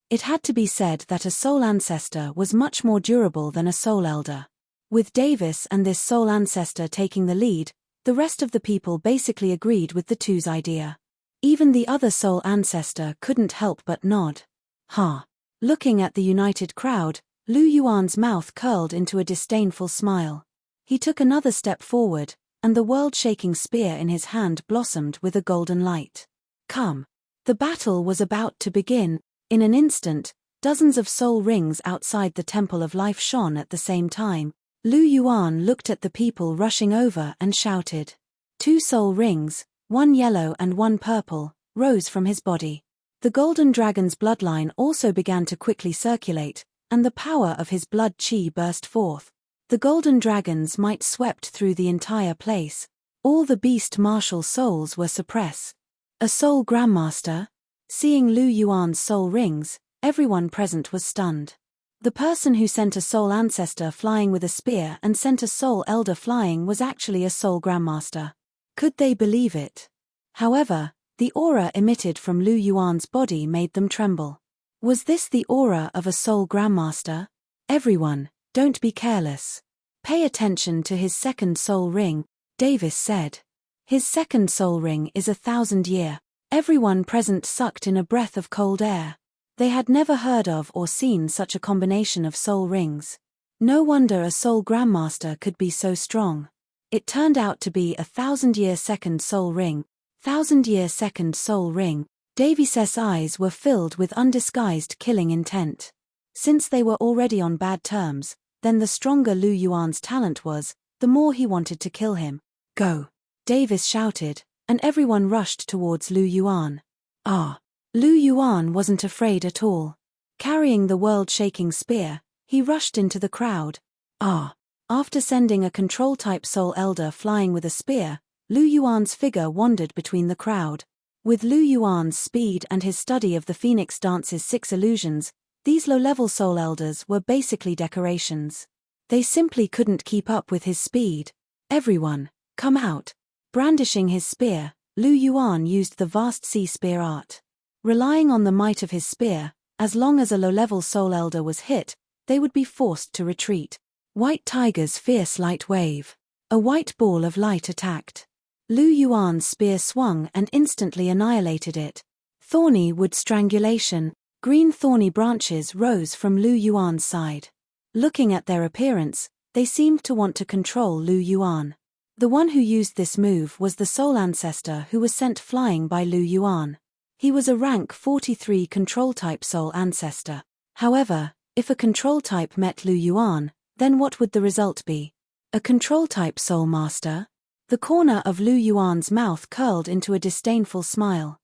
Speaker 1: It had to be said that a soul ancestor was much more durable than a soul elder. With Davis and this soul ancestor taking the lead, the rest of the people basically agreed with the two's idea. Even the other soul ancestor couldn't help but nod. Ha! Looking at the united crowd, Lu Yuan's mouth curled into a disdainful smile. He took another step forward, and the world-shaking spear in his hand blossomed with a golden light. Come! The battle was about to begin. In an instant, dozens of soul rings outside the Temple of Life shone at the same time. Lu Yuan looked at the people rushing over and shouted. 2 soul rings, 1 yellow and 1 purple, rose from his body. The golden dragon's bloodline also began to quickly circulate, and the power of his blood chi burst forth. The golden dragon's might swept through the entire place. All the beast martial souls were suppressed. A soul grandmaster? Seeing Lu Yuan's soul rings, everyone present was stunned. The person who sent a soul ancestor flying with a spear and sent a soul elder flying was actually a soul grandmaster. Could they believe it? However, the aura emitted from Lu Yuan's body made them tremble. Was this the aura of a soul grandmaster? Everyone, don't be careless. Pay attention to his second soul ring, Davis said. His second soul ring is 1,000-year. Everyone present sucked in a breath of cold air. They had never heard of or seen such a combination of soul rings. No wonder a soul grandmaster could be so strong. It turned out to be 1,000-year second soul ring. 1,000-year second soul ring. Davis's eyes were filled with undisguised killing intent. Since they were already on bad terms, then the stronger Lu Yuan's talent was, the more he wanted to kill him. Go! Davis shouted, and everyone rushed towards Lu Yuan. Lu Yuan wasn't afraid at all. Carrying the world-shaking spear, he rushed into the crowd. After sending a control-type soul elder flying with a spear, Lu Yuan's figure wandered between the crowd. With Lu Yuan's speed and his study of the Phoenix Dance's 6 illusions, these low-level soul elders were basically decorations. They simply couldn't keep up with his speed. Everyone, come out! Brandishing his spear, Lu Yuan used the vast sea spear art. Relying on the might of his spear, as long as a low-level soul elder was hit, they would be forced to retreat. White Tiger's fierce light wave. A white ball of light attacked. Lu Yuan's spear swung and instantly annihilated it. Thorny wood strangulation. Green thorny branches rose from Lu Yuan's side. Looking at their appearance, they seemed to want to control Lu Yuan. The one who used this move was the soul ancestor who was sent flying by Lu Yuan. He was a rank 43 control-type soul ancestor. However, if a control-type met Lu Yuan, then what would the result be? A control-type soul master? The corner of Lu Yuan's mouth curled into a disdainful smile.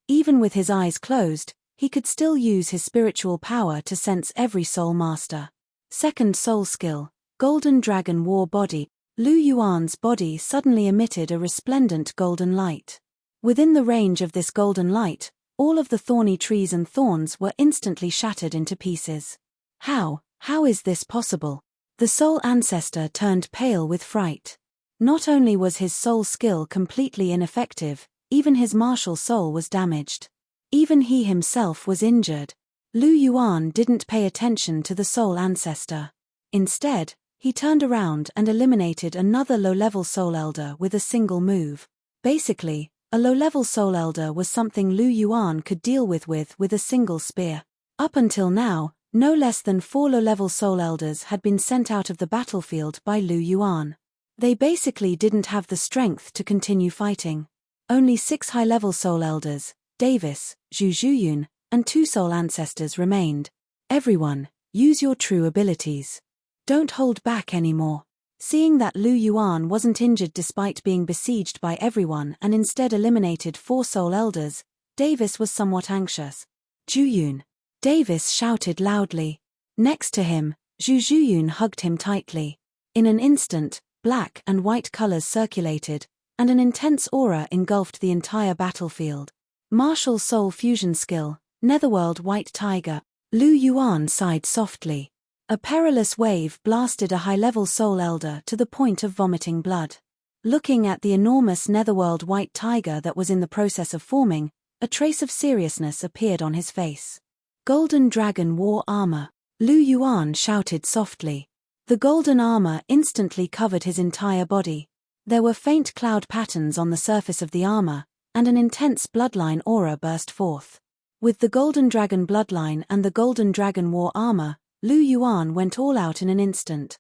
Speaker 1: Even with his eyes closed, he could still use his spiritual power to sense every soul master. Second soul skill, Golden Dragon War Body. Lu Yuan's body suddenly emitted a resplendent golden light. Within the range of this golden light, all of the thorny trees and thorns were instantly shattered into pieces. How is this possible? The soul ancestor turned pale with fright. Not only was his soul skill completely ineffective, even his martial soul was damaged. Even he himself was injured. Lu Yuan didn't pay attention to the soul ancestor. Instead, he turned around and eliminated another low-level soul elder with a single move. Basically, a low-level soul elder was something Lu Yuan could deal with a single spear. Up until now, no less than 4 low-level soul elders had been sent out of the battlefield by Lu Yuan. They basically didn't have the strength to continue fighting. Only 6 high-level soul elders, Davis, Zhu Zhuyun, and 2 soul ancestors remained. Everyone, use your true abilities. Don't hold back anymore. Seeing that Lu Yuan wasn't injured despite being besieged by everyone and instead eliminated 4 soul elders, Davis was somewhat anxious. Zhuyun. Davis shouted loudly. Next to him, Zhu Zhuyun hugged him tightly. In an instant, black and white colors circulated, and an intense aura engulfed the entire battlefield. Martial soul fusion skill, Netherworld White Tiger. Lu Yuan sighed softly. A perilous wave blasted a high-level soul elder to the point of vomiting blood. Looking at the enormous Netherworld White Tiger that was in the process of forming, a trace of seriousness appeared on his face. Golden Dragon War Armor. Lu Yuan shouted softly. The golden armor instantly covered his entire body. There were faint cloud patterns on the surface of the armor, and an intense bloodline aura burst forth. With the Golden Dragon bloodline and the Golden Dragon War Armor, Lu Yuan went all out in an instant.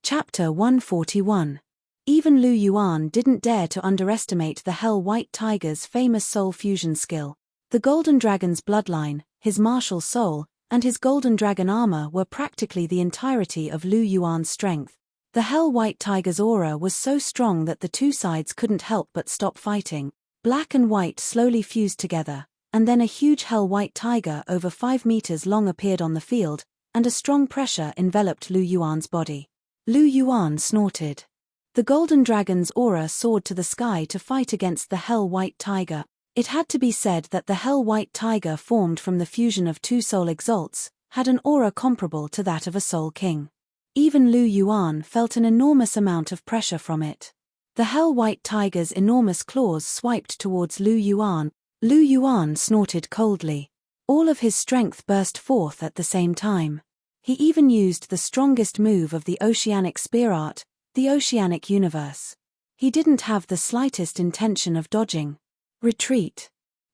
Speaker 1: Chapter 141. Even Lu Yuan didn't dare to underestimate the Hell White Tiger's famous soul fusion skill. The Golden Dragon's bloodline, his martial soul, and his Golden Dragon armor were practically the entirety of Lu Yuan's strength. The Hell White Tiger's aura was so strong that the 2 sides couldn't help but stop fighting. Black and white slowly fused together, and then a huge Hell White Tiger over 5 meters long appeared on the field, and a strong pressure enveloped Lu Yuan's body. Lu Yuan snorted. The golden dragon's aura soared to the sky to fight against the hell-white tiger. It had to be said that the hell-white tiger, formed from the fusion of two soul exalts, had an aura comparable to that of a soul king. Even Lu Yuan felt an enormous amount of pressure from it. The hell-white tiger's enormous claws swiped towards Lu Yuan. Lu Yuan snorted coldly. All of his strength burst forth at the same time. He even used the strongest move of the oceanic spear art, the oceanic universe. He didn't have the slightest intention of dodging. Retreat.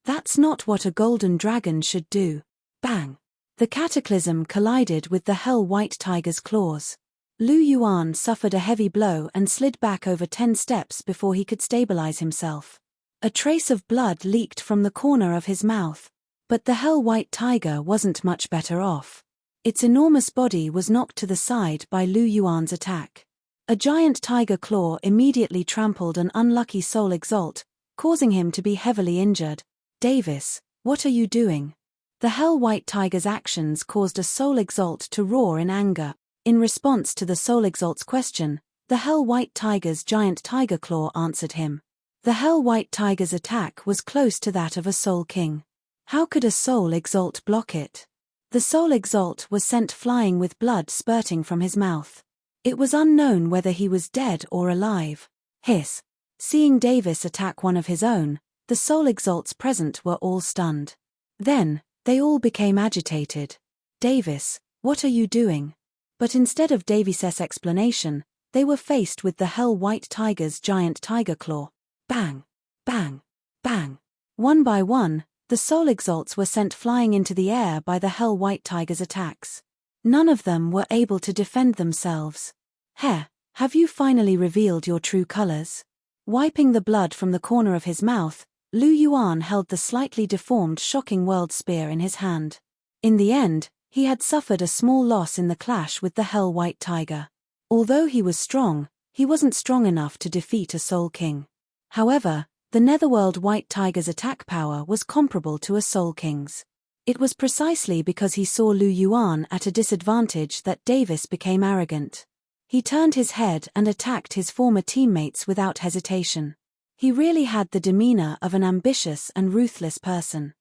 Speaker 1: That's not what a golden dragon should do. Bang! The cataclysm collided with the hell-white tiger's claws. Lu Yuan suffered a heavy blow and slid back over 10 steps before he could stabilize himself. A trace of blood leaked from the corner of his mouth. But the hell-white tiger wasn't much better off. Its enormous body was knocked to the side by Lu Yuan's attack. A giant tiger claw immediately trampled an unlucky soul exalt, causing him to be heavily injured. Davis, what are you doing? The hell-white tiger's actions caused a soul exalt to roar in anger. In response to the soul exalt's question, the hell-white tiger's giant tiger claw answered him. The hell-white tiger's attack was close to that of a soul king. How could a soul exalt block it? The soul exalt was sent flying with blood spurting from his mouth. It was unknown whether he was dead or alive. Hiss. Seeing Davis attack one of his own, the soul exalts present were all stunned. Then, they all became agitated. Davis, what are you doing? But instead of Davis's explanation, they were faced with the hell-white tiger's giant tiger claw. Bang! Bang! Bang! One by one, the soul exalts were sent flying into the air by the hell-white tiger's attacks. None of them were able to defend themselves. Heh, have you finally revealed your true colors? Wiping the blood from the corner of his mouth, Lu Yuan held the slightly deformed shocking world spear in his hand. In the end, he had suffered a small loss in the clash with the hell-white tiger. Although he was strong, he wasn't strong enough to defeat a soul king. However, the netherworld white tiger's attack power was comparable to a soul king's. It was precisely because he saw Lu Yuan at a disadvantage that Davis became arrogant. He turned his head and attacked his former teammates without hesitation. He really had the demeanor of an ambitious and ruthless person.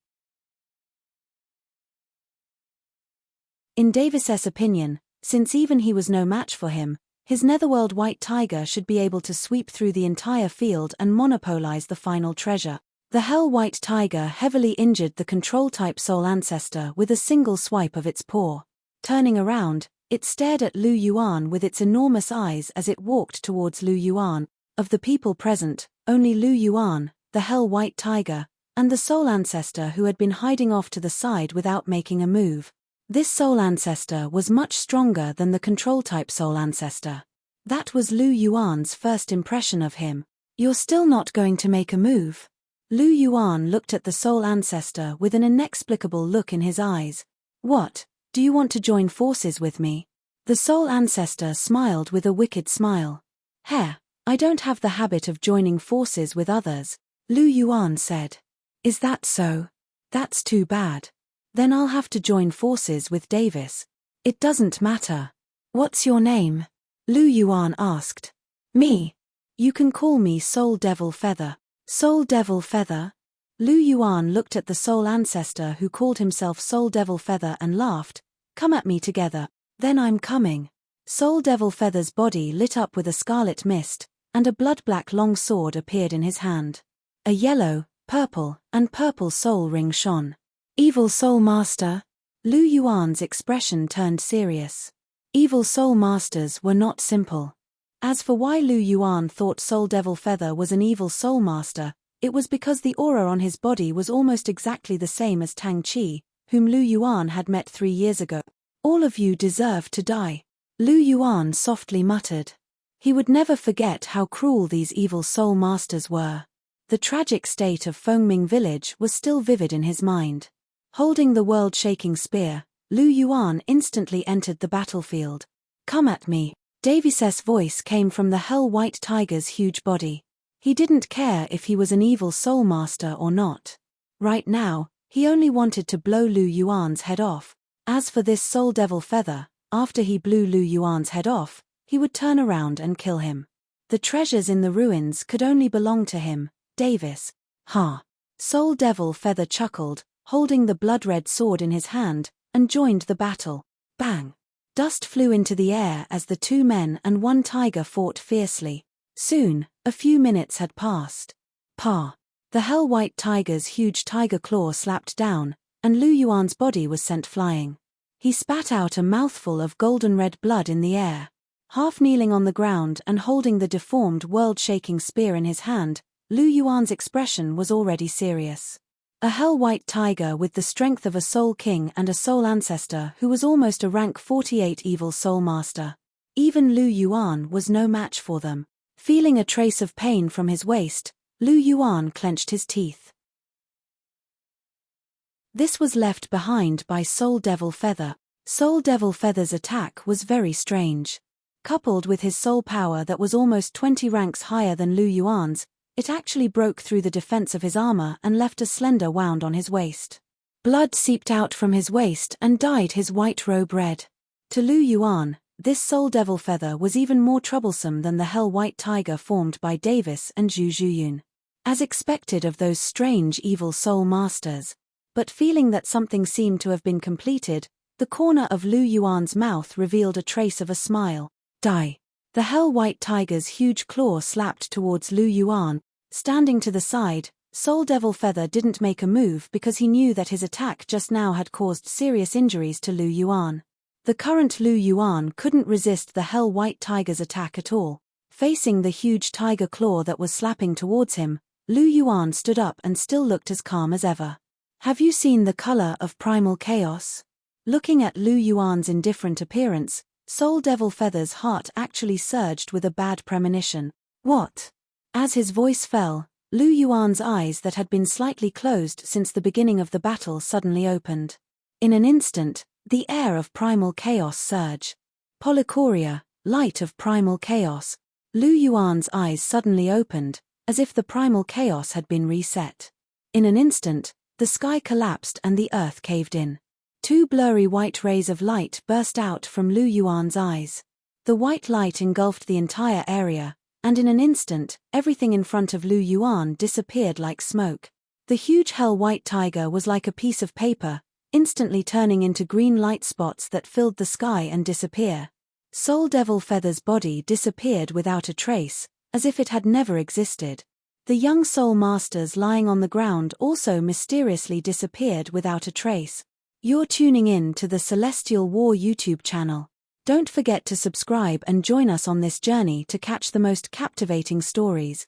Speaker 1: In Davis's opinion, since even he was no match for him, his netherworld white tiger should be able to sweep through the entire field and monopolize the final treasure. The hell-white tiger heavily injured the control-type soul ancestor with a single swipe of its paw. Turning around, it stared at Lu Yuan with its enormous eyes as it walked towards Lu Yuan. Of the people present, only Lu Yuan, the hell-white tiger, and the soul ancestor who had been hiding off to the side without making a move. This soul ancestor was much stronger than the control-type soul ancestor. That was Lu Yuan's first impression of him. You're still not going to make a move? Lu Yuan looked at the soul ancestor with an inexplicable look in his eyes. What, do you want to join forces with me? The soul ancestor smiled with a wicked smile. Heh, I don't have the habit of joining forces with others, Lu Yuan said. Is that so? That's too bad. Then I'll have to join forces with Davis. It doesn't matter. What's your name? Lu Yuan asked. Me. You can call me Soul Devil Feather. Soul Devil Feather? Lu Yuan looked at the soul ancestor who called himself Soul Devil Feather and laughed. Come at me together. Then I'm coming. Soul Devil Feather's body lit up with a scarlet mist, and a blood-black long sword appeared in his hand. A yellow, purple, and purple soul ring shone. Evil Soul Master? Lu Yuan's expression turned serious. Evil Soul Masters were not simple. As for why Lu Yuan thought Soul Devil Feather was an evil soul master, it was because the aura on his body was almost exactly the same as Tang Qi, whom Lu Yuan had met 3 years ago. All of you deserve to die. Lu Yuan softly muttered. He would never forget how cruel these evil soul masters were. The tragic state of Fengming village was still vivid in his mind. Holding the world-shaking spear, Lu Yuan instantly entered the battlefield. Come at me. Davis's voice came from the hell-white tiger's huge body. He didn't care if he was an evil soul master or not. Right now, he only wanted to blow Lu Yuan's head off. As for this soul devil feather, after he blew Lu Yuan's head off, he would turn around and kill him. The treasures in the ruins could only belong to him, Davis. Ha! Soul devil feather chuckled, holding the blood-red sword in his hand, and joined the battle. Bang! Dust flew into the air as the 2 men and 1 tiger fought fiercely. Soon, a few minutes had passed. Pa! The hell-white tiger's huge tiger claw slapped down, and Lu Yuan's body was sent flying. He spat out a mouthful of golden-red blood in the air. Half kneeling on the ground and holding the deformed world-shaking spear in his hand, Lu Yuan's expression was already serious. A hell-white tiger with the strength of a soul king and a soul ancestor who was almost a rank 48 evil soul master. Even Lu Yuan was no match for them. Feeling a trace of pain from his waist, Lu Yuan clenched his teeth. This was left behind by Soul Devil Feather. Soul Devil Feather's attack was very strange. Coupled with his soul power that was almost 20 ranks higher than Lu Yuan's, it actually broke through the defense of his armor and left a slender wound on his waist. Blood seeped out from his waist and dyed his white robe red. To Lu Yuan, this Soul Devil Feather was even more troublesome than the hell-white tiger formed by Davis and Zhu Zhuyun. As expected of those strange evil soul masters. But feeling that something seemed to have been completed, the corner of Lu Yuan's mouth revealed a trace of a smile. Die! The hell-white tiger's huge claw slapped towards Lu Yuan. Standing to the side, Soul Devil Feather didn't make a move because he knew that his attack just now had caused serious injuries to Lu Yuan. The current Lu Yuan couldn't resist the hell-white tiger's attack at all. Facing the huge tiger claw that was slapping towards him, Lu Yuan stood up and still looked as calm as ever. Have you seen the color of primal chaos? Looking at Lu Yuan's indifferent appearance, Soul Devil Feather's heart actually surged with a bad premonition. What? As his voice fell, Lu Yuan's eyes that had been slightly closed since the beginning of the battle suddenly opened. In an instant, the air of primal chaos surged. Polychoria, light of primal chaos. Lu Yuan's eyes suddenly opened, as if the primal chaos had been reset. In an instant, the sky collapsed and the earth caved in. 2 blurry white rays of light burst out from Lu Yuan's eyes. The white light engulfed the entire area, and in an instant, everything in front of Lu Yuan disappeared like smoke. The huge hell-white tiger was like a piece of paper, instantly turning into green light spots that filled the sky and disappear. Soul Devil Feather's body disappeared without a trace, as if it had never existed. The young soul masters lying on the ground also mysteriously disappeared without a trace. You're tuning in to the Celestial War YouTube channel. Don't forget to subscribe and join us on this journey to catch the most captivating stories.